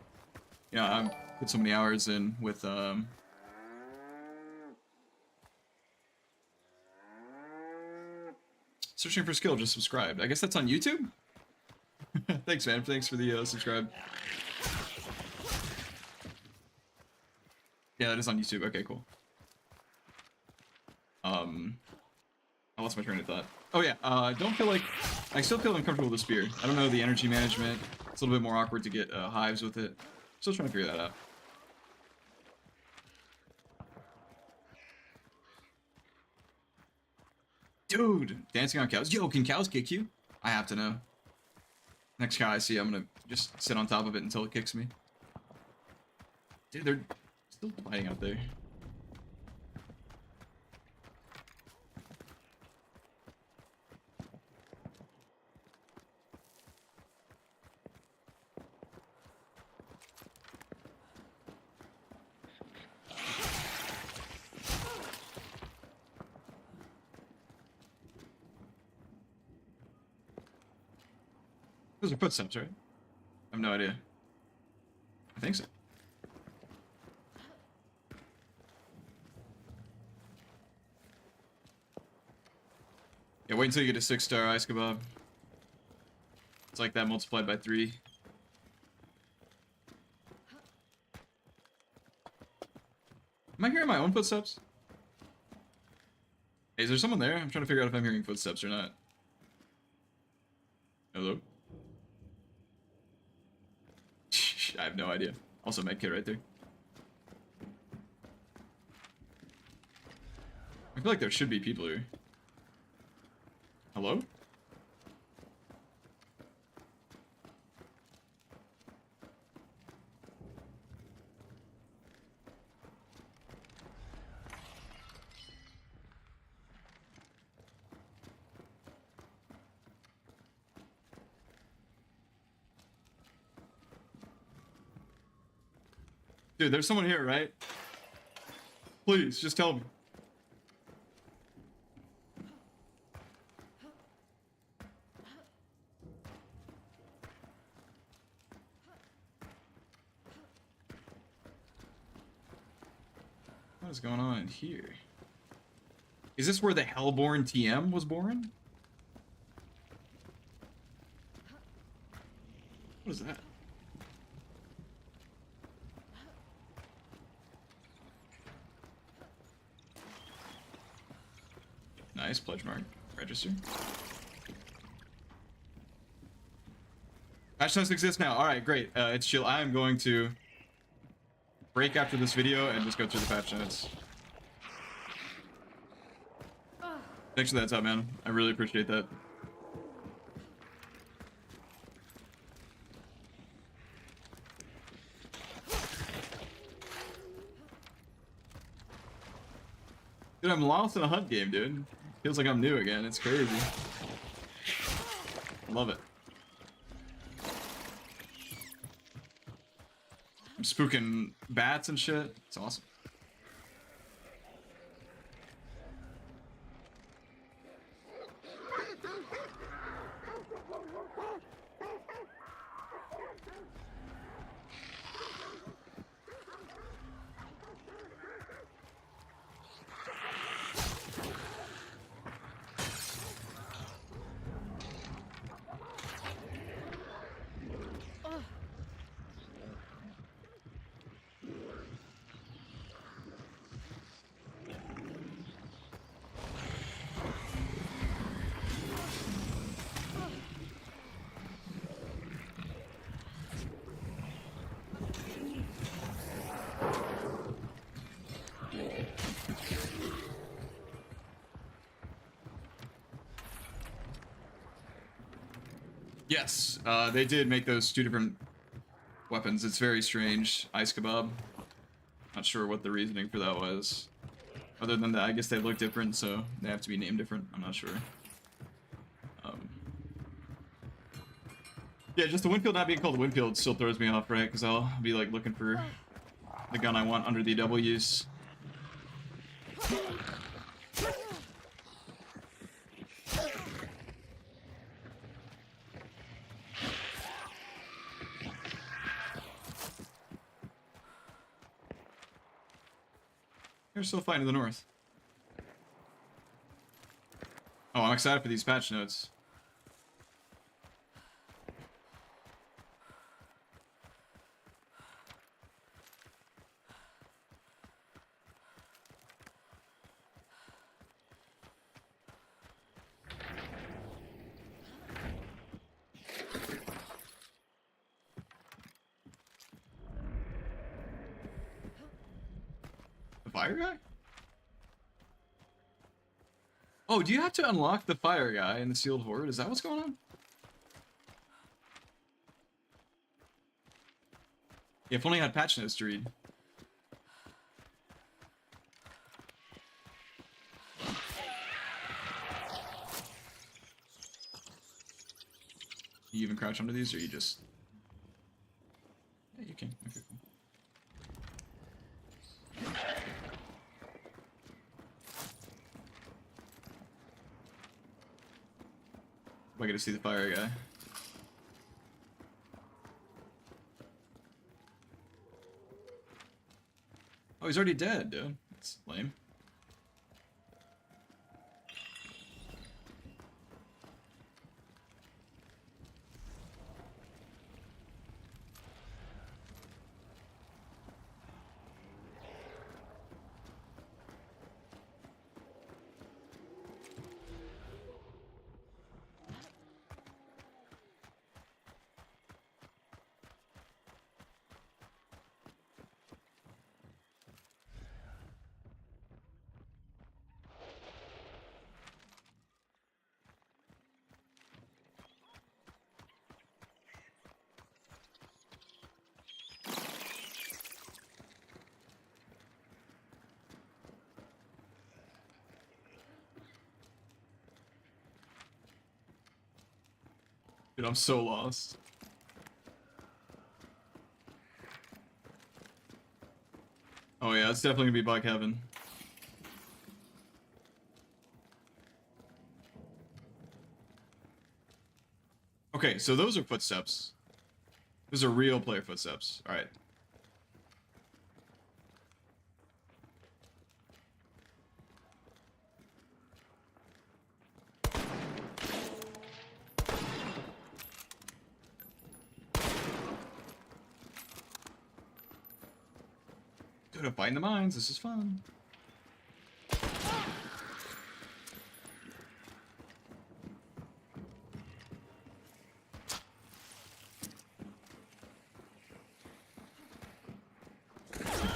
Yeah, I've put so many hours in with searching for skill. Just subscribed. I guess that's on YouTube. Thanks, man. Thanks for the subscribe. Yeah, that is on YouTube. Okay, cool. I lost my train of thought. Oh yeah, I don't feel like... I still feel uncomfortable with the spear. I don't know the energy management. It's a little bit more awkward to get hives with it. Still trying to figure that out. Dude, dancing on cows. Yo, can cows kick you? I have to know. Next cow I see, I'm gonna just sit on top of it until it kicks me. Dude, they're still fighting out there. Those are footsteps, right? I have no idea. I think so. Yeah, wait until you get a 6-star ice kebab. It's like that multiplied by 3. Am I hearing my own footsteps? Hey, is there someone there? I'm trying to figure out if I'm hearing footsteps or not. Hello? I have no idea. Also, medkit right there. I feel like there should be people here. Hello? Dude, there's someone here, right? Please, just tell me. What is going on in here? Is this where the Hellborn TM was born? What is that? Nice, pledge mark. Register. Patch notes exist now. Alright, great. It's chill. I am going to break after this video and just go through the patch notes. Thanks for that, top man. I really appreciate that. Dude, I'm lost in a hunt game, dude. Feels like I'm new again. It's crazy. Love it. I'm spooking bats and shit. It's awesome. Yes, they did make those two different weapons. It's very strange. Ice kebab. Not sure what the reasoning for that was. Other than that, I guess they look different, so they have to be named different. I'm not sure. Yeah, just the Winfield not being called the Winfield still throws me off, right? Because I'll be like looking for the gun I want under the double use. They're still fighting to the north. Oh, I'm excited for these patch notes. The fire guy? Oh, do you have to unlock the fire guy in the sealed horde? Is that what's going on? Yeah, if only I had patch notes to read. You even crouch under these, or you just... Yeah, you can. Okay, cool. I get to see the fire guy. Oh, he's already dead, dude. That's lame. Dude, I'm so lost. Oh yeah, it's definitely gonna be Bug Heaven. Okay, so those are footsteps. Those are real player footsteps. Alright. Dude, I'm fighting the mines. This is fun.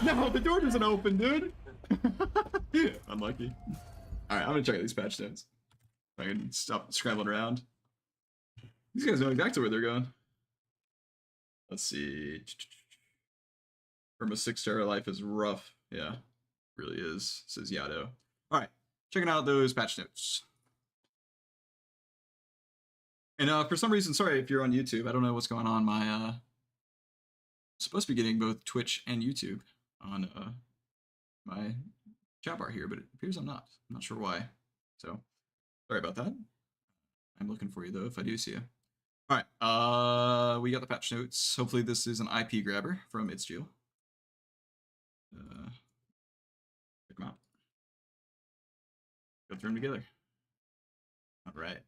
No, the door doesn't open, dude. Unlucky. Alright, I'm gonna check out these patch notes. I can stop scrambling around. These guys know exactly where they're going. Let's see. From a 6-star life is rough. Yeah, really is, says Yado. Alright, checking out those patch notes. And for some reason, sorry if you're on YouTube, I don't know what's going on. I'm supposed to be getting both Twitch and YouTube on my chat bar here, but it appears I'm not. I'm not sure why. So, sorry about that. I'm looking for you though if I do see you. All right, we got the patch notes. Hopefully this is an IP grabber from Itzgeel. Check them out. Go through them together. All right.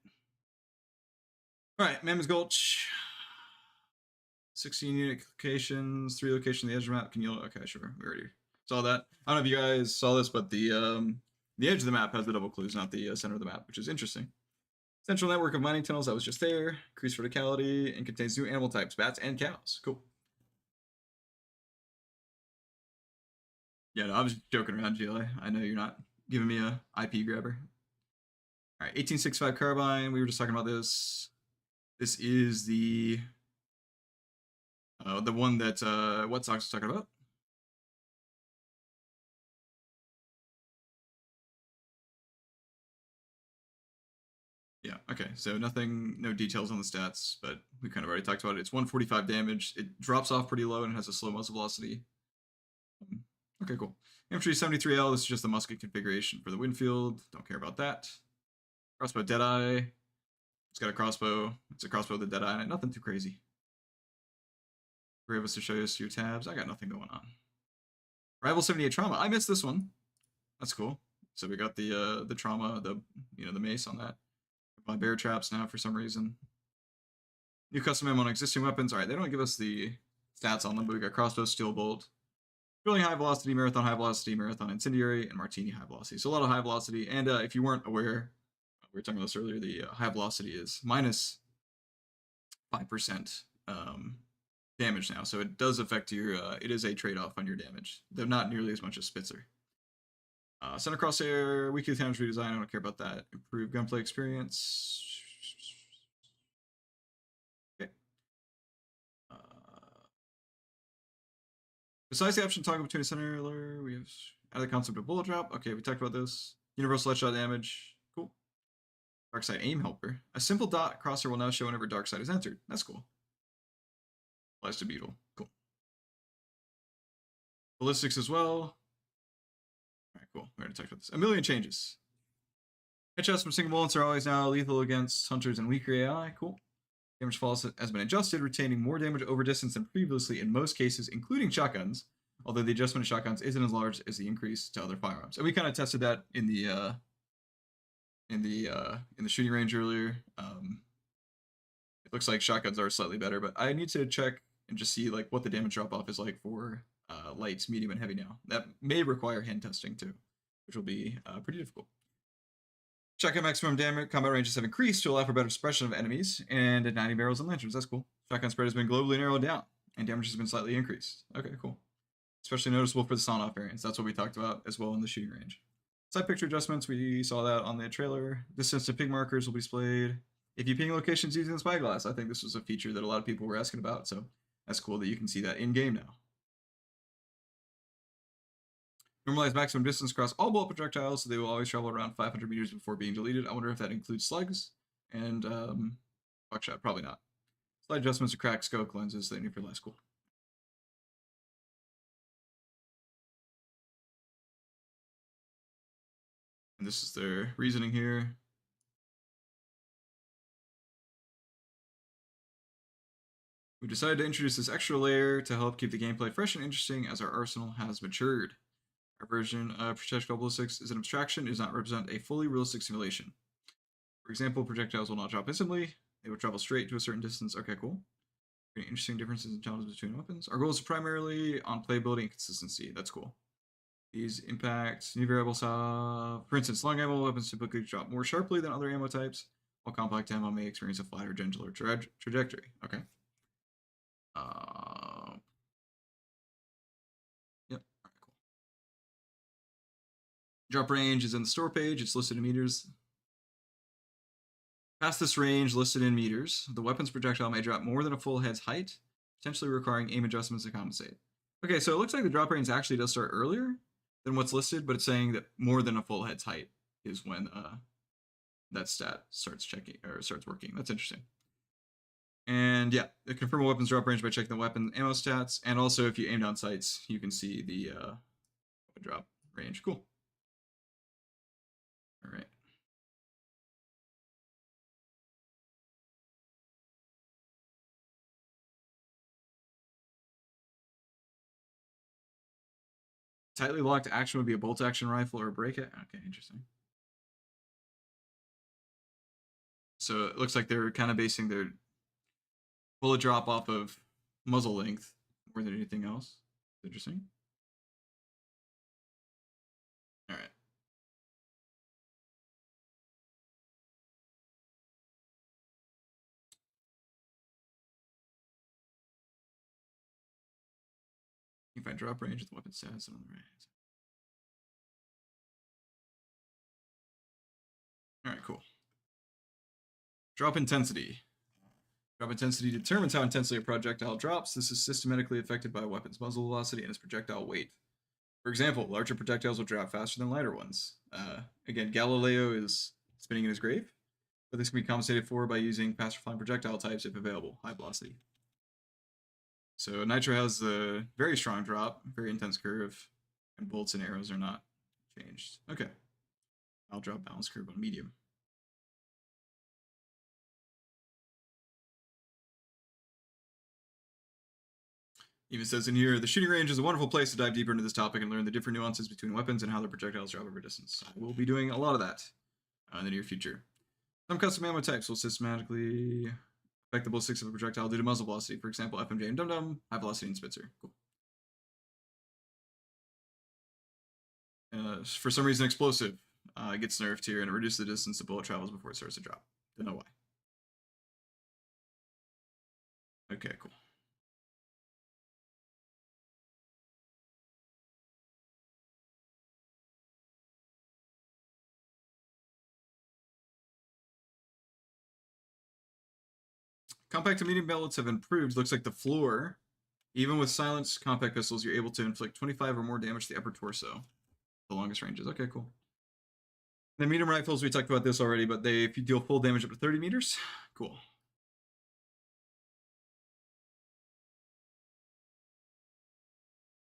All right, Mammoth Gulch. 16 unique locations, 3 locations on the edge of the map. Can you? Okay, sure. We already saw that. I don't know if you guys saw this, but the edge of the map has the double clues, not the center of the map, which is interesting. Central network of mining tunnels that was just there. Increased verticality and contains new animal types, bats and cows. Cool. Yeah, no, I was just joking around, GLA. I know you're not giving me a IP grabber. All right, 1865 carbine. We were just talking about this. This is the one that What Sox was talking about. Yeah, okay, so no details on the stats, but we kind of already talked about it. It's 145 damage. It drops off pretty low and it has a slow muzzle velocity. Okay, cool. Infantry 73L, this is just the musket configuration for the Winfield. Don't care about that. Crossbow Deadeye. It's got a crossbow. It's a crossbow with a Deadeye in it. Nothing too crazy. Brave us to show us your tabs. I got nothing going on. Rival 78 Trauma. I missed this one. That's cool. So we got the trauma, the mace on that. My bear traps now for some reason. New custom ammo on existing weapons. All right, they don't give us the stats on them, but we got crossbow, steel bolt, drilling high velocity, marathon incendiary, and martini high velocity. So a lot of high velocity. And if you weren't aware, we were talking about this earlier. The high velocity is minus 5% damage now, so it does affect your. It is a trade-off on your damage, though not nearly as much as Spitzer. Center crosshair, weekly damage redesign. I don't care about that. Improve gunplay experience. Okay. Besides the option toggle between a center, we have added the concept of bullet drop. Okay, we talked about this. Universal headshot damage. Cool. Dark side aim helper. A simple dot crosshair will now show whenever dark side is entered. That's cool. Applies to Beetle. Cool. Ballistics as well. Alright, cool. We already talked about this. A million changes. Headshots from single bullets are always now lethal against hunters and weaker AI. Cool. Damage falls has been adjusted, retaining more damage over distance than previously in most cases, including shotguns. Although the adjustment of shotguns isn't as large as the increase to other firearms. And we kind of tested that in the shooting range earlier. It looks like shotguns are slightly better, but I need to check and just see like what the damage drop off is like for light, medium, and heavy now. That may require hand testing too, which will be pretty difficult. Shotgun maximum damage combat ranges have increased to allow for better suppression of enemies and at 90 barrels and lanterns. That's cool. Shotgun spread has been globally narrowed down and damage has been slightly increased. Okay, cool. Especially noticeable for the sawn-off variants. That's what we talked about as well in the shooting range. Side picture adjustments, we saw that on the trailer. Distance to ping markers will be displayed. If you ping locations using the spyglass, I think this was a feature that a lot of people were asking about, so that's cool that you can see that in-game now. Normalize maximum distance across all bullet projectiles, so they will always travel around 500 meters before being deleted. I wonder if that includes slugs and buckshot. Probably not. Slight adjustments to crack scope lenses that need for less cool. And this is their reasoning here. We decided to introduce this extra layer to help keep the gameplay fresh and interesting as our arsenal has matured. Our version of projectile ballistics is an abstraction. It does not represent a fully realistic simulation. For example, projectiles will not drop instantly. They will travel straight to a certain distance. Okay, cool. Interesting differences in challenges between weapons. Our goal is primarily on playability and consistency. That's cool. These impact new variables have, for instance, long ammo weapons typically drop more sharply than other ammo types, while compact ammo may experience a flatter, gentler trajectory. Okay. Yep. All right, cool. Drop range is in the store page. It's listed in meters. Past this range listed in meters, the weapon's projectile may drop more than a full head's height, potentially requiring aim adjustments to compensate. Okay, so it looks like the drop range actually does start earlier than what's listed, but it's saying that more than a full head's height is when that stat starts working. That's interesting. And yeah, confirm a weapon's drop range by checking the weapon ammo stats, and also if you aim down sights, you can see the drop range. Cool. All right. Tightly locked action would be a bolt action rifle or a break it. Okay, interesting. So it looks like they're kind of basing their bullet drop off of muzzle length more than anything else. Interesting. All right. You can find drop range with weapon stats on the right. All right, cool. Drop intensity. Drop intensity determines how intensely a projectile drops. This is systematically affected by a weapon's muzzle velocity and its projectile weight. For example, larger projectiles will drop faster than lighter ones. Again, Galileo is spinning in his grave, but this can be compensated for by using faster flying projectile types if available, high velocity. So Nitro has a very strong drop, very intense curve, and bolts and arrows are not changed. Okay. I'll drop balance curve on medium. Even says in here, the shooting range is a wonderful place to dive deeper into this topic and learn the different nuances between weapons and how their projectiles drop over distance. We'll be doing a lot of that in the near future. Some custom ammo types will systematically affect the ballistics of a projectile due to muzzle velocity. For example, FMJ and Dum Dum, high velocity and Spitzer. Cool. For some reason, explosive gets nerfed here and it reduces the distance the bullet travels before it starts to drop. Don't know why. Okay, cool. Compact to medium bullets have improved. Looks like the floor, even with silenced compact pistols, you're able to inflict 25 or more damage to the upper torso. The longest ranges. Okay, cool. The medium rifles, we talked about this already, but if you deal full damage up to 30 meters, cool.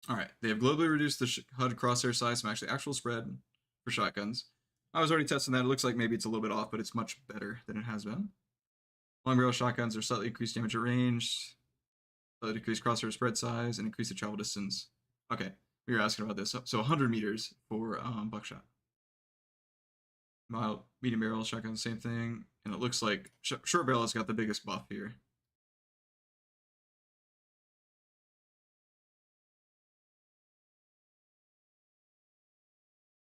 All right, they have globally reduced the HUD crosshair size from actual spread for shotguns. I was already testing that. It looks like maybe it's a little bit off, but it's much better than it has been. Long barrel shotguns are slightly increased damage at range, slightly decreased crosshair spread size, and increase the travel distance. Okay, we were asking about this. So 100 meters for buckshot. Mild, medium barrel shotgun, same thing. And it looks like short barrel has got the biggest buff here.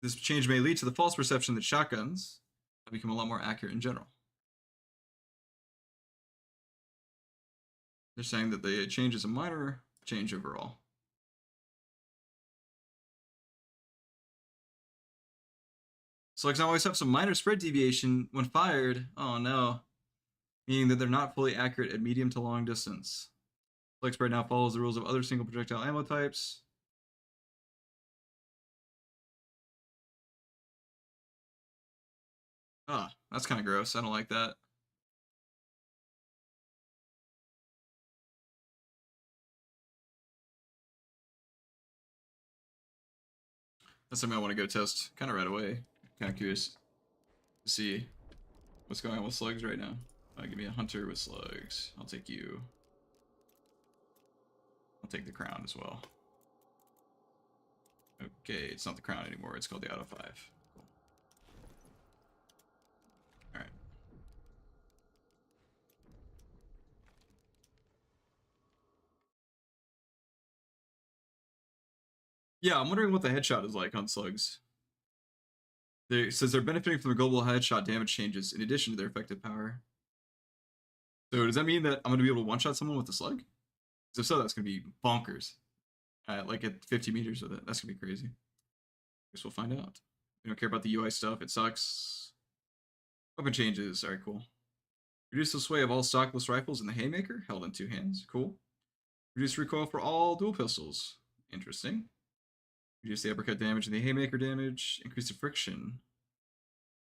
This change may lead to the false perception that shotguns have become a lot more accurate in general. They're saying that the change is a minor change overall. Slugs always have some minor spread deviation when fired. Oh no. Meaning that they're not fully accurate at medium to long distance. Slug spread now follows the rules of other single projectile ammo types. Ah, that's kind of gross. I don't like that. That's something I want to go test kind of right away. Kind of curious to see what's going on with slugs right now. Give me a hunter with slugs. I'll take you. I'll take the crown as well. Okay, it's not the crown anymore. It's called the Auto 5. Cool. All right. Yeah, I'm wondering what the headshot is like on slugs. It says they're benefiting from the global headshot damage changes in addition to their effective power. So does that mean that I'm going to be able to one-shot someone with a slug? Because if so, that's going to be bonkers. Like at 50 meters with it. That's going to be crazy. Guess we'll find out. We don't care about the UI stuff. It sucks. Weapon changes. All right, cool. Reduce the sway of all stockless rifles in the Haymaker, held in 2 hands. Cool. Reduce recoil for all dual pistols. Interesting. Reduce the uppercut damage and the Haymaker damage. Increase the friction.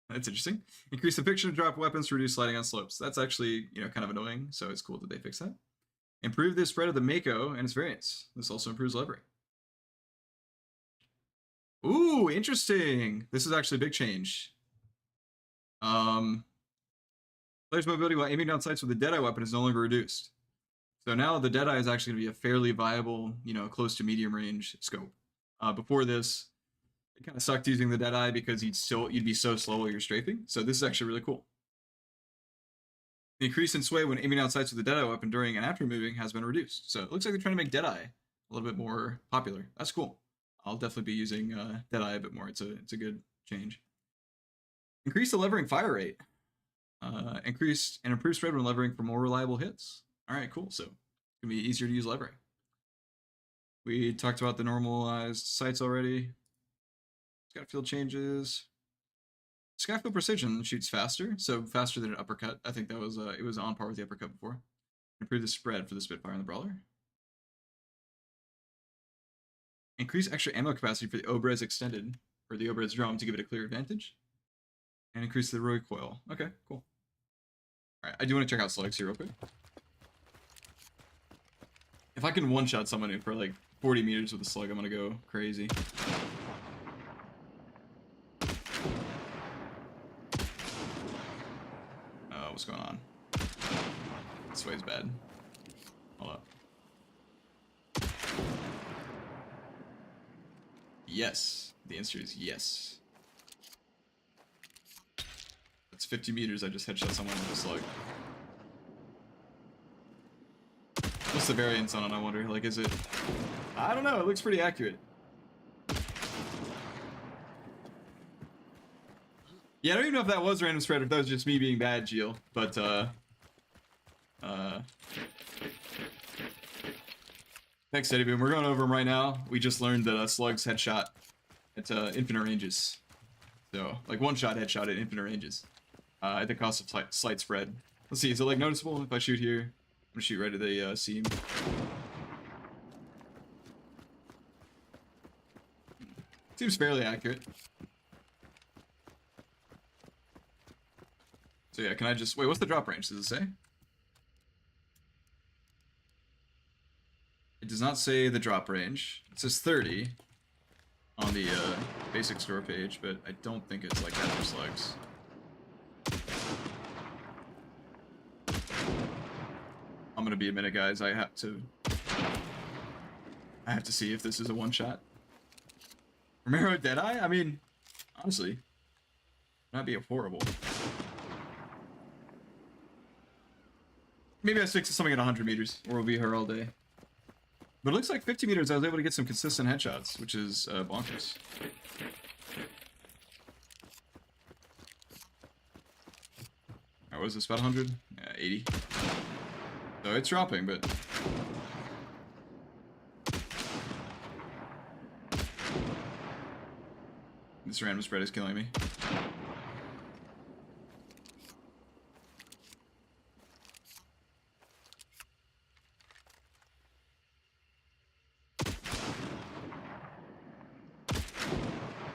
That's interesting. Increase the friction to drop weapons to reduce sliding on slopes. That's actually, kind of annoying, so it's cool that they fix that. Improve the spread of the Mako and its variants. This also improves levering. Ooh, interesting. This is actually a big change. Player's mobility while aiming down sights with a Deadeye weapon is no longer reduced. So now the Deadeye is actually going to be a fairly viable, close to medium range scope. Before this, it kind of sucked using the Deadeye because you'd be so slow while you're strafing. So this is actually really cool. The increase in sway when aiming down sights with the Deadeye weapon during and after moving has been reduced. So it looks like they're trying to make Deadeye a little bit more popular. That's cool. I'll definitely be using Deadeye a bit more. It's a good change. Increase the levering fire rate. Increased and improved spread when levering for more reliable hits. All right, cool. So it's going to be easier to use levering. We talked about the normalized sights already. Skyfield changes. Skyfield precision shoots faster, so faster than an uppercut. I think that was it was on par with the uppercut before. Improve the spread for the Spitfire and the Brawler. Increase extra ammo capacity for the Obrez Extended, or the Obrez Drum to give it a clear advantage. And increase the recoil. Okay, cool. Alright, I do want to check out slugs here real quick. If I can one-shot someone for like 40 meters with a slug, I'm gonna go crazy. What's going on? This way's bad. Hold up. Yes. The answer is yes. That's 50 meters. I just headshot someone with a slug. What's the variance on it, I wonder? Like, is it... I don't know. It looks pretty accurate. Yeah, I don't even know if that was random spread or if that was just me being bad, Geo. But, thanks, Teddy Boom. We're going over them right now. We just learned that slugs headshot at infinite ranges. So, like one-shot headshot at infinite ranges. At the cost of slight spread. Let's see, is it like noticeable if I shoot here? I'm gonna shoot right at the seam. Seems fairly accurate. So yeah, can I just... Wait, what's the drop range? Does it say? It does not say the drop range. It says 30 on the basic store page, but I don't think it's like that for slugs. I'm gonna be a minute, guys. I have to see if this is a one-shot. Romero Deadeye? I mean, honestly, not be horrible. Maybe I stick to something at 100 meters, or we'll be here all day. But it looks like 50 meters I was able to get some consistent headshots, which is bonkers. Alright, what is this, about 100? Yeah, 80. So it's dropping, but... This random spread is killing me.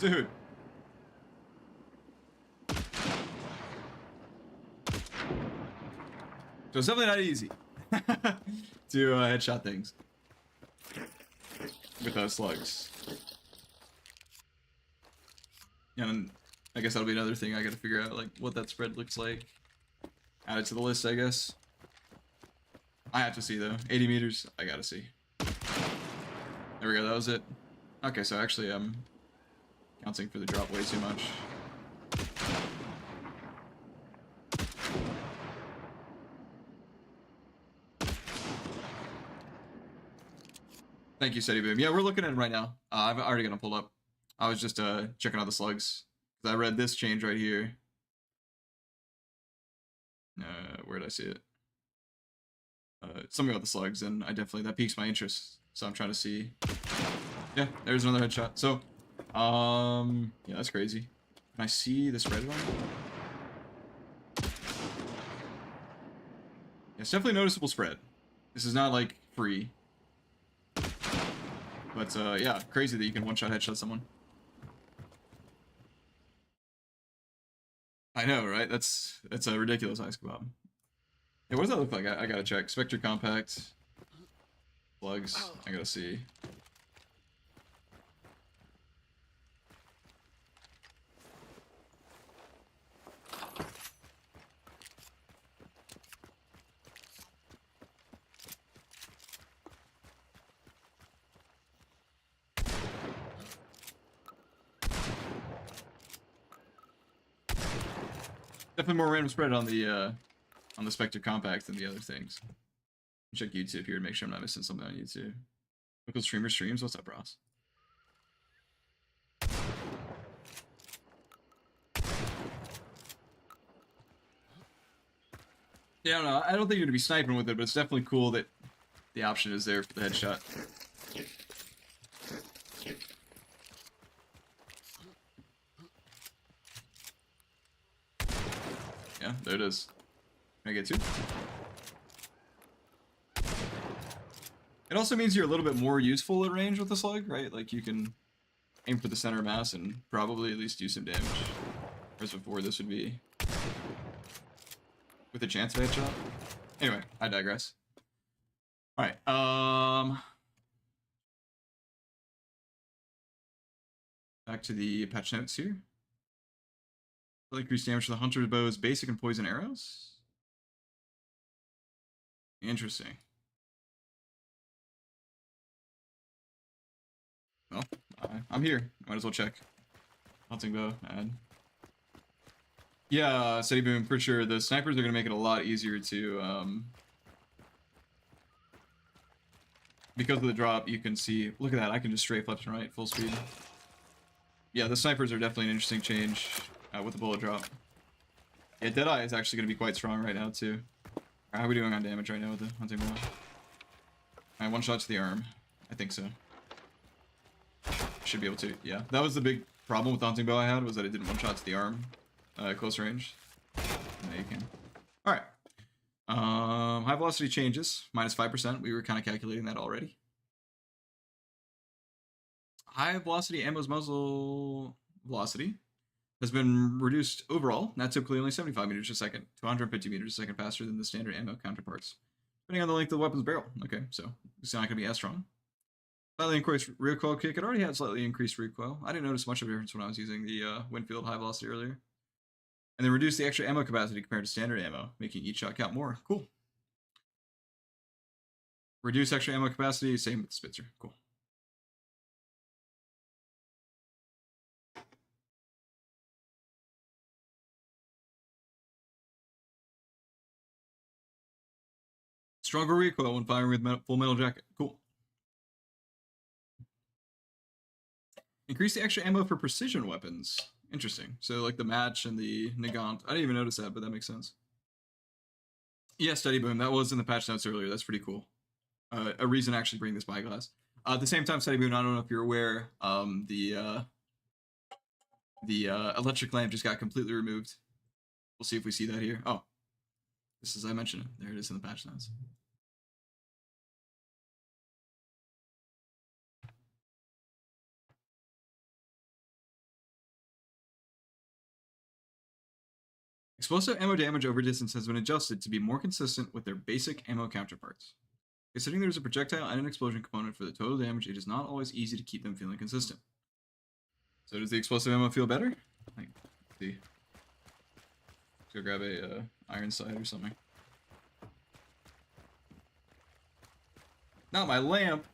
Dude. So it's definitely not easy to headshot things with those slugs. And I guess that'll be another thing I gotta figure out, like what that spread looks like. Add it to the list, I guess. I have to see though. 80 meters, I gotta see. There we go, that was it. Okay, so actually I'm counting for the drop way too much. Thank you, Steady Boom. Yeah, we're looking at it right now. I've already got them pulled up. I was just checking out the slugs. I read this change right here. Where did I see it? Something about the slugs, and that piques my interest. So I'm trying to see. Yeah, there's another headshot. So, yeah, that's crazy. Can I see the spread one? Yeah, it's definitely a noticeable spread. This is not like free. But yeah, crazy that you can one-shot headshot someone. I know, right? That's a ridiculous ice kebab. Hey, what does that look like? I gotta check. Spectre Compact. Slugs. I gotta see. Definitely more random spread on the Spectre Compact than the other things. Check YouTube here to make sure I'm not missing something on YouTube. Local streamer streams. What's up, Ross? Yeah, I don't know. I don't think you're gonna be sniping with it, but it's definitely cool that the option is there for the headshot. Yeah, there it is. Can I get two? It also means you're a little bit more useful at range with the slug, right? Like you can aim for the center of mass and probably at least do some damage. Whereas before this would be with a chance of a headshot. Anyway, I digress. Alright, back to the patch notes here. Increased damage to the hunter's bows, basic and poison arrows. Interesting. Well, I'm here. Might as well check. Hunting bow, add. Yeah, Steady Boom, for sure. The snipers are going to make it a lot easier to, because of the drop, you can see, look at that, I can just strafe left and right, full speed. Yeah, the snipers are definitely an interesting change with the bullet drop. Yeah, Deadeye is actually going to be quite strong right now, too. How are we doing on damage right now with the hunting bow? Alright, one shot to the arm. I think so. Should be able to, yeah. That was the big problem with the hunting bow I had, was that it didn't one shot to the arm. Close range. Now you can. Alright. High velocity changes, minus 5%. We were kind of calculating that already. High velocity ammo's muzzle velocity has been reduced overall, not typically only 75 meters a second, to 150 meters a second faster than the standard ammo counterparts, depending on the length of the weapon's barrel. Okay, so it's not going to be as strong. Slightly increased recoil kick. It already had slightly increased recoil. I didn't notice much of a difference when I was using the Winfield high velocity earlier. And then reduce the extra ammo capacity compared to standard ammo, making each shot count more. Cool. Reduce extra ammo capacity, same with the Spitzer. Cool. Stronger recoil when firing with full metal jacket. Cool. Increase the extra ammo for precision weapons. Interesting. So like the match and the Nagant. I didn't even notice that, but that makes sense. Yeah, Steady Boom. That was in the patch notes earlier. That's pretty cool. A reason to actually bring this spyglass. At the same time, Steady Boom, I don't know if you're aware, the electric lamp just got completely removed. We'll see if we see that here. Oh, just as I mentioned it. There it is in the patch notes. Explosive ammo damage over distance has been adjusted to be more consistent with their basic ammo counterparts. Considering there is a projectile and an explosion component for the total damage, it is not always easy to keep them feeling consistent. So does the explosive ammo feel better? Like, let's see. Let's go grab a iron sight or something. Not my lamp!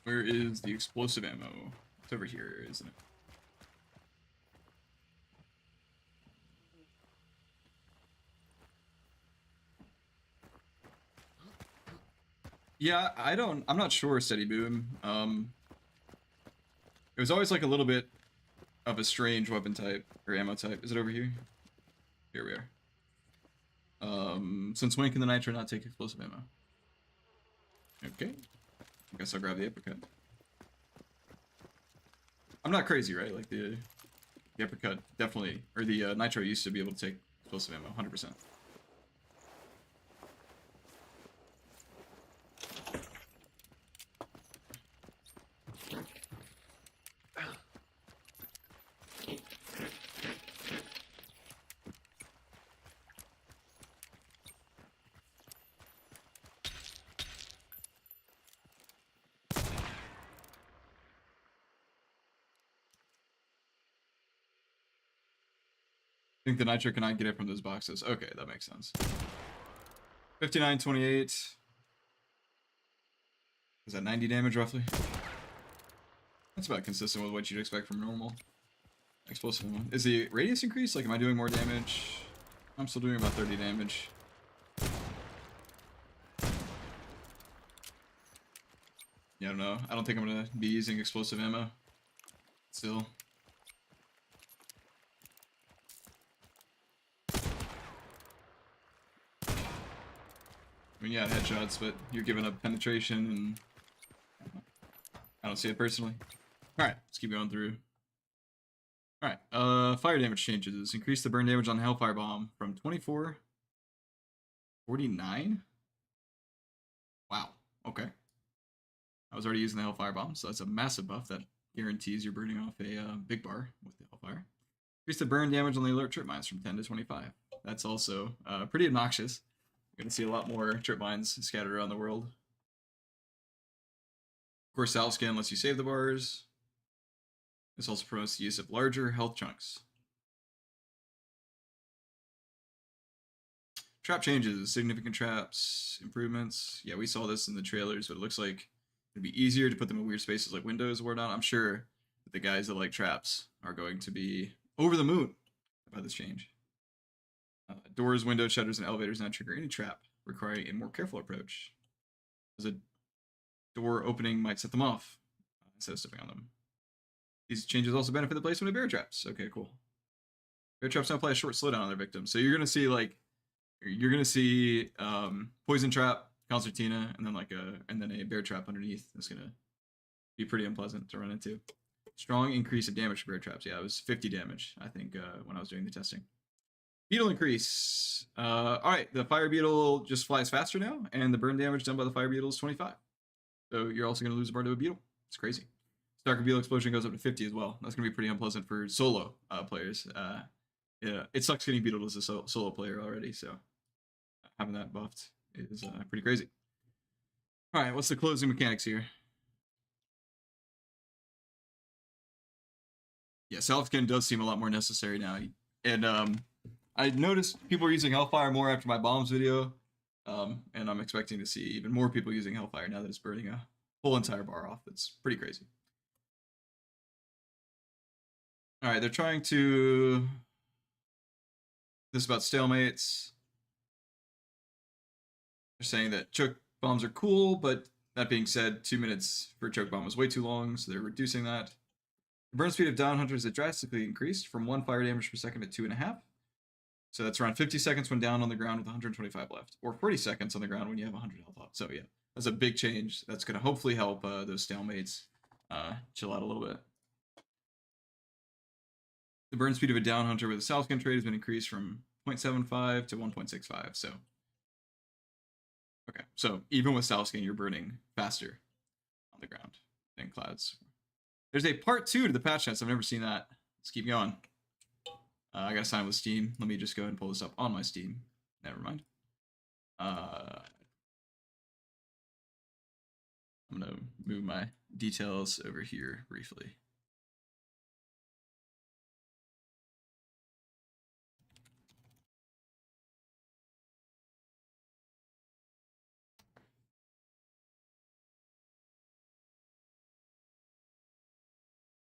Where is the explosive ammo? It's over here, isn't it? Yeah, I'm not sure, Steady Boom. It was always like a little bit of a strange weapon type, or ammo type. Is it over here? Here we are. Since when can the Nitro not take explosive ammo? Okay. I guess I'll grab the uppercut. I'm not crazy, right? Like the uppercut definitely, or the Nitro used to be able to take explosive ammo, 100%. I think the Nitro cannot get it from those boxes. Okay, that makes sense. 59-28. Is that 90 damage roughly? That's about consistent with what you'd expect from normal explosive ammo. Is the radius increased? Like, am I doing more damage? I'm still doing about 30 damage. Yeah, I don't know. I don't think I'm gonna be using explosive ammo. Still. I mean, yeah, headshots, but you're giving up penetration and don't see it personally. All right, let's keep going through. All right, fire damage changes. Increase the burn damage on the Hellfire Bomb from 24 49. Wow. Okay. I was already using the Hellfire Bomb, so that's a massive buff that guarantees you're burning off a big bar with the Hellfire. Increase the burn damage on the alert trip mines from 10 to 25. That's also pretty obnoxious. You're going to see a lot more trip mines scattered around the world. Of course, Salve Skin lets you save the bars. This also promotes the use of larger health chunks. Trap changes, significant traps, improvements. Yeah, we saw this in the trailers, but it looks like it'd be easier to put them in weird spaces like windows or whatnot. I'm sure that the guys that like traps are going to be over the moon about this change. Doors, windows, shutters, and elevators now trigger any trap, requiring a more careful approach, as a door opening might set them off instead of stepping on them. These changes also benefit the placement of bear traps. Okay, cool. Bear traps now apply a short slowdown on their victims, so you're gonna see poison trap, concertina, and then a bear trap underneath. That's gonna be pretty unpleasant to run into. Strong increase of damage for bear traps. Yeah, it was 50 damage, I think, when I was doing the testing. Beetle increase. All right, the fire beetle just flies faster now, and the burn damage done by the fire beetle is 25. So you're also gonna lose a bar to a beetle. It's crazy. Darker beetle explosion goes up to 50 as well. That's gonna be pretty unpleasant for solo players. Yeah, it sucks getting beetled as a solo player already, so having that buffed is pretty crazy. All right, what's the closing mechanics here? Yeah, Salve Skin does seem a lot more necessary now, and I noticed people are using Hellfire more after my bombs video, and I'm expecting to see even more people using Hellfire now that it's burning a whole entire bar off. It's pretty crazy. All right, they're trying to. This is about stalemates. They're saying that choke bombs are cool, but that being said, 2 minutes for a choke bomb was way too long, so they're reducing that. The burn speed of down hunters is drastically increased from 1 fire damage per second to 2.5. So that's around 50 seconds when down on the ground with 125 left, or 40 seconds on the ground when you have 100 health left. So yeah, that's a big change. That's going to hopefully help those stalemates chill out a little bit. The burn speed of a down hunter with a Salve Skin trade has been increased from 0.75 to 1.65. So, okay, so even with Salve Skin, you're burning faster on the ground than clouds. There's a part 2 to the patch notes. I've never seen that. Let's keep going. I gotta sign with Steam. Let me just go ahead and pull this up on my Steam. Never mind. I'm gonna move my details over here briefly.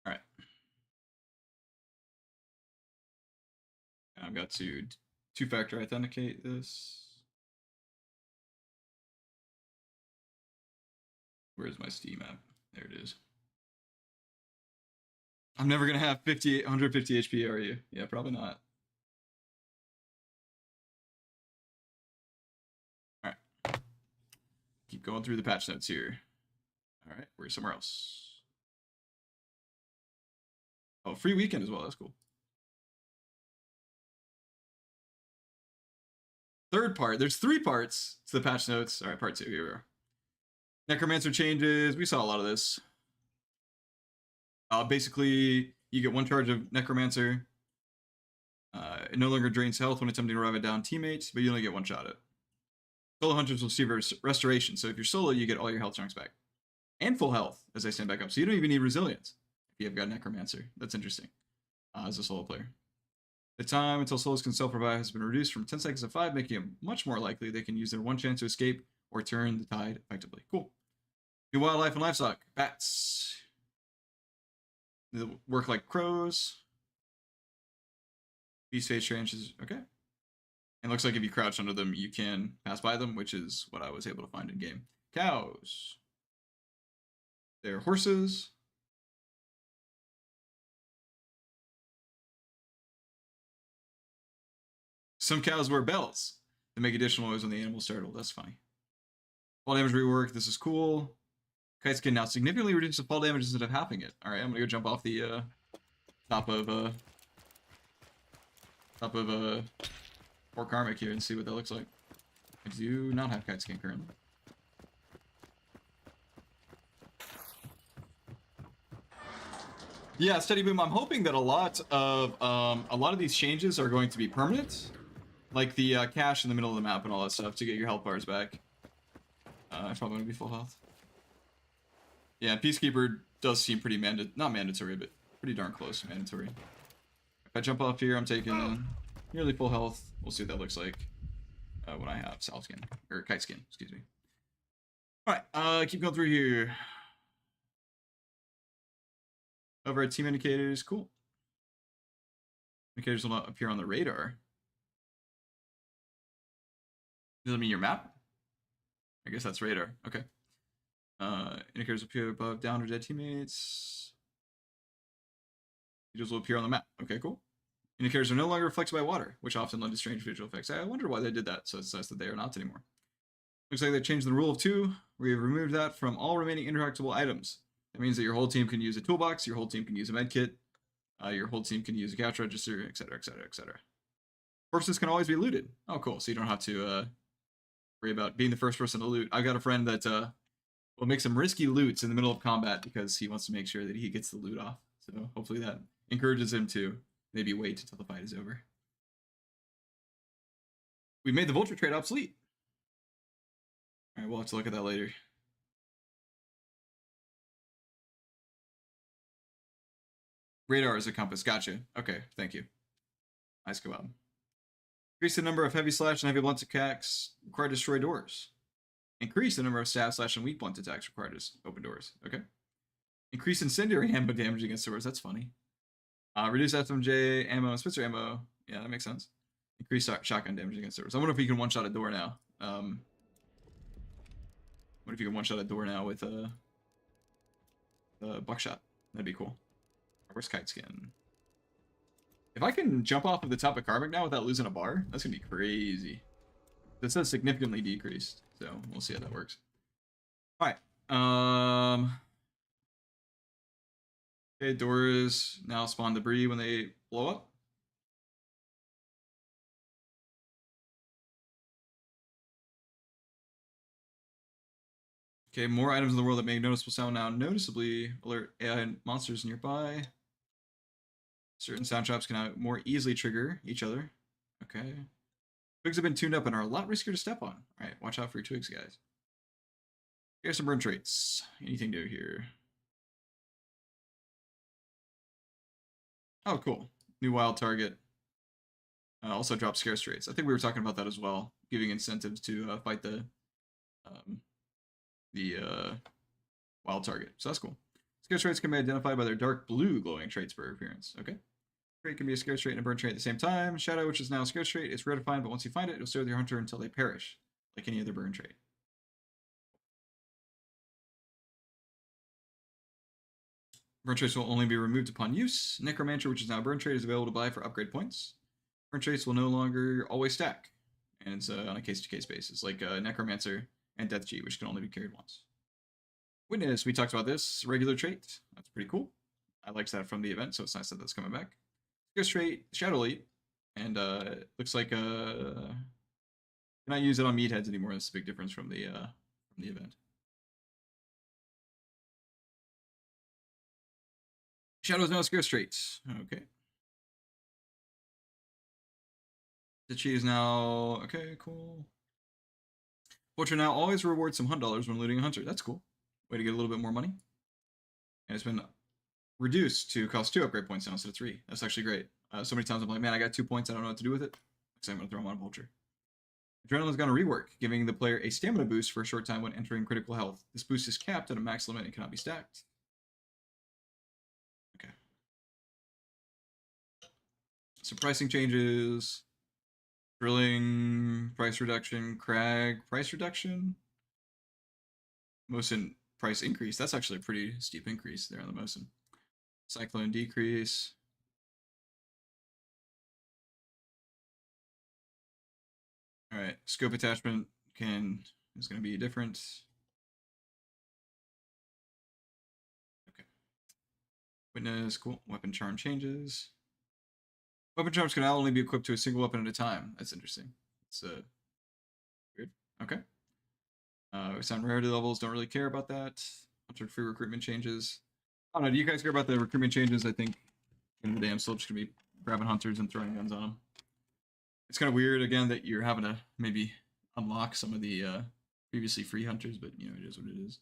All right. I've got to two-factor authenticate this. Where's my Steam app? There it is. I'm never gonna have 150 HP, are you? Yeah, probably not. All right. Keep going through the patch notes here. All right, we're somewhere else. Oh, free weekend as well. That's cool. Third part. There's 3 parts to the patch notes. All right, part 2. Here we are. Necromancer changes. We saw a lot of this. Basically, you get 1 charge of Necromancer. It no longer drains health when attempting to revive a down teammate, but you only get 1 shot at it. Solo hunters will receive restoration, so if you're solo, you get all your health chunks back. And full health as they stand back up, so you don't even need resilience if you've got Necromancer. That's interesting as a solo player. The time until solos can self-revive has been reduced from 10 seconds to 5, making it much more likely they can use their 1 chance to escape or turn the tide effectively. Cool. New wildlife and livestock. Bats. They work like crows. Beast face tranches. Okay. And looks like if you crouch under them, you can pass by them, which is what I was able to find in game. Cows. They're horses. Some cows wear bells to make additional noise when the animals startle. That's funny. Fall damage rework. This is cool. Kites can now significantly reduce the fall damage instead of halving it. All right, I'm gonna go jump off the top of Fort Karmic here and see what that looks like. I do not have kite skin currently. Yeah, Steady Boom. I'm hoping that a lot of these changes are going to be permanent, like the cache in the middle of the map and all that stuff to get your health bars back. I probably want to be full health. Yeah, Peacekeeper does seem pretty not mandatory, but pretty darn close to mandatory. If I jump off here, I'm taking nearly full health. We'll see what that looks like when I have Salve Skin or Kite Skin. Excuse me. All right, keep going through here. Over at team indicators, cool. Indicators will not appear on the radar. Does that mean your map? I guess that's radar. Okay. Indicators appear above down or dead teammates. Indicators will appear on the map. Okay, cool. Indicators are no longer reflected by water, which often lend to strange visual effects. I wonder why they did that, so it says that they are not anymore. Looks like they changed the rule of 2. We have removed that from all remaining interactable items. That means that your whole team can use a toolbox, your whole team can use a medkit, your whole team can use a couch register, etc., etc., etc. Corpses can always be looted. Oh, cool. So you don't have to worry about being the first person to loot. I've got a friend that will make some risky loots in the middle of combat because he wants to make sure that he gets the loot off. So hopefully that encourages him to maybe wait until the fight is over. We made the vulture trade obsolete. All right, we'll have to look at that later. Radar is a compass. Gotcha. Okay, thank you. Nice go out. Increase the number of heavy slash and heavy blunt attacks required to destroy doors. Increase the number of stab slash and weak blunt attacks required to open doors. Okay. Increase incendiary ammo damage against doors. That's funny. Reduce FMJ ammo and Spitzer ammo. Yeah, that makes sense. Increase shotgun damage against doors. I wonder if you can one-shot a door now. What if you can one-shot a door now with buckshot? That'd be cool. Where's Kite Skin? If I can jump off of the top of Karmic now without losing a bar, that's gonna be crazy. This says significantly decreased, so we'll see how that works. All right. Okay, doors now spawn debris when they blow up. Okay, more items in the world that make noticeable sound now noticeably alert AI monsters nearby. Certain sound traps can now more easily trigger each other. Okay. Twigs have been tuned up and are a lot riskier to step on. Alright, watch out for your twigs, guys. Here's some burn traits. Anything new here? Oh, cool. New wild target. Also drops scarce traits. I think we were talking about that as well. Giving incentives to fight the wild target. So that's cool. Scarce traits can be identified by their dark blue glowing traits per appearance. Okay. Trait can be a scarce trait and a burn trait at the same time. Shadow, which is now a scarce trait, is rare to find, but once you find it, it'll stay with your hunter until they perish, like any other burn trait. Burn traits will only be removed upon use. Necromancer, which is now a burn trait, is available to buy for upgrade points. Burn traits will no longer always stack, and it's on a case-to-case basis, like Necromancer and Death G, which can only be carried once. Witness, we talked about this. Regular trait. That's pretty cool. I liked that from the event, so it's nice that that's coming back. Scarce trait, Shadow Elite, and it looks like cannot use it on meatheads anymore. That's a big difference from the event. Shadow's now a scarce trait. Okay. Ditchy is now okay, cool. Vulture now always rewards some hunt dollars when looting a hunter. That's cool. Way to get a little bit more money. And it's been reduced to cost 2 upgrade points now instead of 3. That's actually great. So many times I'm like, man, I got 2 points. I don't know what to do with it. So I'm going to throw them on Vulture. Adrenaline's gone to rework, giving the player a stamina boost for a short time when entering critical health. This boost is capped at a max limit and cannot be stacked. Okay. So pricing changes. Drilling price reduction. Crag price reduction. Mosin price increase. That's actually a pretty steep increase there on the Mosin. Cyclone decrease. All right, scope attachment is going to be different. Witness, cool. Weapon charm changes. Weapon charms can now only be equipped to a single weapon at a time. That's interesting. It's weird. Okay. Sound rarity levels, don't really care about that. Hunter free recruitment changes. I don't know, do you guys care about the recruitment changes? I think in the day I'm still just gonna be grabbing hunters and throwing guns on them. It's kind of weird again that you're having to maybe unlock some of the previously free hunters, but you know, it is what it is.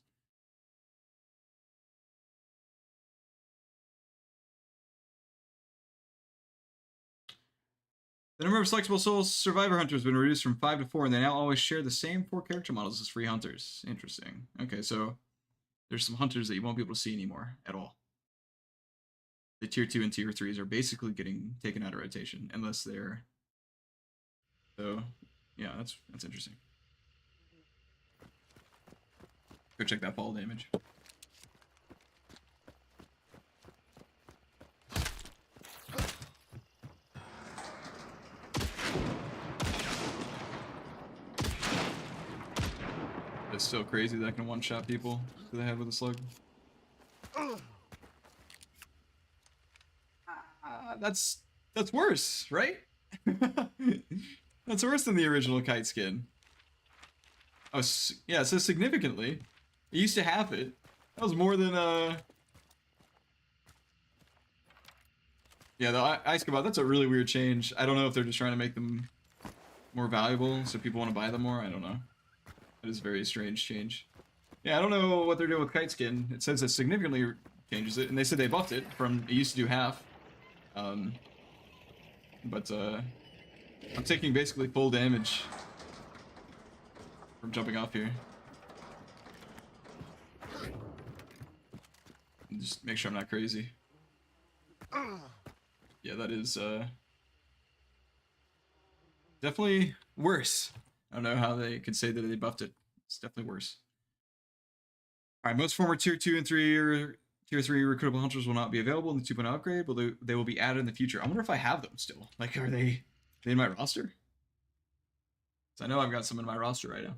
The number of selectable soul survivor hunters has been reduced from 5 to 4, and they now always share the same 4 character models as free hunters. Interesting. Okay, so there's some hunters that you won't be able to see anymore at all. The tier 2 and tier 3s are basically getting taken out of rotation, unless they're... So, yeah, that's interesting. Go check that fall damage. It's still crazy that I can one-shot people to the head with a slug. That's worse, right? That's worse than the original kite skin. Oh, yeah, so significantly. It used to have it. That was more than, Yeah, the Ice Cabot, that's a really weird change. I don't know if they're just trying to make them more valuable so people want to buy them more. I don't know. That is a very strange change. Yeah, I don't know what they're doing with kite skin. It says it significantly changes it, and they said they buffed it from, it used to do half. But I'm taking basically full damage from jumping off here. And just make sure I'm not crazy. Yeah, that is definitely worse. I don't know how they could say that they buffed it. It's definitely worse. Alright, most former tier 2 and 3 or tier 3 recruitable hunters will not be available in the 2.0 upgrade, but they will be added in the future. I wonder if I have them still. Like, are they in my roster? So I know I've got some in my roster right now.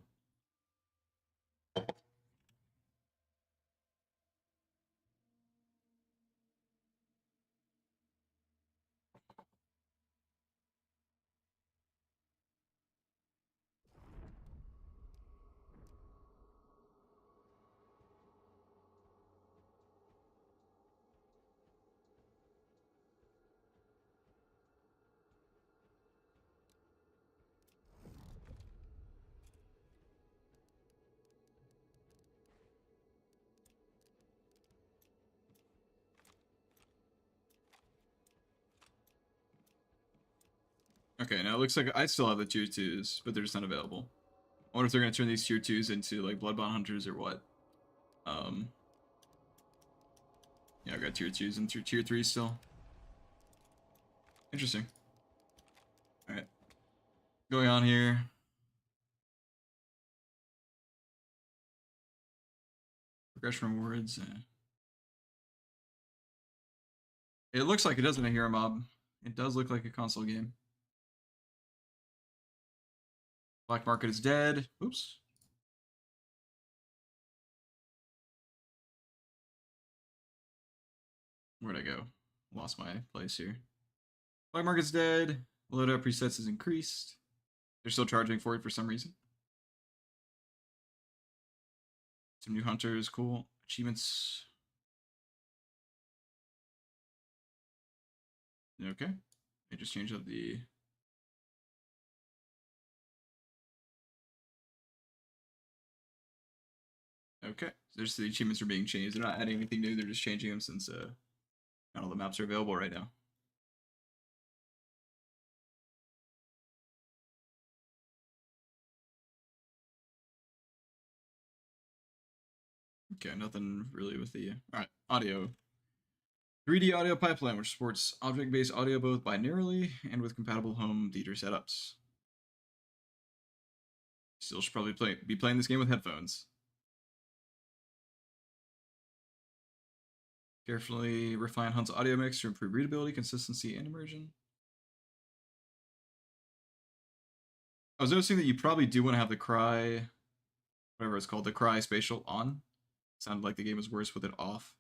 Okay, now it looks like I still have the tier 2s, but they're just not available. I wonder if they're going to turn these tier 2s into, like, Bloodbond Hunters or what. Yeah, I've got tier 2s and tier 3s still. Interesting. Alright. Going on here. Progression rewards. It looks like it doesn't a hero mob. It does look like a console game. Black market is dead. Oops. Where'd I go? Lost my place here. Black market's dead. Loadout presets is increased. They're still charging for it for some reason. Some new hunters, cool. Achievements. Okay. They just changed up the... Okay. There's the achievements are being changed. They're not adding anything new. They're just changing them since not all the maps are available right now. Okay, nothing really with the... Alright, audio. 3D audio pipeline, which supports object-based audio both binarily and with compatible home theater setups. Still should probably be playing this game with headphones. Carefully refine Hunt's audio mix to improve readability, consistency, and immersion. I was noticing that you probably do want to have the cry, whatever it's called, the cry spatial on. Sounded like the game was worse with it off.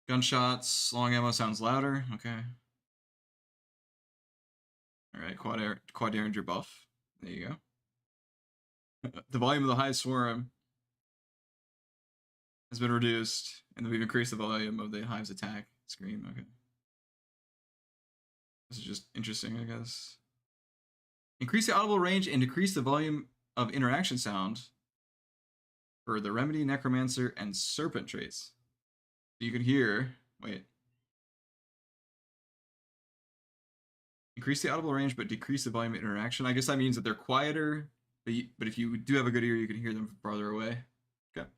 Gunshots, long ammo sounds louder. Okay. All right, quad Derringer buff. There you go. The volume of the high swarm has been reduced, and we've increased the volume of the hive's attack. Scream. Okay. This is just interesting, I guess. Increase the audible range and decrease the volume of interaction sound for the Remedy, Necromancer, and Serpent traits. So you can hear. Wait. Increase the audible range, but decrease the volume of interaction. I guess that means that they're quieter, but if you do have a good ear, you can hear them from farther away. Okay.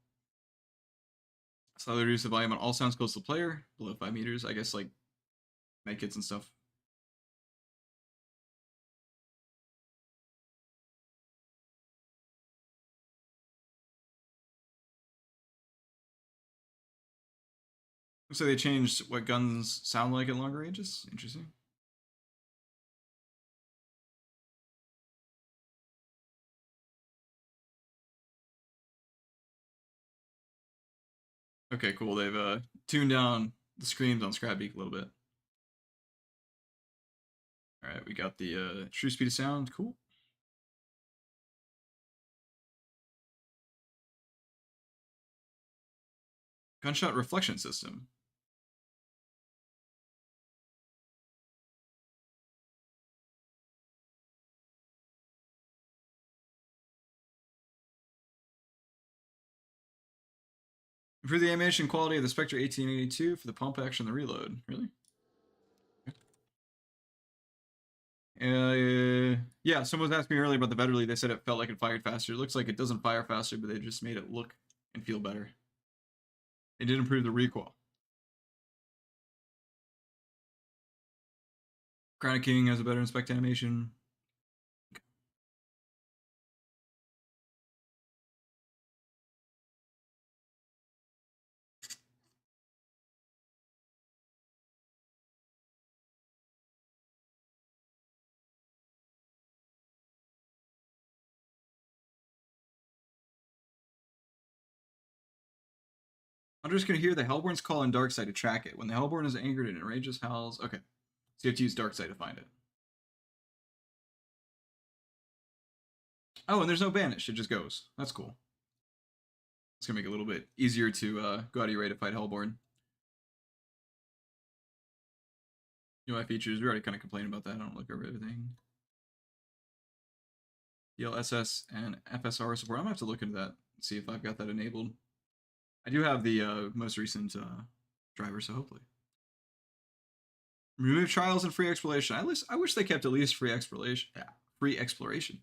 So they reduce the volume on all sounds close to the player, below 5 meters. I guess like medkits and stuff. So they changed what guns sound like at longer ranges. Interesting. Okay, cool. They've tuned down the screams on Scrapbeak a little bit. All right, we got the true speed of sound. Cool. Gunshot reflection system. Improve the animation quality of the Spectre 1882 for the pump action and the reload. Really? Yeah, someone was asking me earlier about the Veterly. They said it felt like it fired faster. It looks like it doesn't fire faster, but they just made it look and feel better. They did improve the recoil. Crown of King has a better inspect animation. Hunters can hear the Hellborn's call on Darkseid to track it. When the Hellborn is angered and enrages, howls. Okay. So you have to use Darkseid to find it. Oh, and there's no banish. It just goes. That's cool. It's going to make it a little bit easier to go out of your way to fight Hellborn. UI features. We already kind of complained about that. I don't look over everything. DLSS and FSR support. I'm going to have to look into that and see if I've got that enabled. I do have the most recent driver, so hopefully. Remove trials and free exploration. I wish they kept at least free exploration. Yeah, free exploration.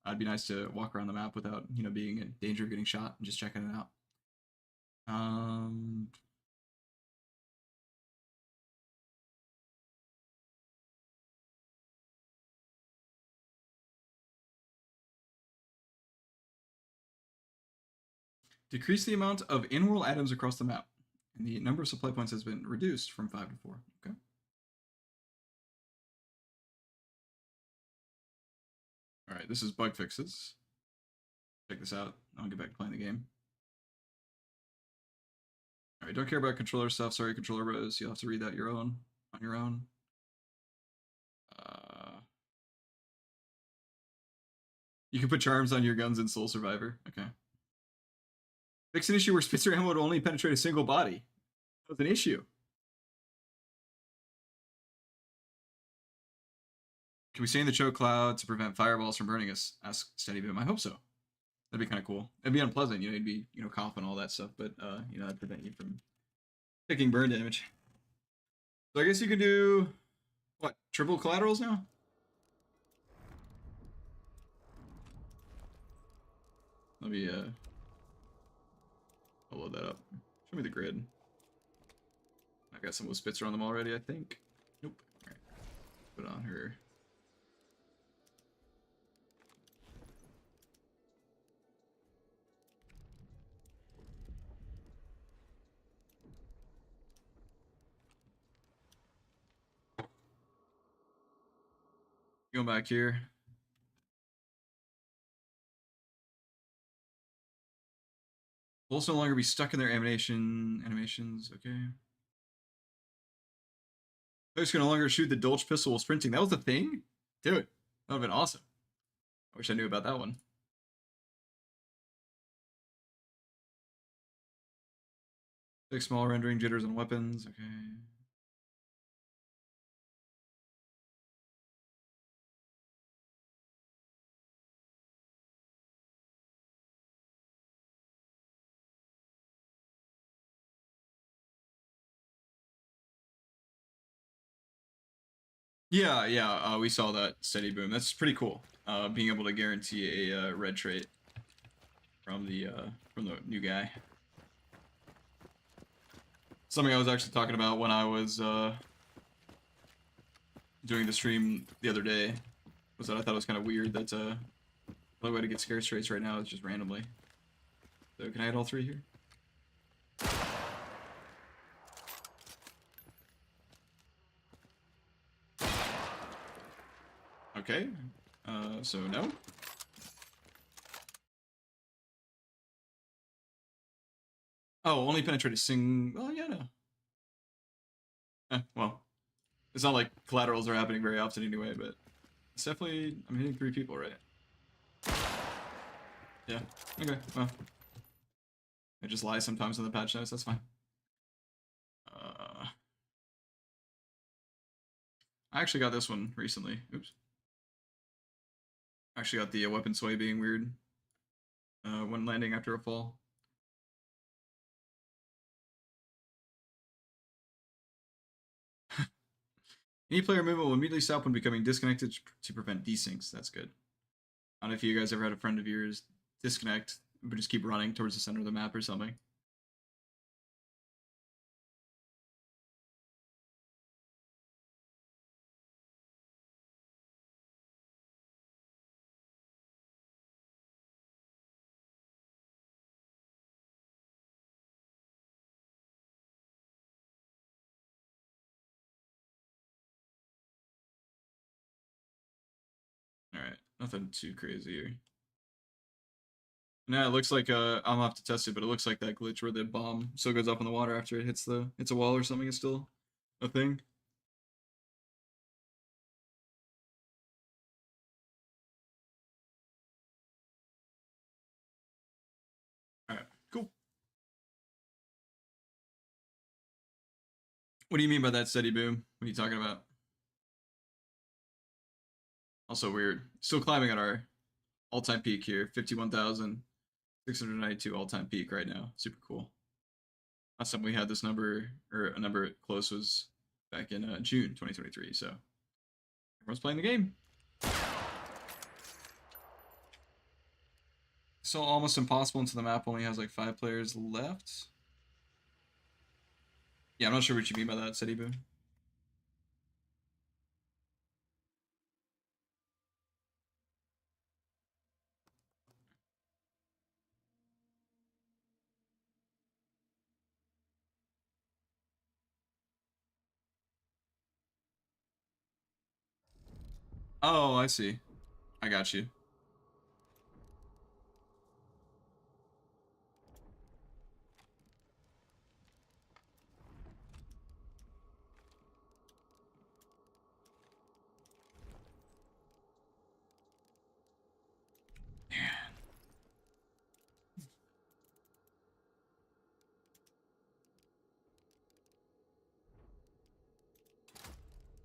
It'd be nice to walk around the map without, being in danger of getting shot and just checking it out. Decrease the amount of in-world items across the map. And the number of supply points has been reduced from 5 to 4. Okay. All right, this is bug fixes. Check this out. I'll get back to playing the game. All right, don't care about controller stuff. Sorry, controller bros. You'll have to read that on your own. You can put charms on your guns in Soul Survivor. Okay. Fix an issue where Spitzer ammo would only penetrate a single body. That was an issue. Can we stay in the choke cloud to prevent fireballs from burning us? Ask Steady Boom. I hope so. That'd be kind of cool. It'd be unpleasant, you'd be, coughing all that stuff, but that'd prevent you from taking burn damage. So I guess you can do what? Triple collaterals now? Let me I'll load that up. Show me the grid. I've got some with Spitzer on them already, I think. Nope. Alright. Put it on her. Going back here. Wolves no longer be stuck in their animations. Okay. Players can no longer shoot the Dolch pistol while sprinting. That was a thing? Dude, that would have been awesome. I wish I knew about that one. Fix small rendering jitters on weapons. Okay. Yeah, we saw that steady boom. That's pretty cool. Being able to guarantee a red trait from the new guy. Something I was actually talking about when I was doing the stream the other day was that I thought it was kind of weird that the only way to get scarce traits right now is just randomly. So can I hit all three here? Okay, so no. Oh, only penetrated sing. Well, yeah, no. Well, it's not like collaterals are happening very often anyway, but it's definitely. I'm hitting 3 people, right? Yeah. Okay. Well, I just lie sometimes in the patch notes. That's fine. I actually got this one recently. Oops. I actually got the weapon sway being weird when landing after a fall. Any player movement will immediately stop when becoming disconnected to prevent desyncs. That's good. I don't know if you guys ever had a friend of yours disconnect, but just keep running towards the center of the map or something. Alright, nothing too crazy here. Now it looks like I'll have to test it, but it looks like that glitch where the bomb still goes up in the water after it hits a wall or something is still a thing. Alright, cool. What do you mean by that steady boom? What are you talking about? Also weird. Still climbing at our all-time peak here. 51,692 all-time peak right now. Super cool. Last time we had this number, or a number close, was back in June 2023, so everyone's playing the game. So almost impossible until the map only has like 5 players left. Yeah, I'm not sure what you mean by that, City Boom. Oh, I see. I got you.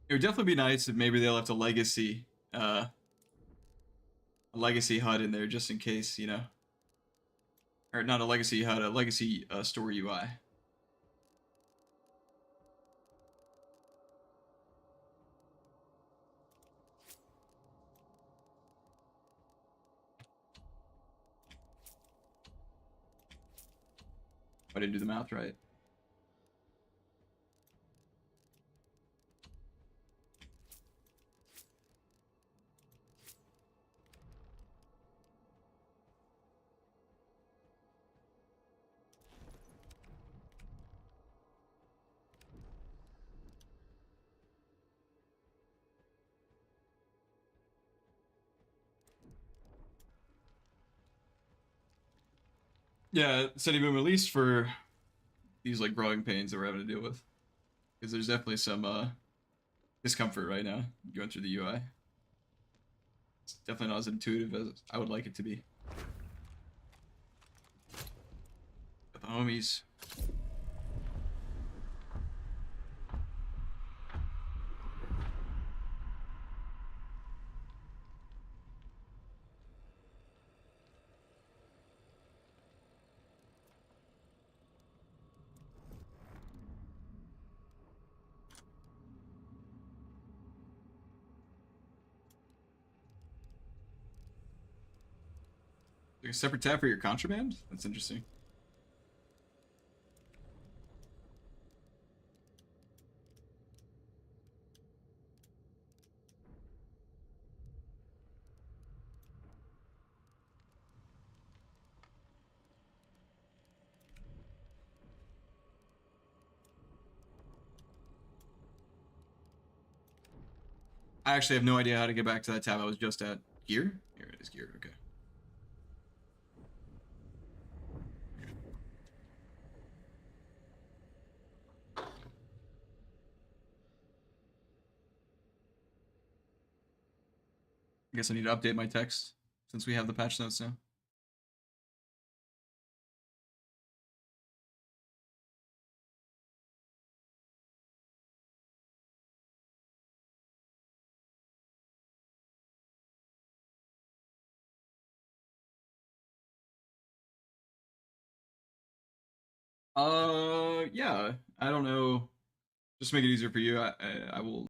It would definitely be nice if maybe they left a legacy HUD in there just in case, you know. Or not a legacy HUD, a legacy store UI. I didn't do the math right. Yeah, City Boom, at least for these like growing pains that we're having to deal with. Because there's definitely some discomfort right now going through the UI. It's definitely not as intuitive as I would like it to be. Got the homies. Like a separate tab for your contraband? That's interesting. I actually have no idea how to get back to that tab I was just at. Gear? Here it is, gear, okay. I guess I need to update my text since we have the patch notes now. Yeah, I don't know. Just make it easier for you. I will